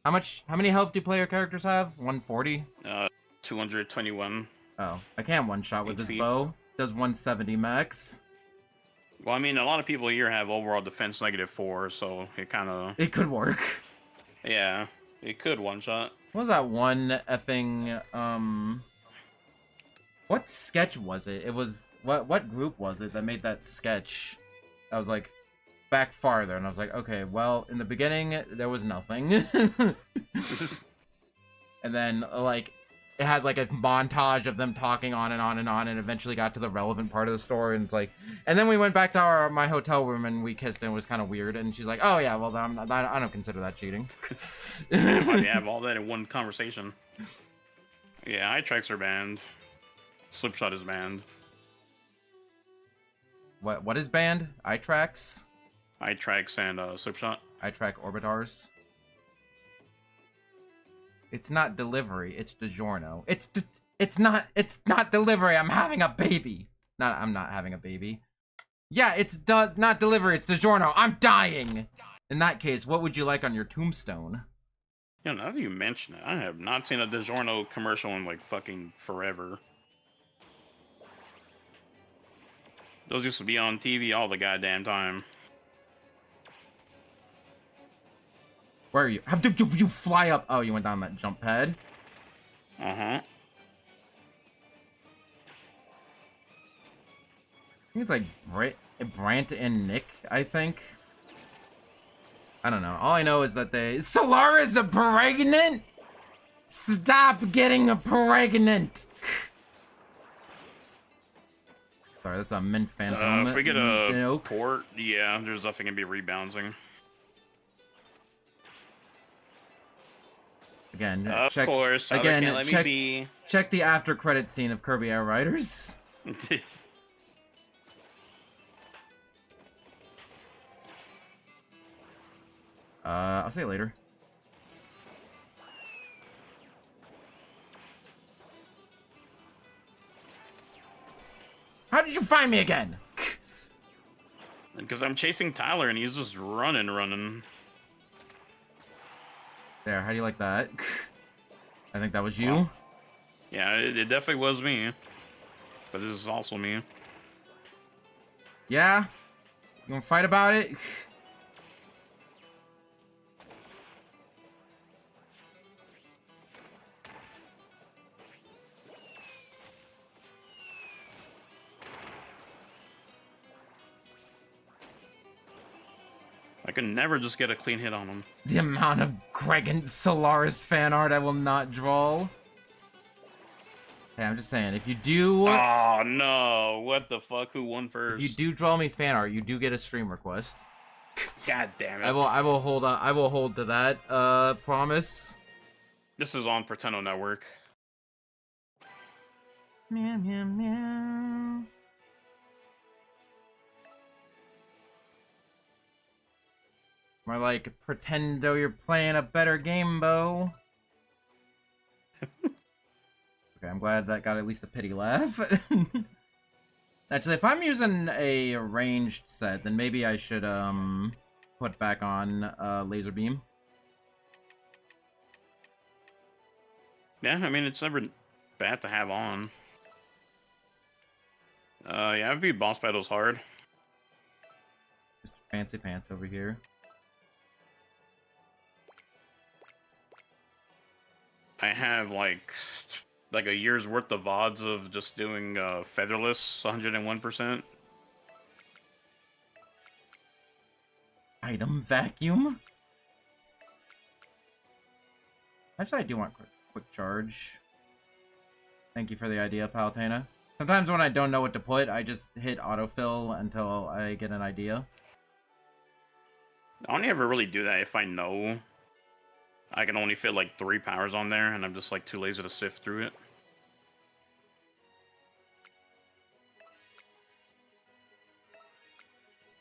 How many health do player characters have? 140? 221. Oh, I can't one-shot with this HP. bow. Does 170 max. Well, I mean, a lot of people here have overall defense -4, so it kind of... It could work. Yeah, it could one-shot. What was that one effing, what sketch was it? It was, what group was it that made that sketch? I was like, back farther, and I was like, okay, well, in the beginning, there was nothing. And then, like, it had, like, a montage of them talking on and on and on, and eventually got to the relevant part of the story, and it's like... And then we went back to my hotel room, and we kissed, and it was kind of weird, and she's like, oh, yeah, well, I don't consider that cheating. Man, why do you have all that in one conversation? Yeah, eye tracks are banned. Slipshot is banned. What is banned? Eye tracks? Eye tracks and Slipshot. Eye track orbitars? It's not delivery. It's DiGiorno. It's not delivery. I'm having a baby. I'm not having a baby. Yeah, it's not delivery. It's DiGiorno. I'm dying. In that case, what would you like on your tombstone? Yeah, now that you mention it, I have not seen a DiGiorno commercial in like fucking forever. Those used to be on TV all the goddamn time. Where are you? How did you fly up? Oh, you went down that jump pad. Uh-huh. I think it's like Brant and Nick, I think. I don't know. All I know is that Solara's pregnant? Stop getting pregnant! Sorry, that's a Mint Phantom. If we get a port, yeah, there's nothing gonna be rebouncing. Again, of course. Again, can't let me be. Check the after credit scene of Kirby Air Riders. I'll see you later. How did you find me again? Because I'm chasing Tyler and he's just running. There, how do you like that? I think that was you. Well, yeah, it definitely was me. But this is also me. Yeah? You wanna fight about it? I can never just get a clean hit on him. The amount of Greg and Solaris fan art I will not draw. Hey, I'm just saying, if you do... Oh, no. What the fuck? Who won first? If you do draw me fan art, you do get a stream request. God damn it. I will hold to that, promise. This is on Pretendo Network. Meow, meow, meow. More like, pretendo you're playing a better game, Bo. Okay, I'm glad that got at least a pity laugh. Actually, if I'm using a ranged set, then maybe I should, put back on, laser beam. Yeah, I mean, it's never bad to have on. Yeah, FB boss battle's hard. Just fancy pants over here. I have like a year's worth of VODs of just doing featherless 101%. Item vacuum? Actually, I do want quick charge. Thank you for the idea, Palutena. Sometimes when I don't know what to put, I just hit autofill until I get an idea. I only ever really do that if I know I can only fit like 3 powers on there, and I'm just like too lazy to sift through it.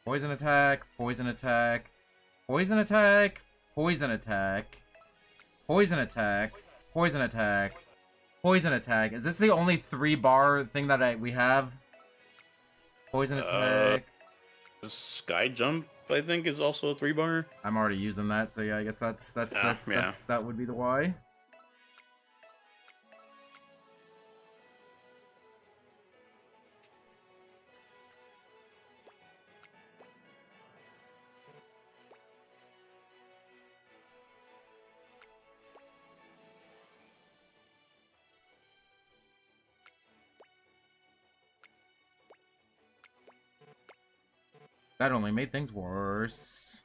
Poison attack, poison attack, poison attack, poison attack, poison attack, poison attack, poison attack. Is this the only 3-bar thing that we have? Poison attack. Sky jump, I think, is also a 3-bar. I'm already using that, so yeah, I guess that would be the why. That only made things worse.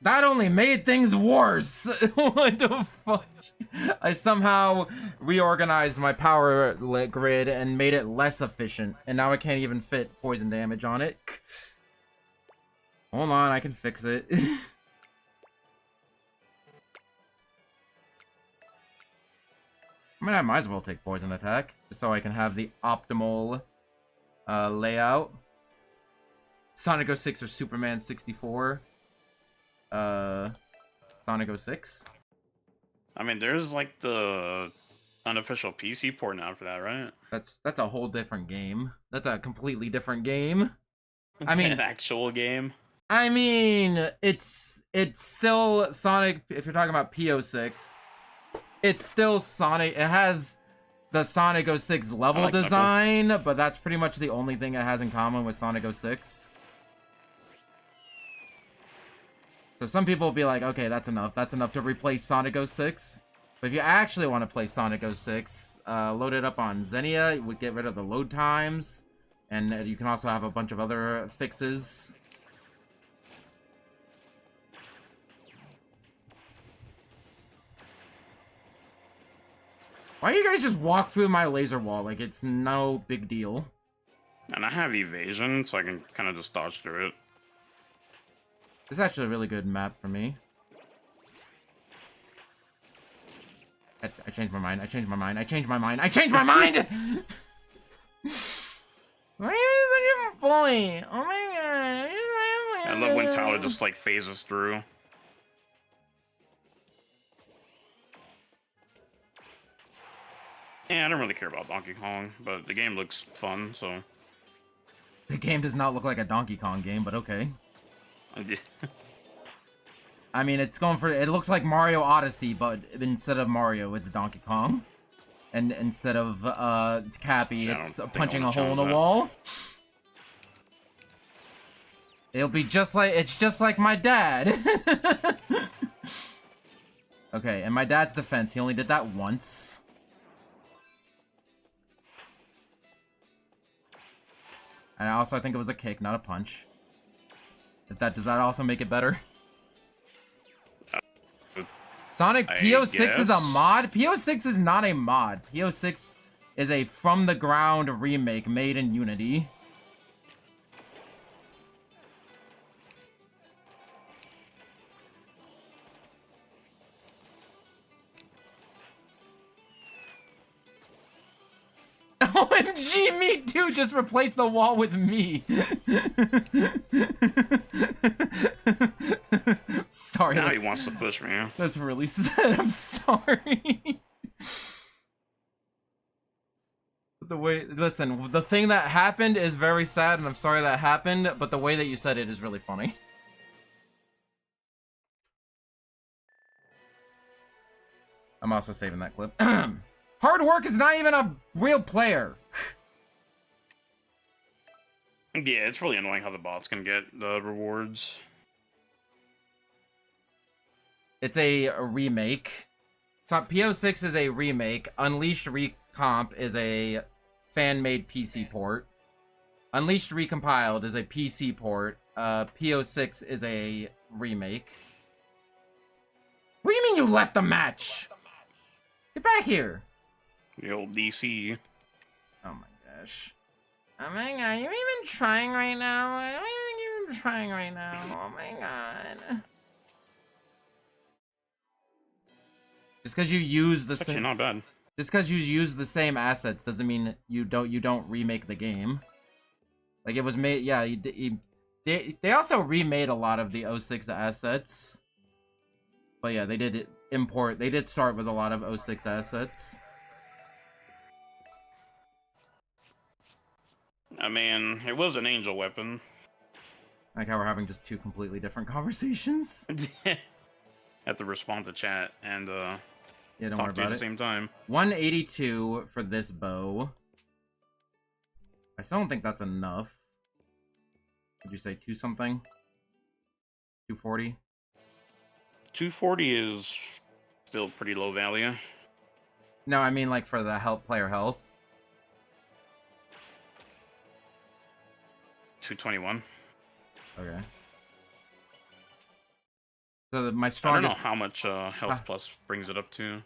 That only made things worse! What the fuck? I somehow reorganized my power grid and made it less efficient, and now I can't even fit poison damage on it. Hold on, I can fix it. I mean, I might as well take poison attack, just so I can have the optimal layout. Sonic 06 or Superman 64. Sonic 06. I mean, there's like the unofficial PC port now for that, right? That's a whole different game. That's a completely different game. I mean, An actual game. it's still Sonic. If you're talking about PO6, it's still Sonic. It has the Sonic 06 level design, but that's pretty much the only thing it has in common with Sonic 06. So some people will be like, okay, that's enough. That's enough to replace Sonic 06. But if you actually want to play Sonic 06, load it up on Xenia. You would get rid of the load times. And you can also have a bunch of other fixes. Why do you guys just walk through my laser wall like it's no big deal? And I have evasion, so I can kind of just dodge through it. This is actually a really good map for me. I changed my mind. I changed my mind. I changed my mind. I changed my mind! Why are you such a bully? Oh my god. I love when Tyler just like phases through. Yeah, I don't really care about Donkey Kong, but the game looks fun, so... The game does not look like a Donkey Kong game, but okay. I mean, it's going for... It looks like Mario Odyssey, but instead of Mario, it's Donkey Kong. And instead of, Cappy, it's punching a hole in the wall. It'll be just like... It's just like my dad. Okay, in my dad's defense, he only did that once. And I think it was a kick, not a punch. Does that also make it better? Sonic PO6 is a mod? PO6 is not a mod. PO6 is a from-the-ground remake made in Unity. OMG, me too! Just replace the wall with me! Sorry. Now he wants to push me. That's really sad. I'm sorry. Listen, the thing that happened is very sad, and I'm sorry that happened, but the way that you said it is really funny. I'm also saving that clip. Hard work is not even a real player. Yeah, it's really annoying how the bots can get the rewards. It's a remake. PO6 is a remake. Unleashed Recomp is a fan-made PC port. Unleashed Recompiled is a PC port. PO6 is a remake. What do you mean you left the match? Get back here. The old DC. Oh my gosh. Oh my god, you're even trying right now? I don't even think you're trying right now. Oh my god. Just because you use the same... not bad. Just because you use the same assets doesn't mean you don't remake the game. Like, it was made... Yeah, they also remade a lot of the 06 assets. But yeah, they did import... They did start with a lot of 06 assets. I mean, it was an angel weapon. Like how we're having just two completely different conversations. Have to respond to chat and yeah, don't talk worry to you about at the it. same time. 182 for this bow. I still don't think that's enough. Would you say 2 something? 240? 240 is still pretty low value. No, I mean like for the player health. 221. Okay. So my strongest... I don't know how much health plus brings it up to.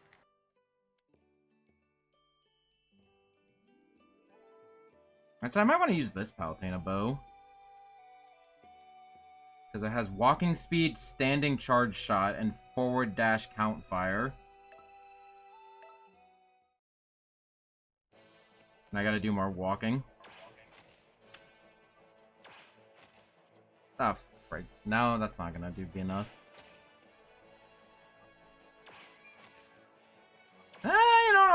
Actually, I might want to use this Palutena bow. Because it has walking speed, standing charge shot, and forward dash count fire. And I gotta do more walking. Ah, frig. No, that's not gonna be enough.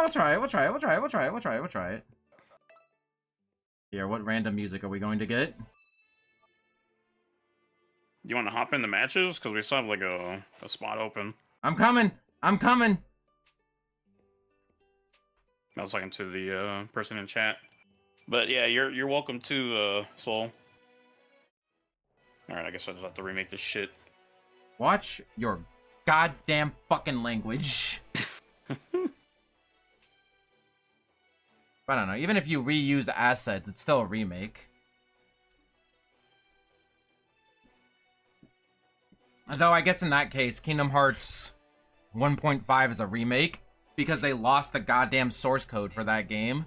we'll try it. We'll try it. We'll try it. We'll try it. We'll try it. We'll try it. Here, what random music are we going to get? You want to hop in the matches? Because we still have like a spot open. I'm coming. I'm coming. I was talking to the person in chat. But yeah, you're welcome to Soul. Alright, I guess I just have to remake this shit. Watch your goddamn fucking language. I don't know. Even if you reuse assets, it's still a remake. Though I guess in that case, Kingdom Hearts 1.5 is a remake because they lost the goddamn source code for that game.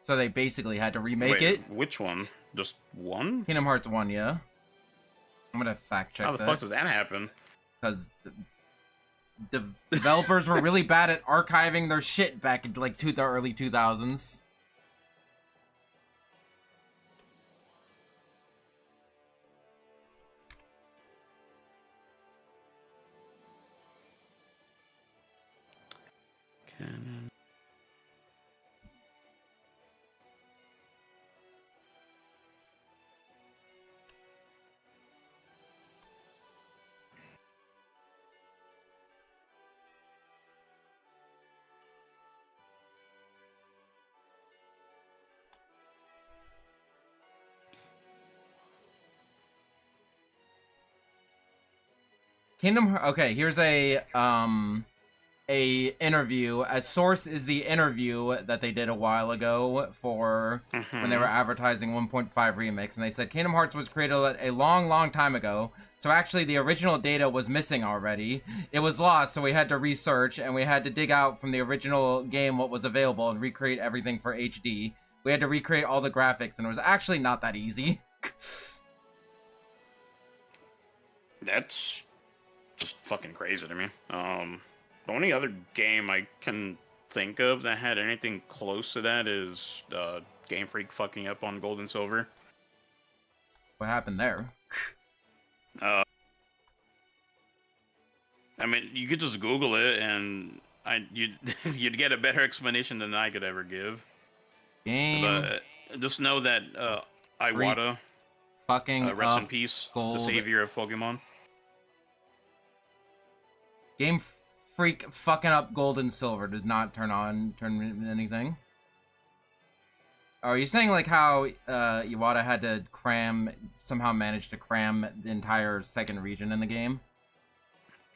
So they basically had to remake it. Which one? Just one? Kingdom Hearts 1, yeah. I'm gonna fact check that. How the fuck does that happen? Because developers were really bad at archiving their shit back into like the early 2000s. Canon. Okay, here's a interview. A source is the interview that they did a while ago for when they were advertising 1.5 remix, and they said Kingdom Hearts was created a long time ago. So actually the original data was missing already. It was lost, so we had to research and we had to dig out from the original game what was available and recreate everything for HD. We had to recreate all the graphics, and it was actually not that easy. That's just fucking crazy to me. The only other game I can think of that had anything close to that is Game Freak fucking up on Gold and Silver. What happened there? I mean, you could just Google it, and you'd get a better explanation than I could ever give. But just know that Iwata, fucking rest in peace, Gold. the savior of Pokemon. Game Freak fucking up Gold and Silver did not turn anything. Oh, are you saying like how Iwata had to somehow managed to cram the entire second region in the game?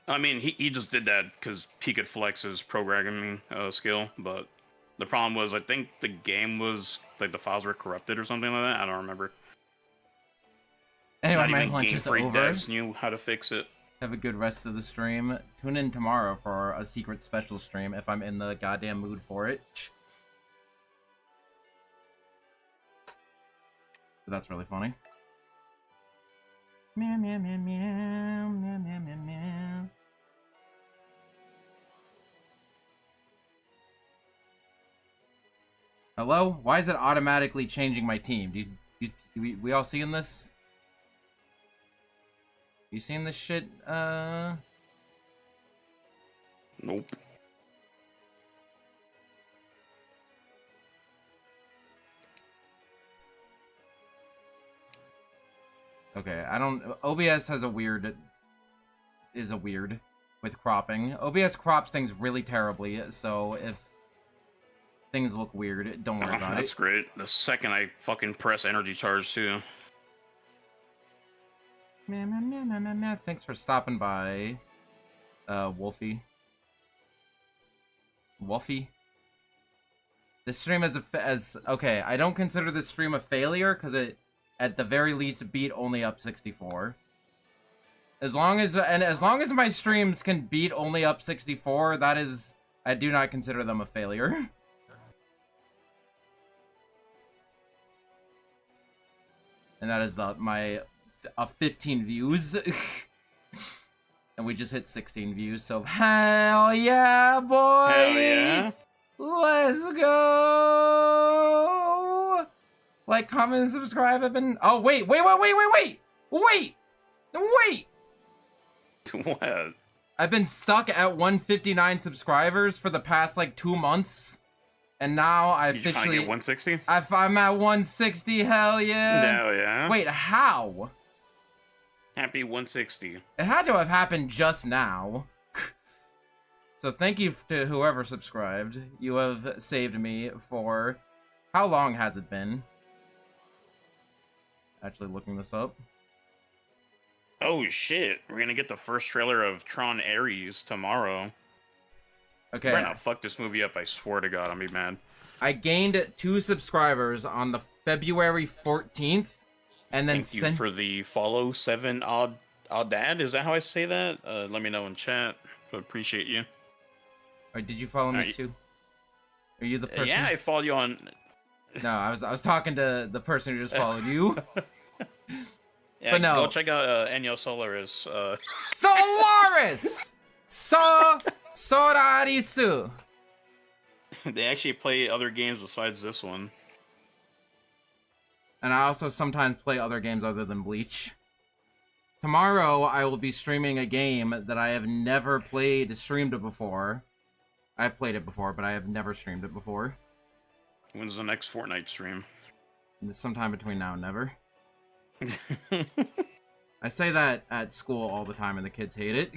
I mean, he just did that because he could flex his programming skill, but the problem was, I think the game was, like, the files were corrupted or something like that. I don't remember. Anyway, Not my even lunch Game is Freak over. devs knew how to fix it. Have a good rest of the stream. Tune in tomorrow for a secret special stream if I'm in the goddamn mood for it. So that's really funny. Meow, meow, meow, meow, meow, meow, meow, meow. Hello? Why is it automatically changing my team? We all seeing this? You seen this shit? Nope. Okay, OBS has is a weird with cropping. OBS crops things really terribly, so if things look weird, don't worry about it. That's great. The second I fucking press energy charge too. Thanks for stopping by, Wolfie. This stream okay, I don't consider this stream a failure because it, at the very least, beat only up 64. As long as my streams can beat only up 64, I do not consider them a failure. And that is my 15 views. And we just hit 16 views, so hell yeah, boy! Hell yeah! Let's go! Like, comment, and subscribe. Oh, wait! What? I've been stuck at 159 subscribers for the past like 2 months, and now I Did you officially finally get 160? I'm at 160. Hell yeah! No, yeah. Wait, how? Happy 160. It had to have happened just now. So thank you to whoever subscribed. You have saved me for... How long has it been? Actually looking this up. Oh shit, we're gonna get the first trailer of Tron Ares tomorrow. Okay. You better not fuck this movie up, I swear to God, I'll be mad. I gained 2 subscribers on the February 14th, and then Thank you for the follow, 7 odd dad. Is that how I say that? Let me know in chat. I appreciate you. Or did you follow me too? Are you the person? Yeah, I followed you on. No, I was talking to the person who just followed you. Yeah, but no. Go check out Ennio Solaris. Solaris! Sorarisu. They actually play other games besides this one. And I also sometimes play other games other than Bleach. Tomorrow, I will be streaming a game that I have never streamed it before. I've played it before, but I have never streamed it before. When's the next Fortnite stream? Sometime between now and never. I say that at school all the time, and the kids hate it.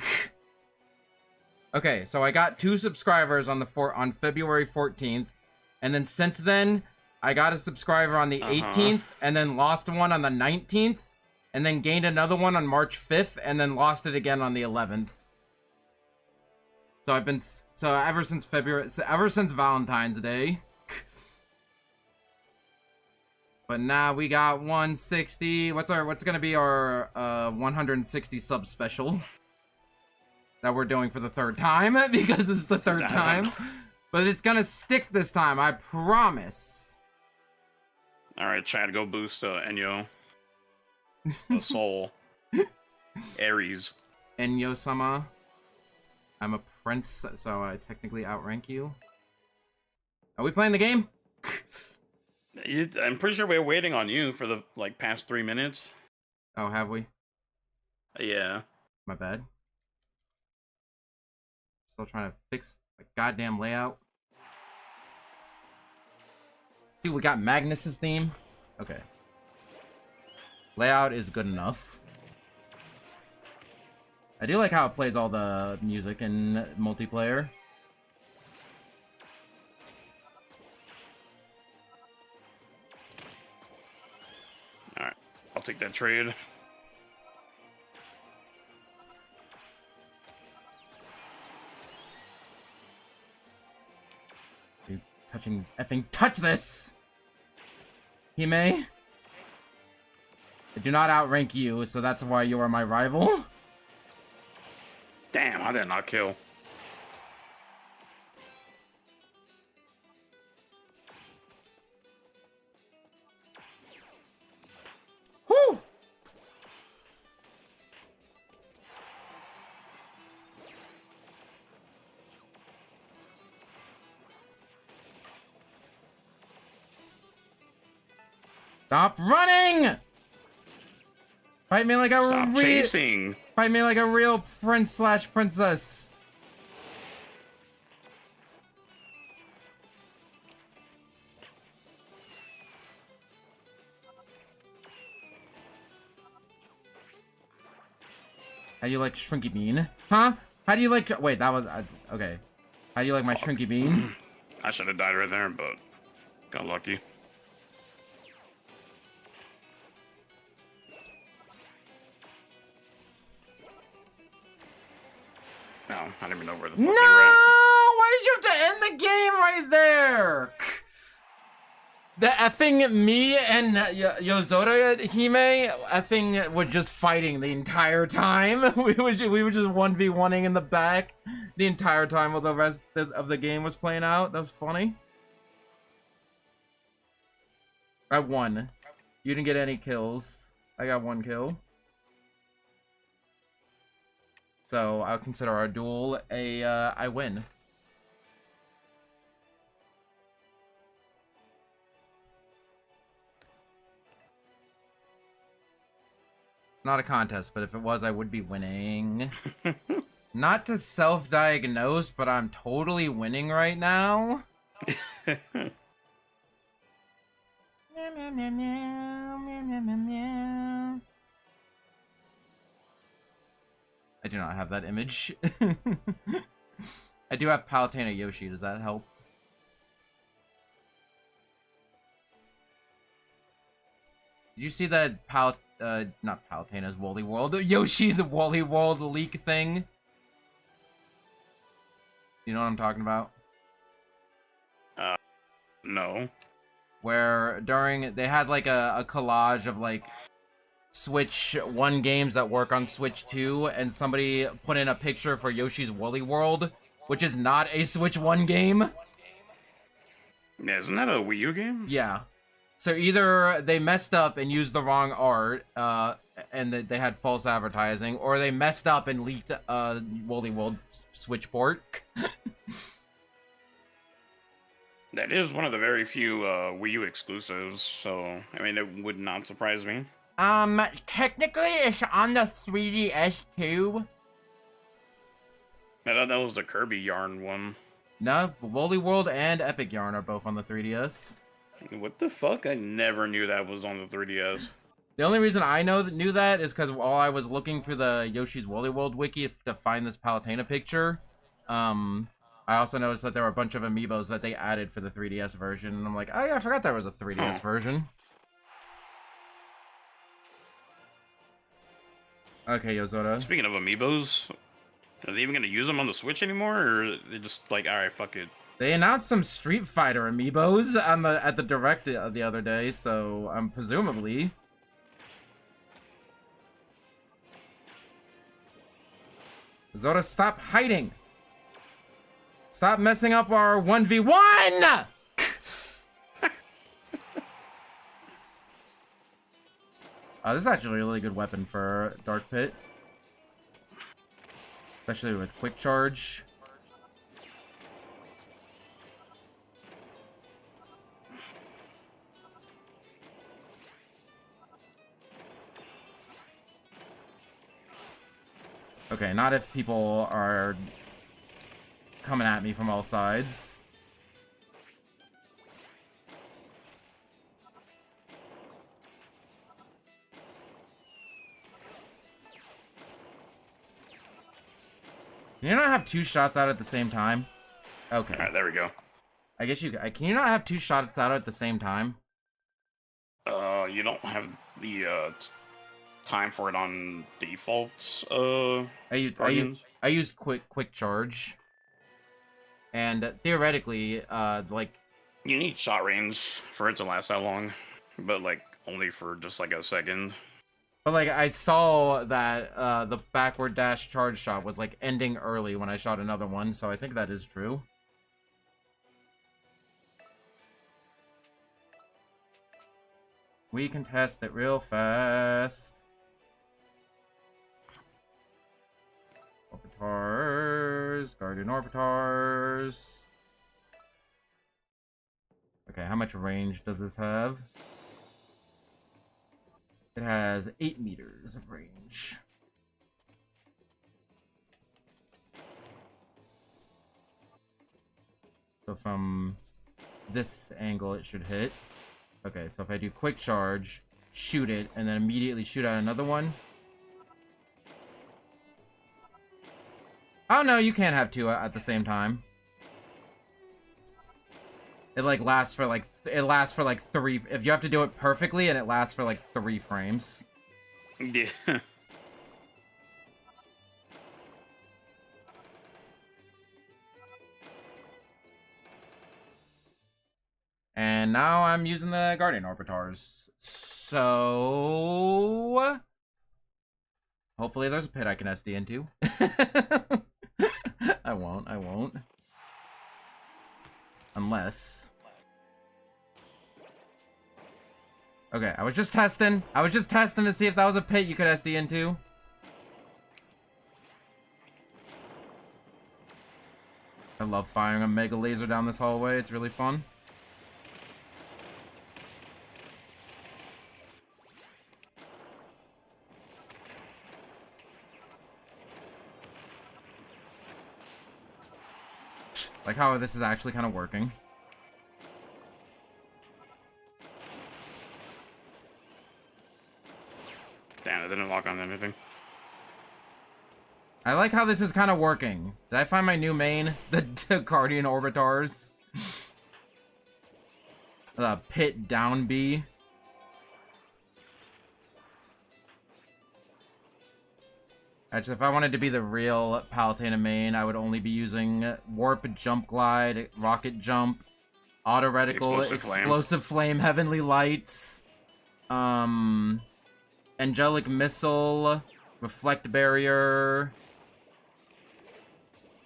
Okay, so I got 2 subscribers on February 14th, and then since then, I got a subscriber on the 18th, and then lost one on the 19th, and then gained another one on March 5th, and then lost it again on the 11th. So I've been ever since Valentine's Day. But now we got 160. What's gonna be our 160 sub special that we're doing for the 3rd time because it's the 3rd time. But it's gonna stick this time, I promise. All right, try to go boost Ennio. The soul. Ares. Ennio-sama. I'm a prince, so I technically outrank you. Are we playing the game? I'm pretty sure we're waiting on you for the past 3 minutes. Oh, have we? Yeah. My bad. Still trying to fix a goddamn layout. Dude, we got Magnus's theme. Okay. Layout is good enough. I do like how it plays all the music in multiplayer. Alright, I'll take that trade. Dude, touch this! Hime? I do not outrank you, so that's why you are my rival. Damn, I did not kill. Whew! Stop running! Fight me like a Stop chasing! Fight me like a real prince/princess. How do you like Shrinky Bean? Huh? How do you like... Wait, that was... okay. How do you like my Shrinky Bean? I should have died right there, but got lucky. No, I don't even know where the fuck No! they were at. Why did you have to end the game right there? The effing me and Yozora Hime effing were just fighting the entire time. We were just 1v1ing in the back the entire time while the rest of the game was playing out. That was funny. I won. You didn't get any kills. I got 1 kill. So I'll consider our duel I win. It's not a contest, but if it was, I would be winning. Not to self-diagnose, but I'm totally winning right now. Meow, meow, meow, meow, meow, meow, meow, meow. I do not have that image. I do have Palutena Yoshi. Does that help? Did you see that not Palutena's Woolly World, Yoshi's Woolly World leak thing? You know what I'm talking about? No. Where they had like a collage of like Switch 1 games that work on Switch 2, and somebody put in a picture for Yoshi's Woolly World, which is not a Switch 1 game. Yeah, isn't that a Wii U game? Yeah. So either they messed up and used the wrong art, and they had false advertising, or they messed up and leaked Woolly World Switch port. That is one of the very few Wii U exclusives, so I mean, it would not surprise me. Technically, it's on the 3DS too. I thought that was the Kirby Yarn one. No, Woolly World and Epic Yarn are both on the 3DS. What the fuck? I never knew that was on the 3DS. The only reason I knew that is because while I was looking for the Yoshi's Woolly World wiki to find this Palutena picture, I also noticed that there were a bunch of amiibos that they added for the 3DS version, and I'm like, oh yeah, I forgot there was a 3DS version. Okay, Yozora. Speaking of amiibos, are they even gonna use them on the Switch anymore, or are they just like, alright, fuck it? They announced some Street Fighter amiibos at the Direct the other day, so presumably. Yozora, stop hiding! Stop messing up our 1v1! This is actually a really good weapon for Dark Pit. Especially with Quick Charge. Okay, not if people are coming at me from all sides. Can you not have two shots out at the same time? Okay. Alright, there we go. I guess you can you not have two shots out at the same time? You don't have the time for it on default. I used quick charge, and theoretically, like you need shot range for it to last that long, but like only for just like a second. But like I saw that the backward dash charge shot was like ending early when I shot another one, so I think that is true. We can test it real fast. Orbitars, Guardian Orbitars. Okay, how much range does this have? It has 8 meters of range. So from this angle it should hit. Okay, so if I do quick charge, shoot it, and then immediately shoot out another one. Oh no, you can't have two at the same time. It like lasts for like 3. If you have to do it perfectly, and it lasts for like 3 frames. Yeah. And now I'm using the Guardian Orbitars. So hopefully there's a pit I can SD into. I won't. Unless. Okay, I was just testing to see if that was a pit you could SD into. I love firing a mega laser down this hallway, it's really fun. Like how this is actually kind of working. Damn, it didn't lock on anything. I like how this is kind of working. Did I find my new main? The Guardian Orbitars. The Pit Down B. Actually, if I wanted to be the real Palutena main, I would only be using Warp, Jump Glide, Rocket Jump, Auto Reticle, Explosive Flame, Heavenly Lights, Angelic Missile, Reflect Barrier.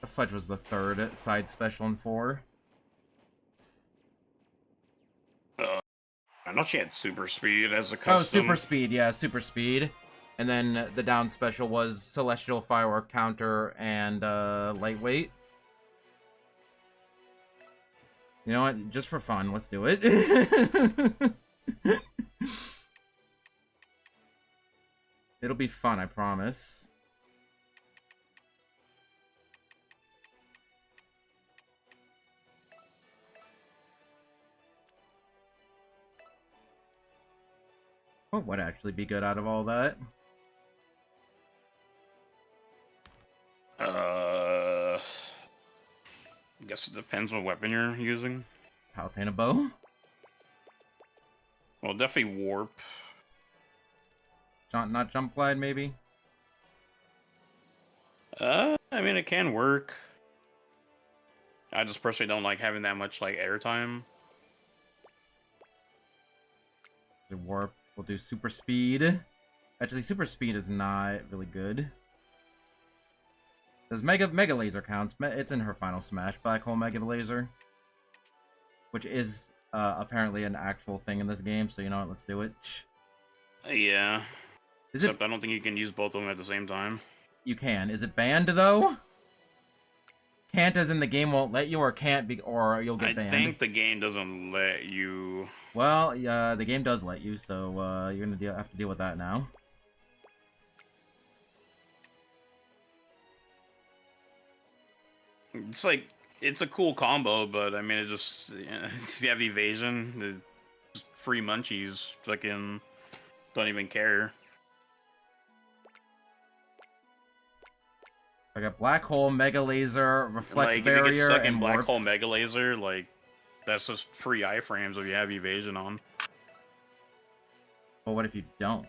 The Fudge was the third side special in 4. I know she had Super Speed as a custom. Oh, Super Speed, yeah, Super Speed. And then the down special was Celestial Firework Counter and Lightweight. You know what? Just for fun, let's do it. It'll be fun, I promise. What would actually be good out of all that? I guess it depends what weapon you're using. Palutena Bow? Well, definitely Warp. Not Jump Glide, maybe? I mean, it can work. I just personally don't like having that much, like, airtime. The Warp. We'll do Super Speed. Actually, Super Speed is not really good. Does Mega Laser counts? It's in her final smash, Black Hole Mega Laser, which is apparently an actual thing in this game. So you know what? Let's do it. Yeah. Is Except I don't think you can use both of them at the same time. You can. Is it banned though? Can't as in the game won't let you, or can't be, or you'll get banned. I think the game doesn't let you. Well, the game does let you, so you're gonna have to deal with that now. It's like, it's a cool combo, but I mean, it just, if you have evasion, the free munchies fucking don't even care. I got Black Hole, Mega Laser, Reflect like, Barrier, if you get stuck and in Black Warp. Hole Mega Laser, like, that's just free iframes if you have evasion on. But what if you don't?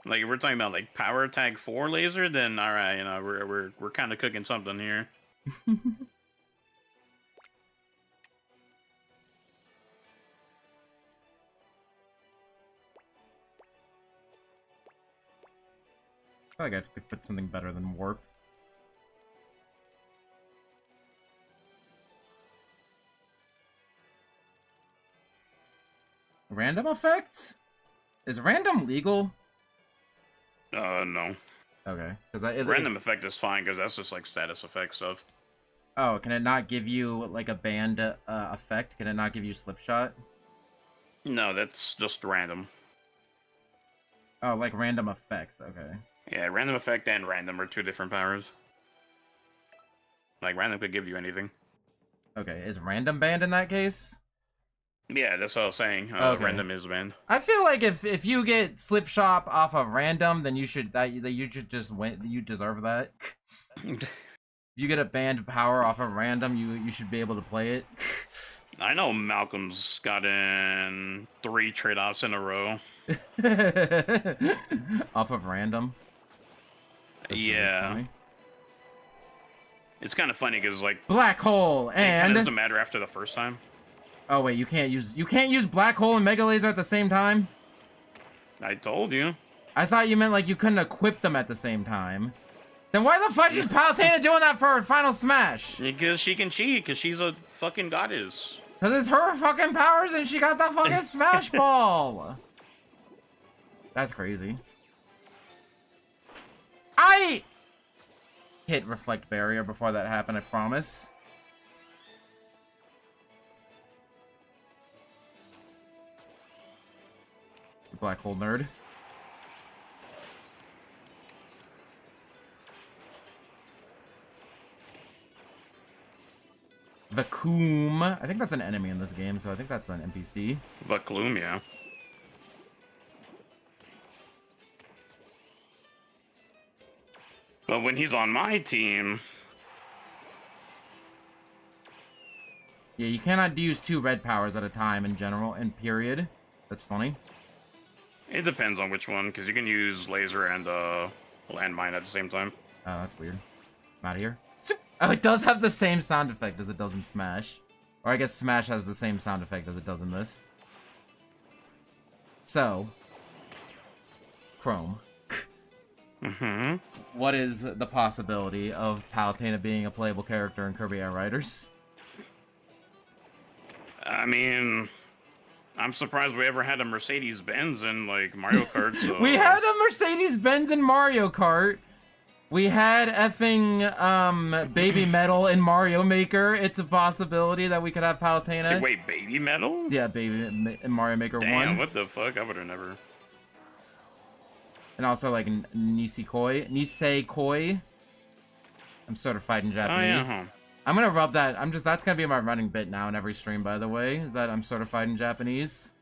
Like, if we're talking about like Power Attack 4 laser, then alright, you know, we're kind of cooking something here. I feel like I could put something better than Warp. Random effects? Is random legal? No. Okay. Random effect is fine, because that's just like status effect stuff. Oh, can it not give you like a banned effect? Can it not give you slip shot? No, that's just random. Oh, like random effects, okay. Yeah, random effect and random are two different powers. Like, random could give you anything. Okay, is random banned in that case? Yeah, that's what I was saying. Okay. Random is banned. I feel like if you get slip shot off of random, then you should just win. You deserve that. If you get a banned power off of random, you should be able to play it. I know Malcolm's gotten 3 trade-offs in a row. Off of random. That's yeah. really funny. It's kind of funny because like Black Hole and it doesn't matter after the first time. Oh wait, you can't use Black Hole and Mega Laser at the same time? I told you. I thought you meant like you couldn't equip them at the same time. Then why the fuck is Palutena doing that for her final smash? Because she can cheat, because she's a fucking goddess. Because it's her fucking powers and she got the fucking smash ball. That's crazy. I hit Reflect Barrier before that happened, I promise. Black Hole nerd. Vacuum. I think that's an enemy in this game, so I think that's an NPC. Vakloom, yeah. But when he's on my team, Yeah, you cannot use 2 red powers at a time in general, in period. That's funny. it depends on which one, because you can use laser and landmine at the same time. Oh, that's weird. I'm out of here. Oh, it does have the same sound effect as it does in Smash. Or I guess Smash has the same sound effect as it does in this. So, Chrome. Mm-hmm. What is the possibility of Palutena being a playable character in Kirby Air Riders? I mean, I'm surprised we ever had a Mercedes-Benz in, like, Mario Kart, so... We had a Mercedes-Benz in Mario Kart. We had effing, Baby Metal in Mario Maker. It's a possibility that we could have Palutena. Wait, Baby Metal? Yeah, Baby in Mario Maker 1. Damn, what the fuck? I would've never... And also, like, Nisekoi. I'm certified in Japanese. Oh, yeah, huh. I'm gonna rub that. That's gonna be my running bit now in every stream, by the way, is that I'm certified in Japanese.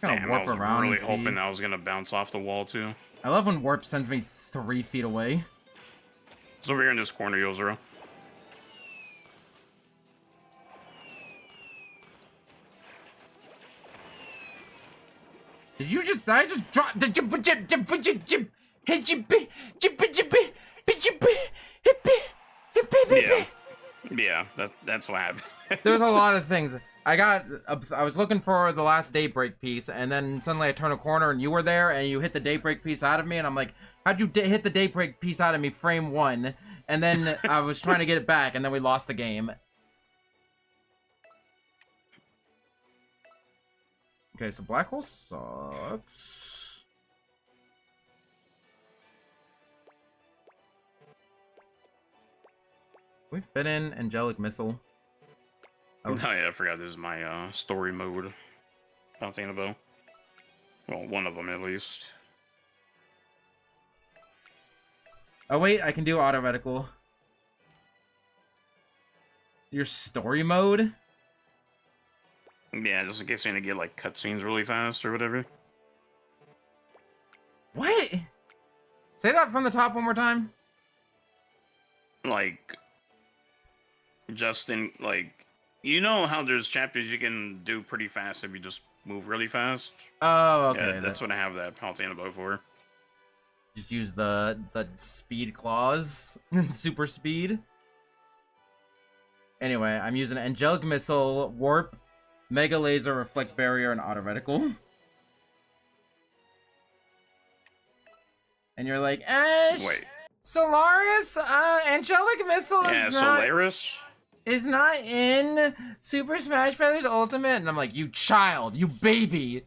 Damn, I was really hoping I was gonna bounce off the wall, too. I love when Warp sends me 3 feet away. It's over here in this corner, Yozero. Did you just... I just dropped... Yeah, that's what happened. There's a lot of things. I was looking for the last Daybreak piece, and then suddenly I turn a corner and you were there, and you hit the Daybreak piece out of me, and I'm like, how'd you hit the Daybreak piece out of me frame 1? And then I was trying to get it back, and then we lost the game. Okay, so Black Hole sucks. Can we fit in Angelic Missile? Oh yeah, I forgot this is my story mode. Palutena Bow. Well, one of them at least. Oh wait, I can do auto reticle. Your story mode? Yeah, just in case you're gonna get like cutscenes really fast or whatever. What? Say that from the top one more time. Like, just in like, you know how there's chapters you can do pretty fast if you just move really fast. Oh, okay. Yeah, that's what I have that Palutena Bow for. Just use the speed claws, super speed. Anyway, I'm using Angelic Missile, Warp, Mega Laser, Reflect Barrier, and Auto Reticle. And you're like, wait, Solaris, Angelic Missile is not in Super Smash Bros. Ultimate. And I'm like, you child, you baby.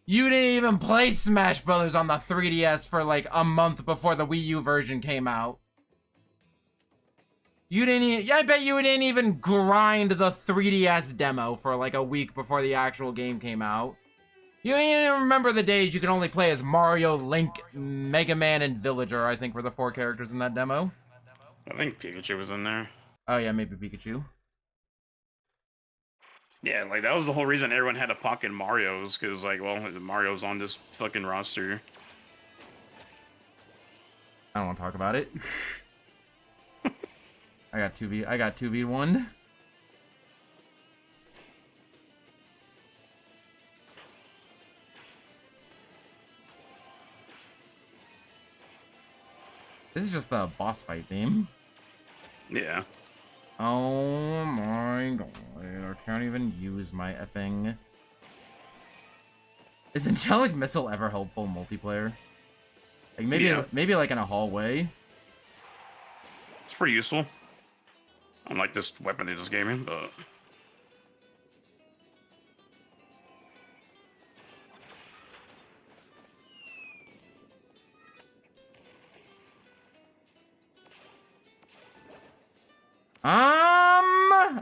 You didn't even play Smash Bros. On the 3DS for like a month before the Wii U version came out. You didn't I bet you didn't even grind the 3DS demo for like a week before the actual game came out. You don't even remember the days you could only play as Mario, Link, Mega Man, and Villager, I think were the 4 characters in that demo. I think Pikachu was in there. Oh yeah, maybe Pikachu. Yeah, like that was the whole reason everyone had to pocket Mario's, because like, well, Mario's on this fucking roster. I don't want to talk about it. I got 2v1. This is just the boss fight theme. Yeah. Oh my god, I can't even use my effing... Is Angelic Missile ever helpful in multiplayer? Like maybe like in a hallway? It's pretty useful. Unlike this weapon they just gave me, but...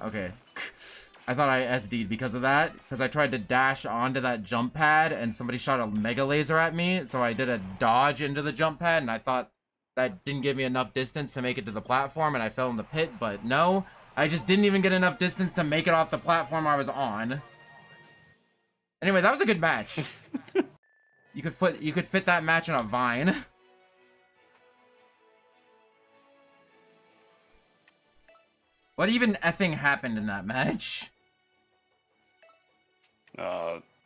Okay. I thought I SD'd because of that, because I tried to dash onto that jump pad and somebody shot a mega laser at me, so I did a dodge into the jump pad, and I thought that didn't give me enough distance to make it to the platform, and I fell in the pit, but no, I just didn't even get enough distance to make it off the platform I was on. Anyway, that was a good match. You could fit that match in a vine. What even effing happened in that match?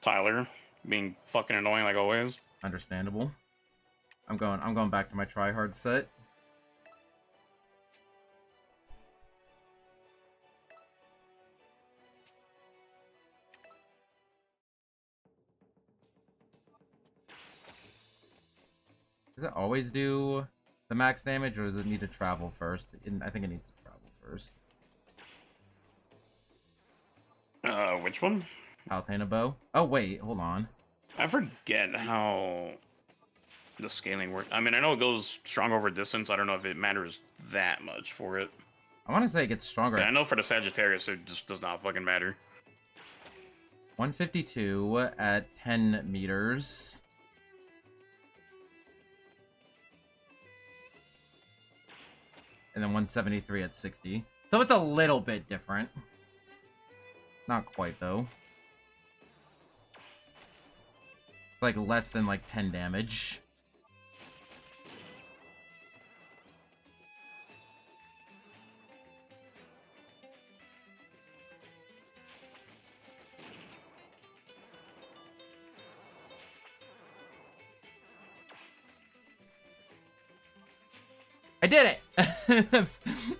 Tyler being fucking annoying like always. Understandable. I'm going back to my tryhard set. Does it always do the max damage, or does it need to travel first? I think it needs to travel first. Which one? Palutena bow. Oh wait, hold on. I forget how the scaling works. I mean, I know it goes strong over distance. I don't know if it matters that much for it. I want to say it gets stronger. Yeah, I know for the Sagittarius, it just does not fucking matter. 152 at 10 meters. And then 173 at 60. So it's a little bit different. Not quite, though. It's like less than like 10 damage. I did it!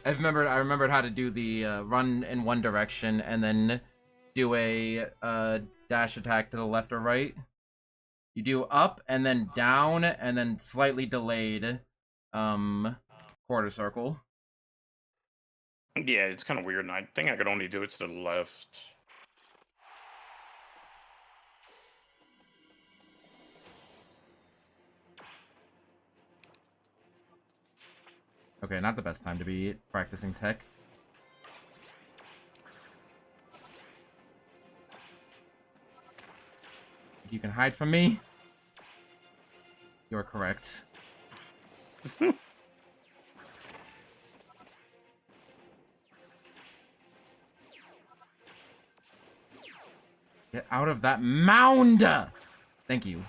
I remembered how to do the run in one direction and then do a dash attack to the left or right. You do up and then down and then slightly delayed quarter circle. Yeah, it's kind of weird, and I think I could only do it to the left. Okay, not the best time to be practicing tech. You can hide from me? You're correct. Get out of that mound! Thank you.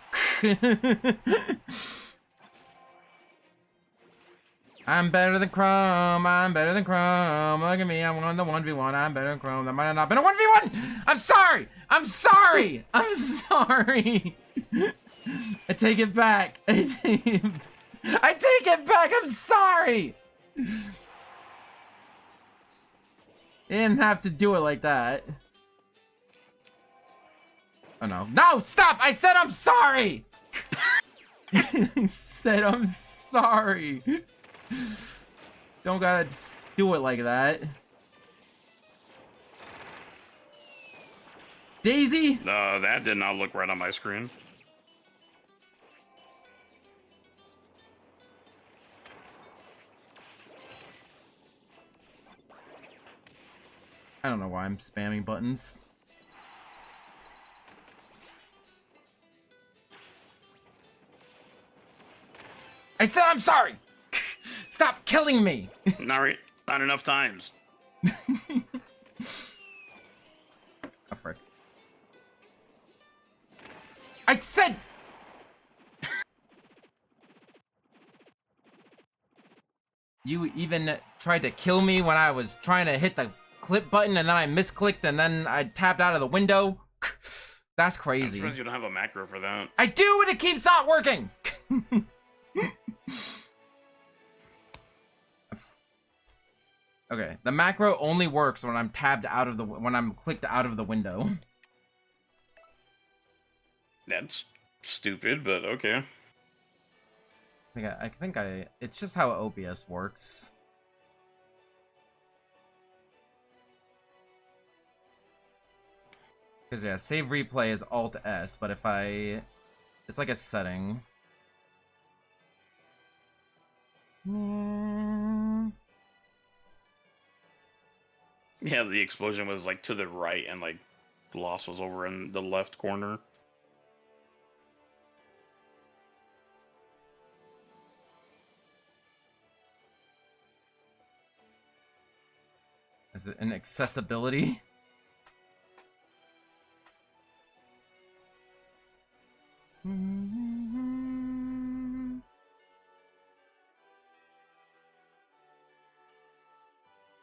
I'm better than Chrome, I'm better than Chrome. Look at me, I won the 1v1, I'm better than Chrome. That might have not been a 1v1! I'm sorry! I'm sorry! I'm sorry! I take it back. I take it back, I'm sorry! You didn't have to do it like that. Oh no. No, stop! I said I'm sorry! I said I'm sorry. Don't gotta do it like that. Daisy? No, that did not look right on my screen. I don't know why I'm spamming buttons. I said I'm sorry! Stop killing me! Not enough times. Oh, frick. I said... You even tried to kill me when I was trying to hit the clip button and then I misclicked and then I tapped out of the window? That's crazy. I'm surprised you don't have a macro for that. I do, and it keeps not working! Okay, the macro only works when I'm tabbed out of the when I'm clicked out of the window. That's stupid, but okay. I think it's just how OBS works. Because yeah, save replay is Alt S, but if it's like a setting. Yeah, the explosion was like to the right, and like Lost was over in the left corner. Is it an accessibility?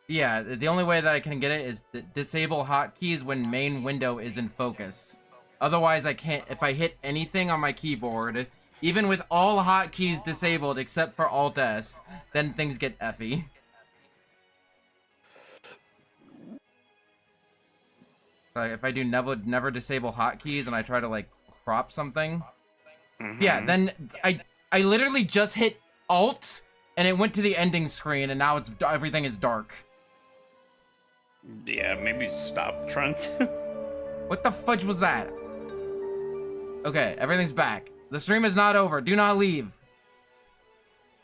Yeah, the only way that I can get it is disable hotkeys when main window is in focus. Otherwise, I can't. If I hit anything on my keyboard, even with all hotkeys disabled except for Alt S, then things get effy. Like if I do never disable hotkeys and I try to like crop something, yeah, then I literally just hit Alt and it went to the ending screen and now everything is dark. Yeah, maybe stop, Trent. What the fudge was that? Okay, everything's back. The stream is not over. Do not leave.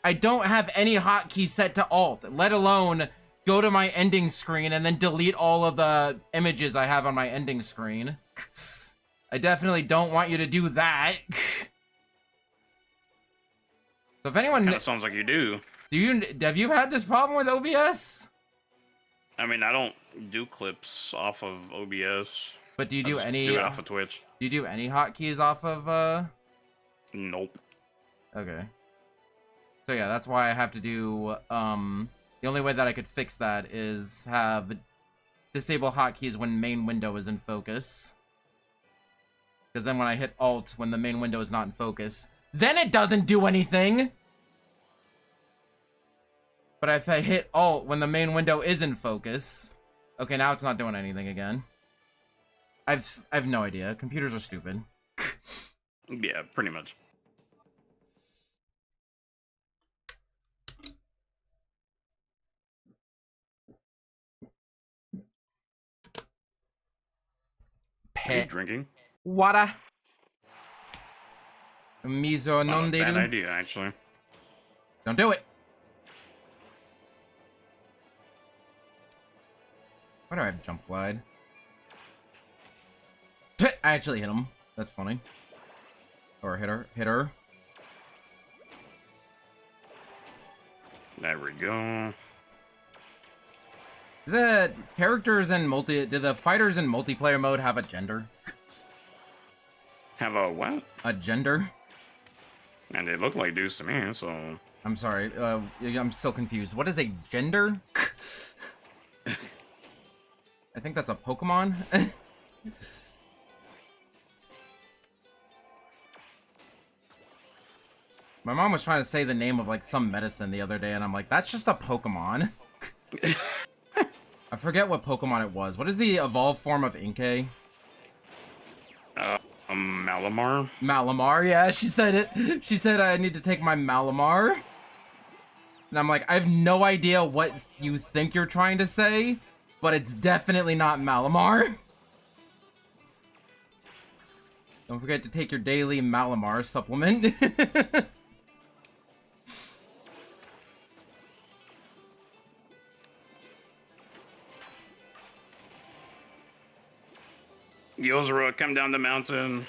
I don't have any hotkey set to Alt, let alone go to my ending screen and then delete all of the images I have on my ending screen. I definitely don't want you to do that. So if anyone... Kinda sounds like you do. Have you had this problem with OBS? I mean, I don't do clips off of OBS. But do you do any... do it off of Twitch. Do you do any hotkeys off of, Nope. Okay. So yeah, that's why I have to do, the only way that I could fix that is have disable hotkeys when main window is in focus. Because then when I hit Alt when the main window is not in focus, then it doesn't do anything! But if I hit Alt when the main window is in focus... Okay, now it's not doing anything again. I've no idea. Computers are stupid. Yeah, pretty much. Are you drinking? Water. Miso non Bad idea, actually. Don't do it. Why do I have jump glide? I actually hit him. That's funny. Or hit her. There we go. Do the characters in do the fighters in multiplayer mode have a gender? Have a what? A gender? And they look like dudes to me, so... I'm sorry, I'm still confused. What is a gender? I think that's a Pokemon. My mom was trying to say the name of like some medicine the other day, and I'm like, that's just a Pokemon. I forget what Pokemon it was. What is the evolved form of Inkay? Malamar? Malamar, yeah, she said it. She said I need to take my Malamar. And I'm like, I have no idea what you think you're trying to say, but it's definitely not Malamar. Don't forget to take your daily Malamar supplement. Yozora, come down the mountain.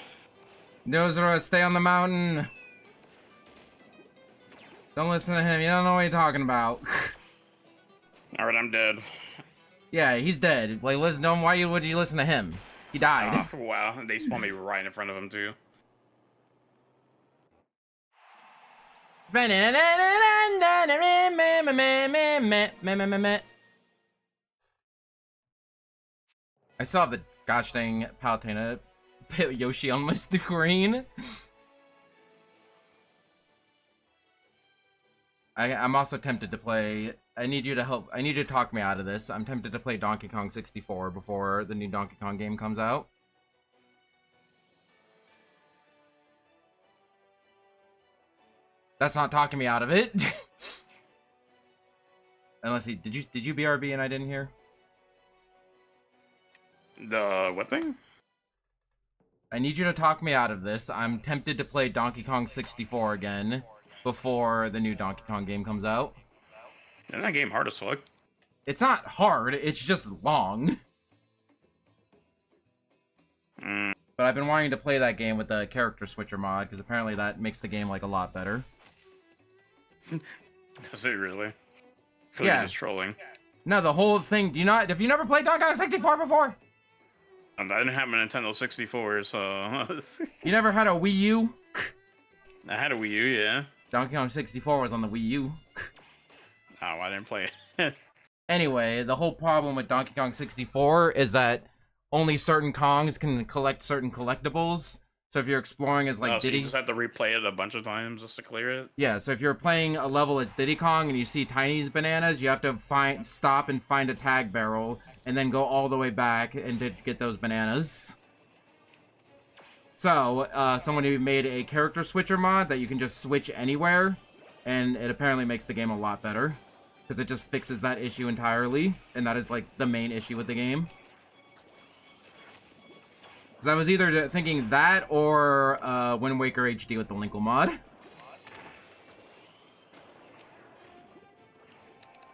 Yozora, stay on the mountain. Don't listen to him. You don't know what you're talking about. Alright, I'm dead. Yeah, he's dead. Like, listen, why would you listen to him? He died. Oh, wow, they spawned me right in front of him, too. I still have the gosh dang Palutena Yoshi on my screen. I'm also tempted to play... I need you to help. I need you to talk me out of this. I'm tempted to play Donkey Kong 64 before the new Donkey Kong game comes out. That's not talking me out of it. Unless he... Did you BRB and I didn't hear? The what thing? I need you to talk me out of this. I'm tempted to play Donkey Kong 64 again before the new Donkey Kong game comes out. Isn't that game hard as fuck? It's not hard, it's just long. But I've been wanting to play that game with the character switcher mod, because apparently that makes the game, like, a lot better. Does it really? I feel Yeah. like you're just trolling. No, the whole thing, have you never played Donkey Kong 64 before? I didn't have a Nintendo 64, so... You never had a Wii U? I had a Wii U, yeah. Donkey Kong 64 was on the Wii U. Oh, I didn't play it. Anyway, the whole problem with Donkey Kong 64 is that only certain Kongs can collect certain collectibles. So if you're exploring as like so Diddy, you just have to replay it a bunch of times just to clear it? yeah. So if you're playing a level as Diddy Kong and you see Tiny's bananas, you have to stop and find a tag barrel and then go all the way back and to get those bananas. So somebody made a character switcher mod that you can just switch anywhere, and it apparently makes the game a lot better because it just fixes that issue entirely, and that is like the main issue with the game. Because I was either thinking that or Wind Waker HD with the Linkle mod. Do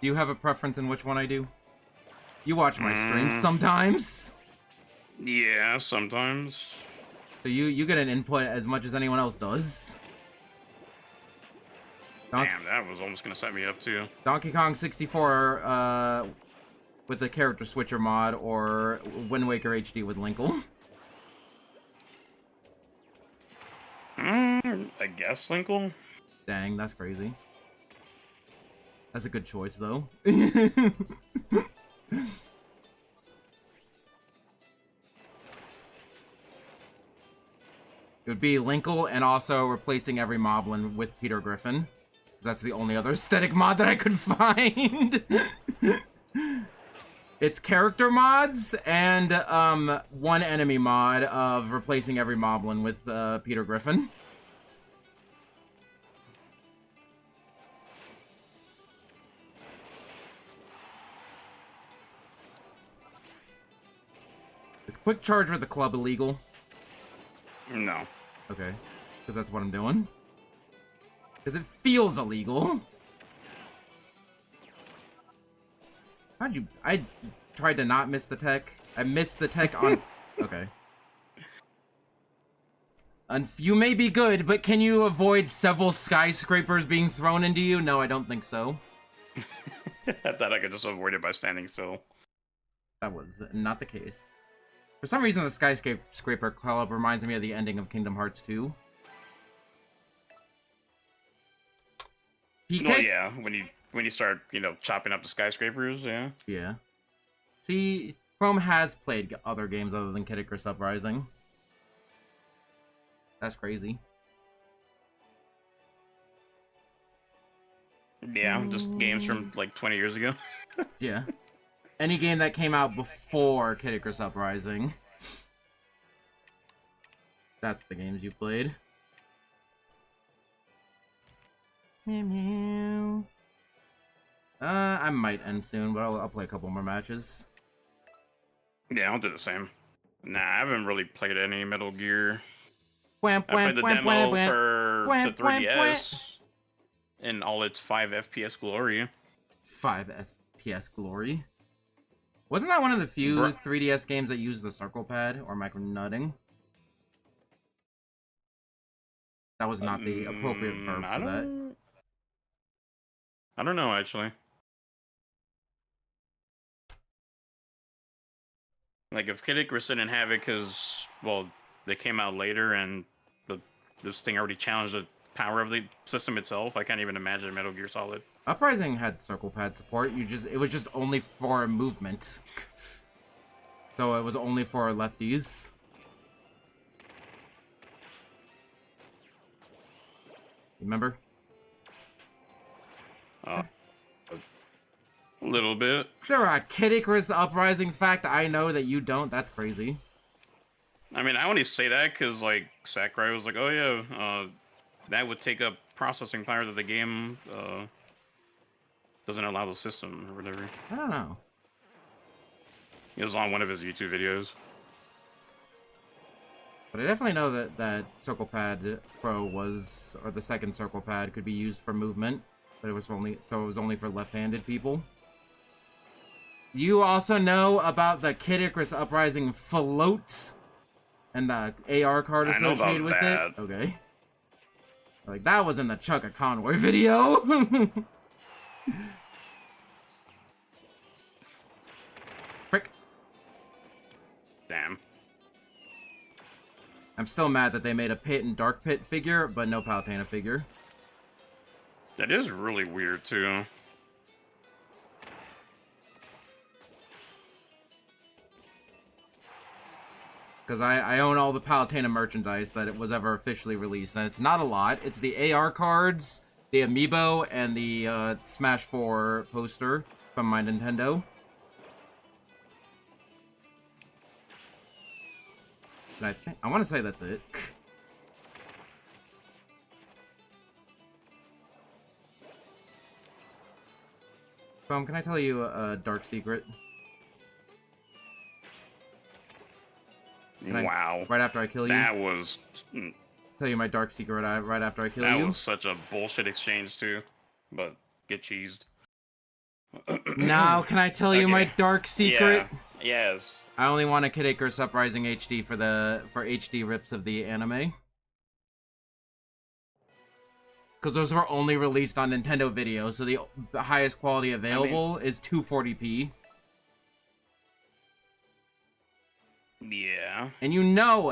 you have a preference in which one I do? You watch my streams sometimes. Yeah, sometimes. So you get an input as much as anyone else does. Damn, that was almost gonna set me up too. Donkey Kong 64 with the character switcher mod, or Wind Waker HD with Linkle. I guess Linkle? Dang, that's crazy. That's a good choice, though. It would be Linkle and also replacing every moblin with Peter Griffin. That's the only other aesthetic mod that I could find. It's character mods and one enemy mod of replacing every moblin with Peter Griffin. Is quick charge with the club illegal? No. Okay, because that's what I'm doing. Because it feels illegal. How'd you... I tried to not miss the tech. I missed the tech on... Okay. You may be good, but can you avoid several skyscrapers being thrown into you? No, I don't think so. I thought I could just avoid it by standing still. That was not the case. For some reason, the skyscraper call-up reminds me of the ending of Kingdom Hearts 2. PK? Well, yeah, when you start, chopping up the skyscrapers, yeah. Yeah. See, Chrome has played other games other than Kid Icarus Uprising. That's crazy. Yeah, just games from, 20 years ago. Yeah. Any game that came out before Kid Icarus Uprising. That's the games you played. I might end soon, but I'll play a couple more matches. Yeah, I'll do the same. Nah, I haven't really played any Metal Gear. I played the demo for the 3DS in all its 5 FPS glory. 5 FPS glory? Wasn't that one of the few 3DS games that used the circle pad, or micro nutting? That was not the appropriate verb for that. I don't know, actually. Like, if Kid Icarus didn't have it because, well, they came out later and this thing already challenged the power of the system itself, I can't even imagine Metal Gear Solid. Uprising had circle pad support. It was just only for movement. So it was only for lefties. Remember? A little bit. Is there a Kid Icarus Uprising fact I know that you don't? That's crazy. I mean, I only say that because, Sakurai was like, oh yeah, that would take up processing power that the game doesn't allow the system or whatever. I don't know. It was on one of his YouTube videos. But I definitely know that Circle Pad Pro was, or the second Circle Pad could be used for movement, but it was only for left-handed people. You also know about the Kid Icarus Uprising floats and the AR card associated with that. it? Okay. Like, that was in the Chugga Convoy video. Frick. Damn. I'm still mad that they made a Pit and Dark Pit figure, but no Palutena figure. That is really weird, too. Because I own all the Palutena merchandise that it was ever officially released, and it's not a lot. It's the AR cards, the Amiibo, and the Smash 4 poster from my Nintendo. And I want to say that's it. Can I tell you a dark secret? Wow. Right after I kill you? That was... Tell you my dark secret right after I kill you? That was such a bullshit exchange, too. But, get cheesed. Now, can I tell you my dark secret? Yeah. Yes. I only want a Kid Icarus Uprising HD for HD rips of the anime. Because those were only released on Nintendo Video, so the highest quality available is 240p. Yeah. And you know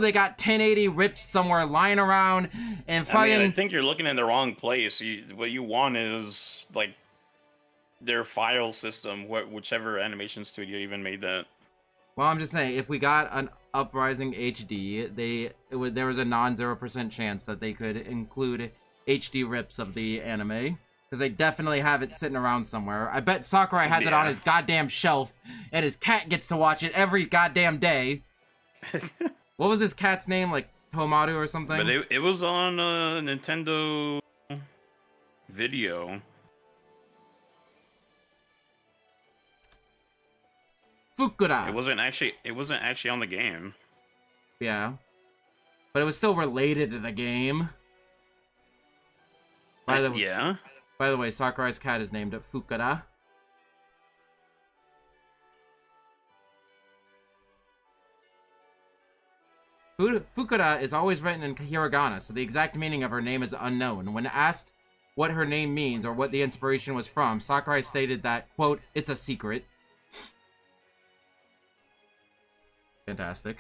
they got 1080 rips somewhere lying around and fucking... I think you're looking in the wrong place. What you want is, like, their file system, whichever animation studio even made that. Well, I'm just saying, if we got an Uprising HD, there was a non-0% chance that they could include HD rips of the anime. Because they definitely have it sitting around somewhere. I bet Sakurai has it on his goddamn shelf, and his cat gets to watch it every goddamn day. What was his cat's name? Like, Tomaru or something? But it was on Nintendo Video. Fukura. It wasn't actually on the game. Yeah. But it was still related to the game. By the way, Sakurai's cat is named Fukura. Fukura is always written in hiragana, so the exact meaning of her name is unknown. When asked what her name means or what the inspiration was from, Sakurai stated that, quote, "It's a secret." Fantastic.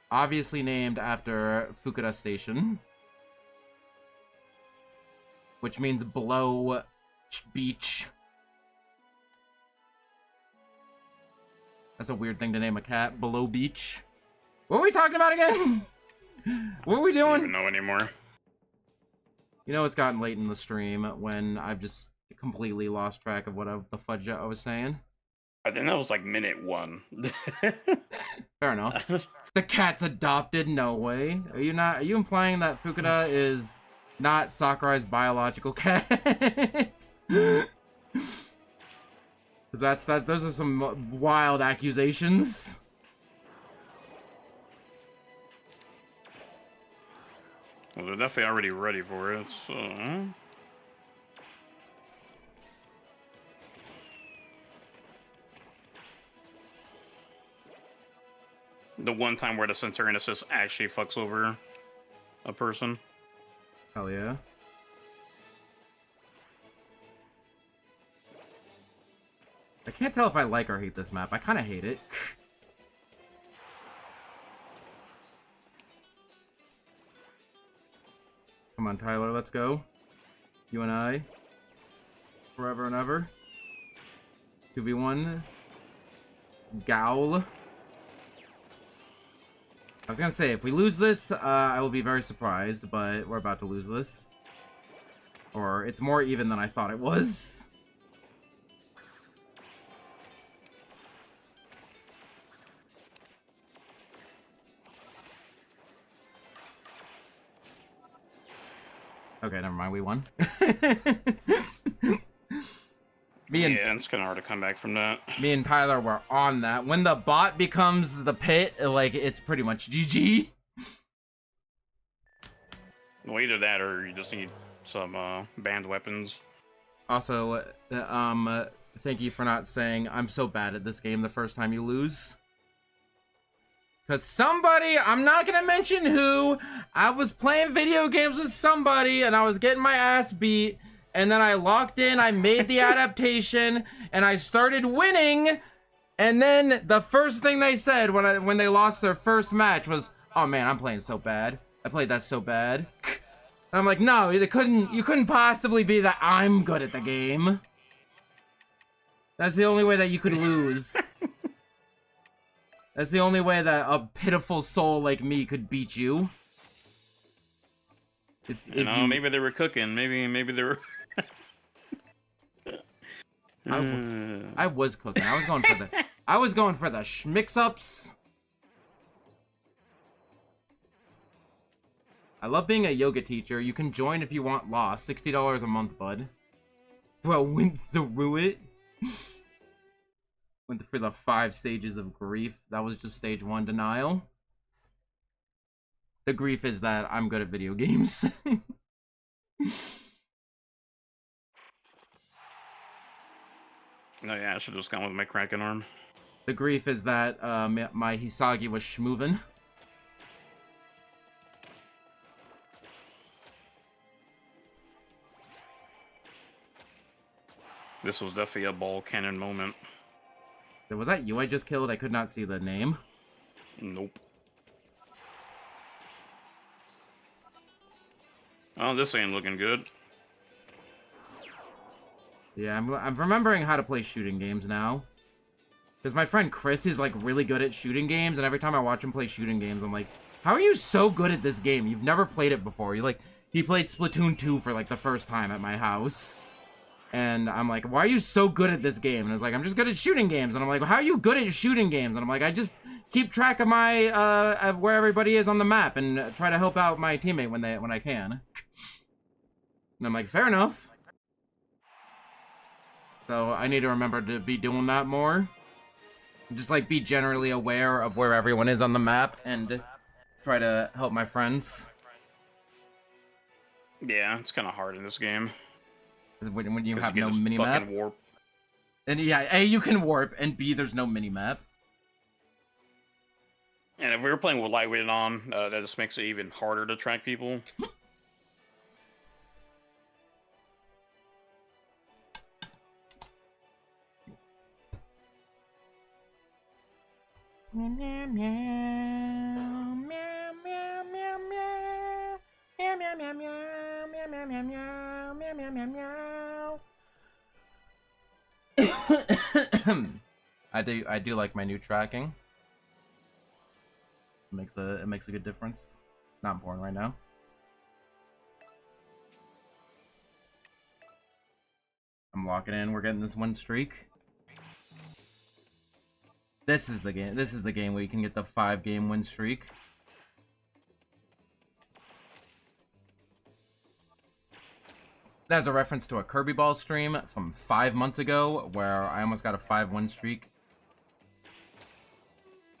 Obviously named after Fukura Station, which means below beach. That's a weird thing to name a cat. Below beach. What were we talking about again? What were we doing? I don't even know anymore. You know, it's gotten late in the stream when I've just completely lost track of what the fudge I was saying. I think that was like minute 1. Fair enough. The cat's adopted? No way. Are you implying that Fukura is not Sakurai's biological cat? Cause those are some wild accusations. Well, they're definitely already ready for it, so... The one time where the Centurion Assist actually fucks over a person. Hell yeah. I can't tell if I like or hate this map. I kind of hate it. Come on, Tyler, let's go. You and I. Forever and ever. 2v1. Gowl. I was gonna say, if we lose this, I will be very surprised, but we're about to lose this. Or, it's more even than I thought it was. Okay, never mind, we won. Yeah, it's kind of hard to come back from that. Me and Tyler were on that. When the bot becomes the pit, like, it's pretty much GG. Well, either that or you just need some banned weapons. Also, thank you for not saying I'm so bad at this game the first time you lose. Because somebody, I'm not going to mention who, I was playing video games with somebody and I was getting my ass beat. And then I locked in, I made the adaptation, and I started winning. And then the first thing they said when they lost their first match was, "Oh man, I'm playing so bad. I played that so bad." And I'm like, "No, you couldn't possibly be that I'm good at the game. That's the only way that you could lose. That's the only way that a pitiful soul like me could beat you." Maybe they were cooking. Maybe they were. I was cooking. I was going for the mix-ups. I love being a yoga teacher. You can join if you want lost. $60 a month, bud. Bro, went through it. Went through the 5 stages of grief. That was just stage 1, denial. The grief is that I'm good at video games. No, yeah, I should have just gone with my Kraken arm. The grief is that my Hisagi was schmoovin'. This was definitely a ball cannon moment. Was that you I just killed? I could not see the name. Nope. Oh, this ain't looking good. Yeah, I'm remembering how to play shooting games now. Because my friend Chris is, like, really good at shooting games, and every time I watch him play shooting games, I'm like, how are you so good at this game? You've never played it before. He played Splatoon 2 for, like, the first time at my house. And I'm like, why are you so good at this game? And it's like, I'm just good at shooting games. And I'm like, well, how are you good at shooting games? And I'm like, I just keep track of my, of where everybody is on the map and try to help out my teammate when I can. And I'm like, fair enough. So I need to remember to be doing that more. Just, like, be generally aware of where everyone is on the map and try to help my friends. Yeah, it's kind of hard in this game. When you have no minimap. Warp. And yeah, A, you can warp, and B, there's no minimap. And if we were playing with lightweight on, that just makes it even harder to track people. Meow, meow, meow, meow, meow, meow, meow. Meow, meow, meow, meow, meow, meow, meow, meow, meow, meow, meow. I do like my new tracking. It makes a good difference. Not important right now. I'm locking in. We're getting this win streak. This is the game. This is the game where you can get the 5-game win streak. That's a reference to a Kirby Ball stream from 5 months ago, where I almost got a 5-win streak.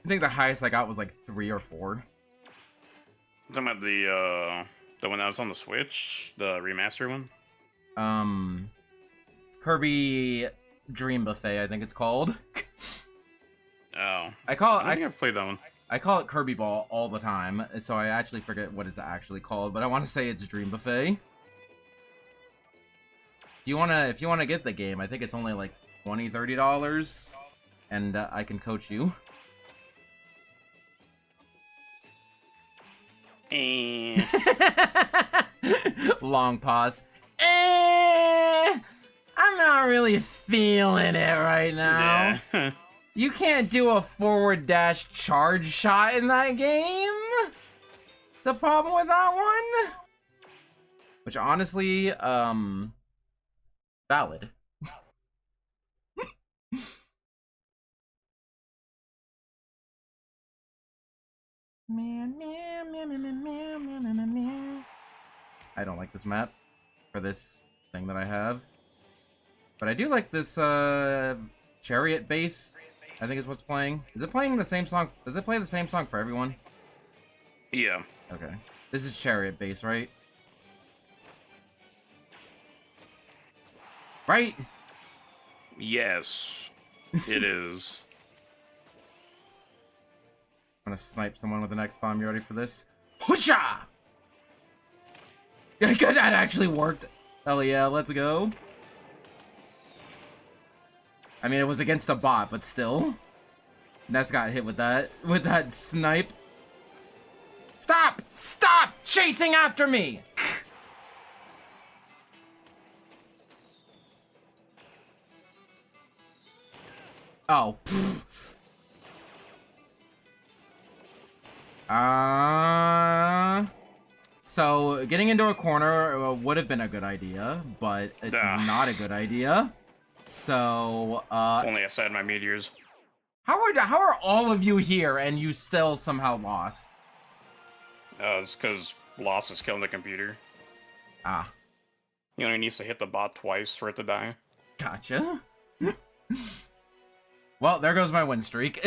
I think the highest I got was like 3 or 4. Talking about the one that was on the Switch, the remaster one. Kirby Dream Buffet, I think it's called. Oh, I think I've played that one. I call it Kirby Ball all the time, so I actually forget what it's actually called, but I want to say it's Dream Buffet. If you wanna get the game, I think it's only like $20, $30, and I can coach you. Long pause. I'm not really feeling it right now. Yeah. You can't do a forward dash charge shot in that game? The problem with that one? Which honestly, valid. I don't like this map for this thing that I have. But I do like this chariot bass, I think is what's playing. Is it playing the same song? Does it play the same song for everyone? Yeah. Okay. This is chariot bass, right? Right? Yes, it is. I'm gonna snipe someone with the next bomb. You ready for this? Husha! That actually worked. Hell yeah, let's go. I mean, it was against a bot, but still. Ness got hit with that snipe. Stop! Stop chasing after me! Oh. So getting into a corner would have been a good idea, but it's not a good idea. So, If only I said my meteors. how are all of you here and you still somehow lost? It's because Loss is killing the computer. Ah, He only needs to hit the bot twice for it to die. gotcha. Well, there goes my win streak.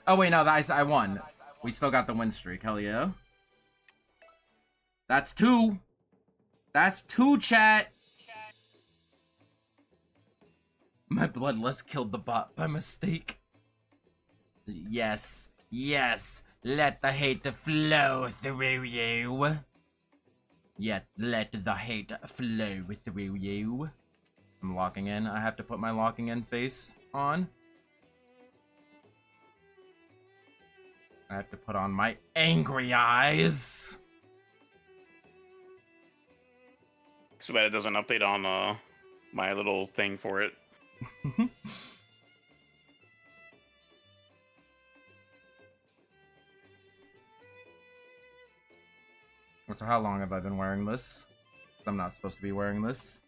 Oh wait, no, I won. We still got the win streak. Hell yeah. That's 2. That's 2, chat. My bloodlust killed the bot by mistake. Yes, yes. Let the hate flow through you. Yet let the hate flow through you. I'm locking in. I have to put my locking in face on. I have to put on my angry eyes. Too bad it doesn't update on my little thing for it. So how long have I been wearing this? I'm not supposed to be wearing this.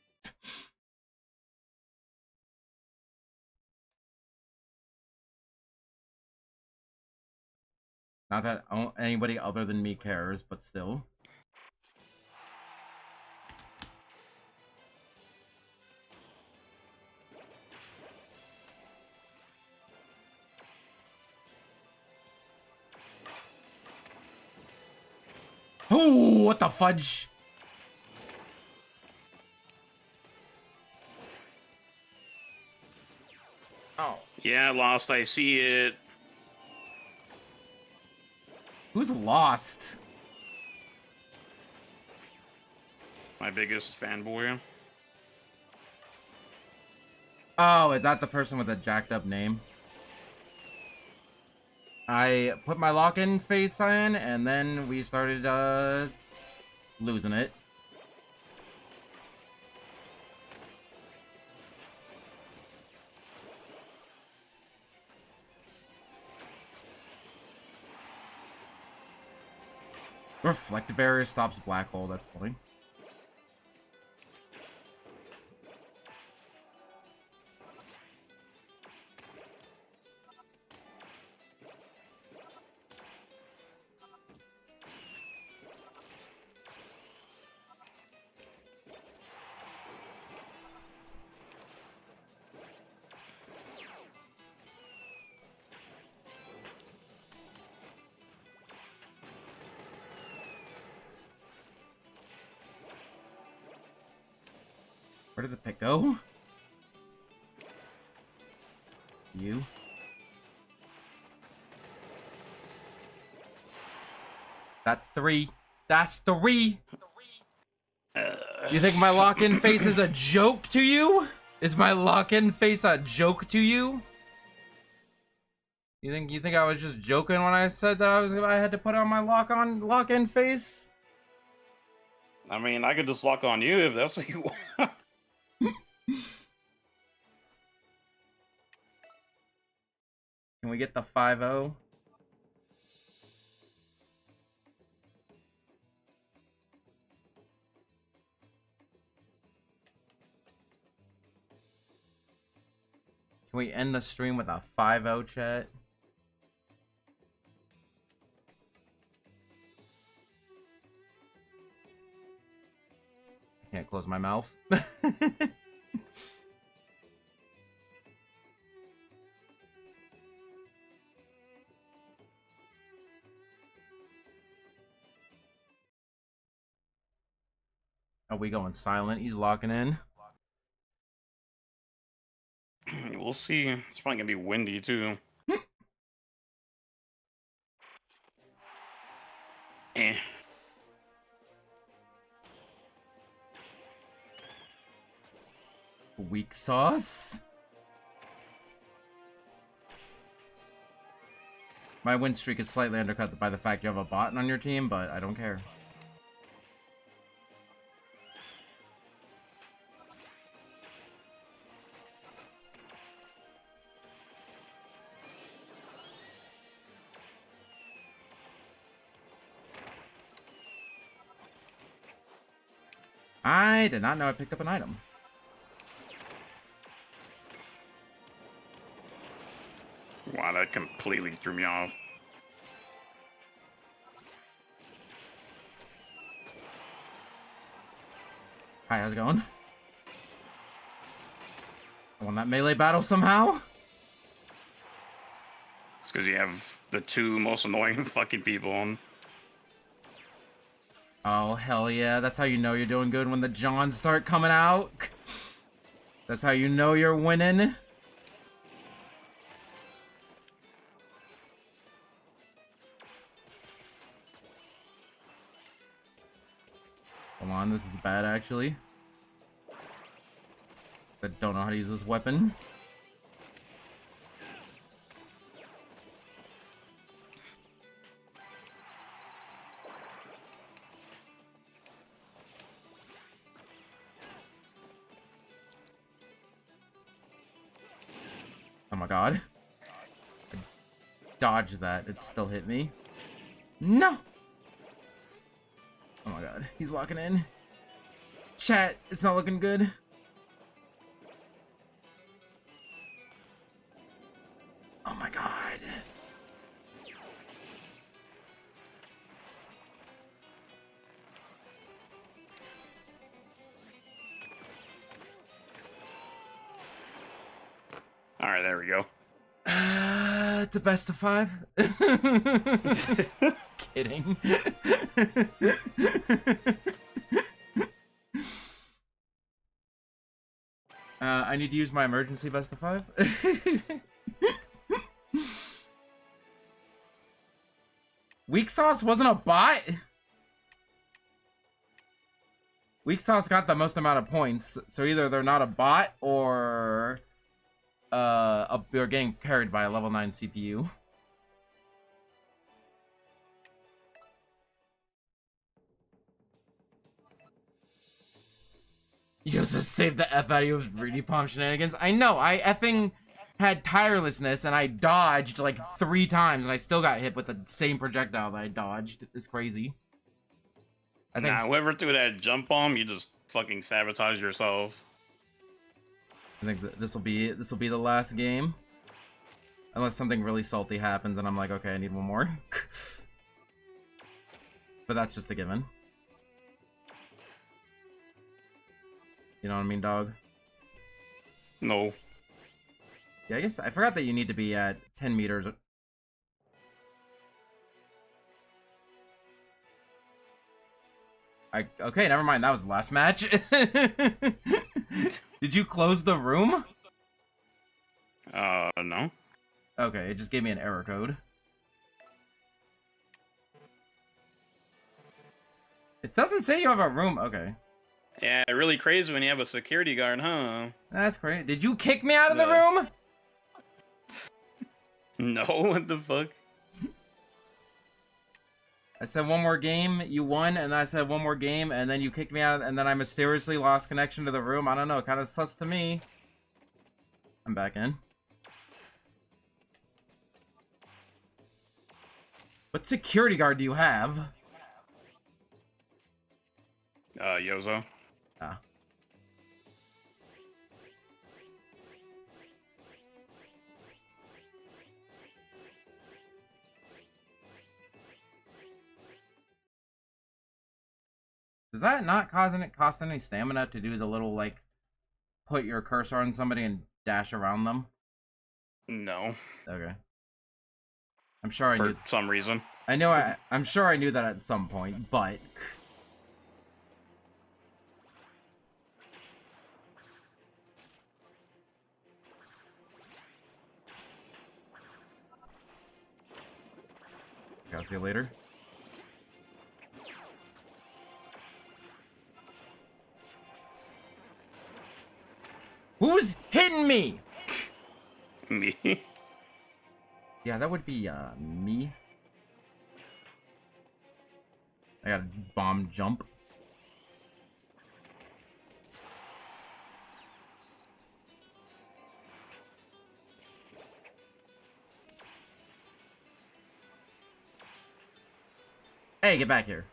Not that anybody other than me cares, but still. Oh, what the fudge? Oh. Yeah, Lost, I see it. Who's lost? My biggest fanboy. Oh, is that the person with a jacked up name? I put my lock-in face in, and then we started, losing it. Reflect barrier stops black hole, that's funny. Where did the pick go? You. That's 3. That's 3! You think my lock-in face is a joke to you? Is my lock-in face a joke to you? You think I was just joking when I said that I had to put on my lock-in face? I mean, I could just lock on you if that's what you want. Can we get the 5-0? Can we end the stream with a 5-0, chat? I can't close my mouth. Are we going silent? He's locking in. we'll see. It's probably gonna be windy too. Eh. Weak sauce? My win streak is slightly undercut by the fact you have a bot on your team, but I don't care. I did not know I picked up an item. Wow, that completely threw me off. Hi, how's it going? I won that melee battle somehow? It's because you have the two most annoying fucking people on. Oh, hell yeah. That's how you know you're doing good when the Johns start coming out. That's how you know you're winning. Hold on, this is bad actually. I don't know how to use this weapon. Oh my god. I dodged that. It still hit me. No! Oh my god. He's locking in. Chat, it's not looking good. Oh my god. Alright, there we go. It's a best of 5. Kidding. I need to use my emergency best of 5. Weak sauce wasn't a bot? Weak sauce got the most amount of points, so either they're not a bot or they're getting carried by a level 9 CPU. You just saved the F out of you with 3D palm shenanigans. I know, I effing had tirelessness and I dodged like 3 times and I still got hit with the same projectile that I dodged. It's crazy. I think whoever threw that jump bomb, you just fucking sabotage yourself. I think this will be it. This will be the last game. Unless something really salty happens and I'm like, okay, I need one more. But that's just a given. You know what I mean, dog? No. Yeah, I guess I forgot that you need to be at 10 meters. Okay, never mind. That was the last match. Did you close the room? No. Okay, it just gave me an error code. It doesn't say you have a room. Okay. Yeah, really crazy when you have a security guard, huh? That's great. Did you kick me out of the room? No, what the fuck? I said one more game, you won, and then I said one more game, and then you kicked me out, and then I mysteriously lost connection to the room. I don't know, kind of sus to me. I'm back in. What security guard do you have? Yozo. Ah. Does that not cost any stamina to do the little, like, put your cursor on somebody and dash around them? No. Okay. I'm sure I knew. For some reason. I know I'm sure I knew that at some point, but... I'll see you later. Who's hitting me? Me. Yeah, that would be me. I got a bomb jump. Hey, get back here.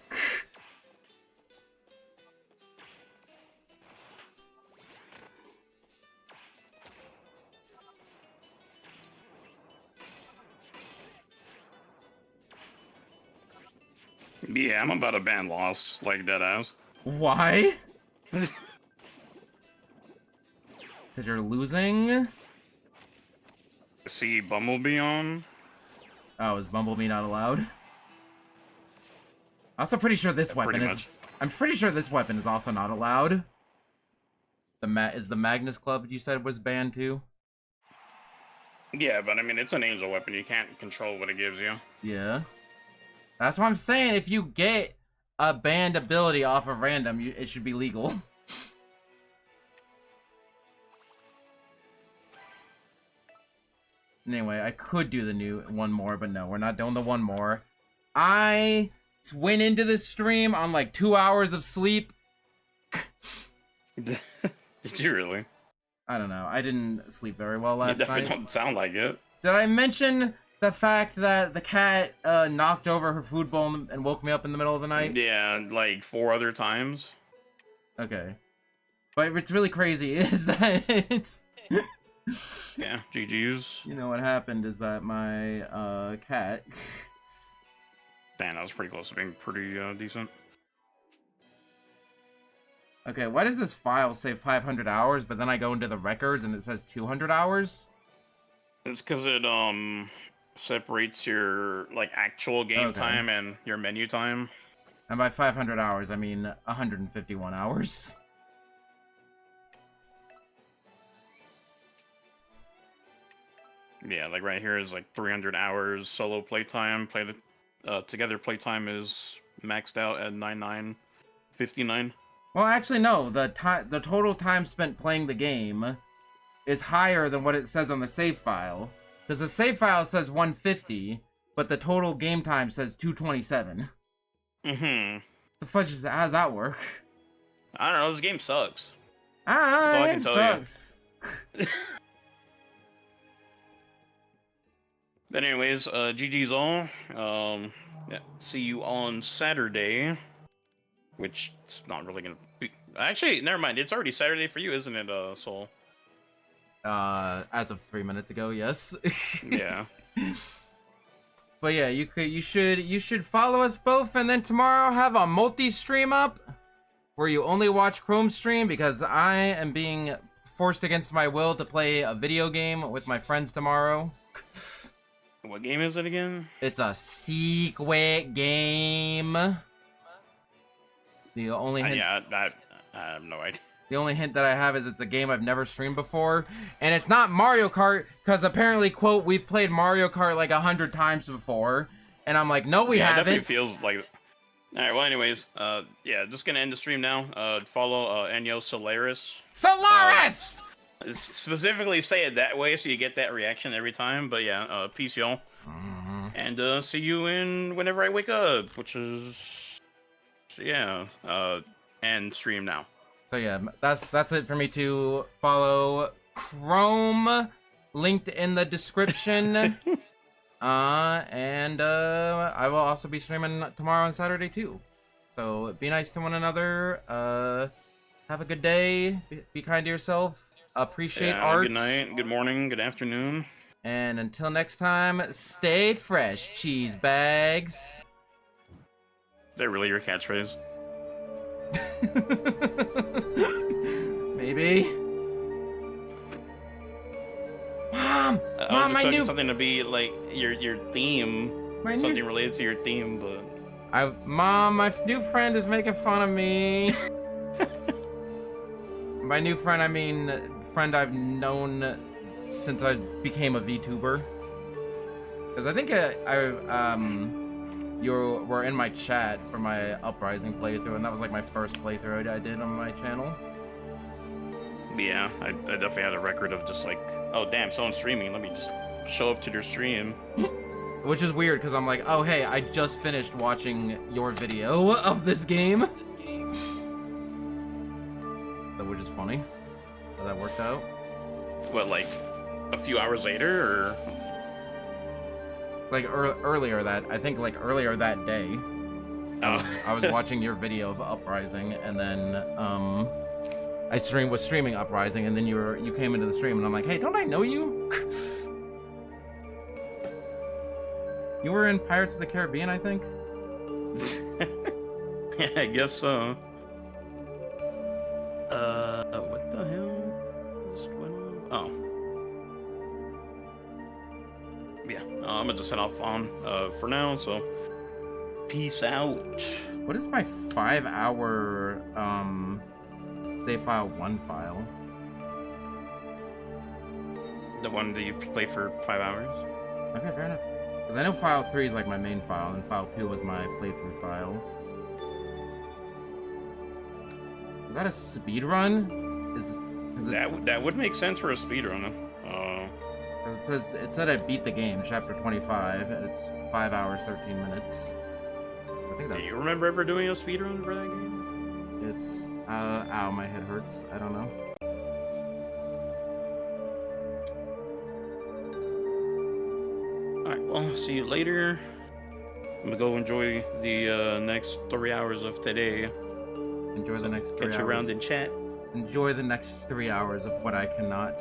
Yeah, I'm about to ban Lost, like deadass. Why? Because you're losing? See Bumblebee on? Oh, is Bumblebee not allowed? Also pretty sure this weapon is... much. I'm pretty sure this weapon is also not allowed. Is the Magnus Club you said was banned too? Yeah, but I mean, it's an angel weapon. You can't control what it gives you. Yeah. That's what I'm saying. If you get a banned ability off of random, it should be legal. Anyway, I could do the new one more, but no, we're not doing the one more. I went into this stream on like 2 hours of sleep. Did you really? I don't know. I didn't sleep very well last You definitely night. don't sound like it. Did I mention the fact that the cat knocked over her food bowl and woke me up in the middle of the night? Yeah, like 4 other times. Okay. But what's really crazy is that it's... Yeah, GG's. You know what happened is that my cat... Damn, that was pretty close to being pretty decent. Okay, why does this file say 500 hours, but then I go into the records and it says 200 hours? It's because it separates your like actual game time and your menu time. And by 500 hours, I mean 151 hours. Yeah, like right here is like 300 hours solo playtime. Together playtime is maxed out at 9959. Well, actually, no. The total time spent playing the game is higher than what it says on the save file. Because the save file says 150, but the total game time says 227. Mm-hmm. The fudge is that? How does that work? I don't know. This game sucks. Ah, all I it can tell sucks. But anyways, GG's all. Yeah, see you on Saturday. Which it's not really gonna be. Actually, never mind. It's already Saturday for you, isn't it, Soul? As of 3 minutes ago, yes. Yeah. But yeah, you should follow us both, and then tomorrow have a multi-stream up where you only watch Chrome stream, because I am being forced against my will to play a video game with my friends tomorrow. What game is it again? It's a secret game. The only hint, I have no idea. the only hint that I have is it's a game I've never streamed before, and it's not Mario Kart, because apparently, quote, we've played Mario Kart like 100 times before, and I'm like, no, we It haven't. definitely feels like. All right. Well, anyways, yeah, just gonna end the stream now. Follow Enyo Solaris. Solaris! Specifically say it that way so you get that reaction every time. But yeah, peace, y'all, and see you in whenever I wake up, which is. Yeah, and stream now. So yeah, that's it for me to follow Chrome, linked in the description. And I will also be streaming tomorrow and Saturday too. So be nice to one another. Have a good day. Be kind to yourself. Appreciate art. Good night, good morning, good afternoon. And until next time, stay fresh, cheese bags. Is that really your catchphrase? Maybe. Mom, I was my expecting new something to be like your theme, something related to your theme, but Mom, my new friend is making fun of me. By new friend, I mean friend I've known since I became a VTuber. Because I think you were in my chat for my Uprising playthrough, and that was like my first playthrough I did on my channel. Yeah, I definitely had a record of just like, oh damn, someone's streaming. Let me just show up to their stream. Which is weird, because I'm like, oh hey, I just finished watching your video of this game. Which is funny. How that worked out. What, like a few hours later, or like earlier that earlier that day. Oh. I was watching your video of Uprising, and then I was streaming Uprising, and then you came into the stream, and I'm like, hey, don't I know you? You were in Pirates of the Caribbean, I think. Yeah, I guess so. What the hell? What's going on? Oh. Yeah, I'm gonna just head off on for now, so peace out. What is my 5-hour save file 1 file? The one that you played for 5 hours? Okay, fair enough. Because I know file 3 is like my main file, and file 2 was my playthrough file. Is that a speed run? That would make sense for a speedrun. It said I beat the game, chapter 25, and it's 5 hours 13 minutes. I think that's. Do you remember ever doing a speedrun for that game? It's ow, my head hurts. I don't know. All right, well, see you later. I'm gonna go enjoy the next 3 hours of today. Enjoy the next 3 hours. Catch you around in chat. Enjoy the next 3 hours of what I cannot.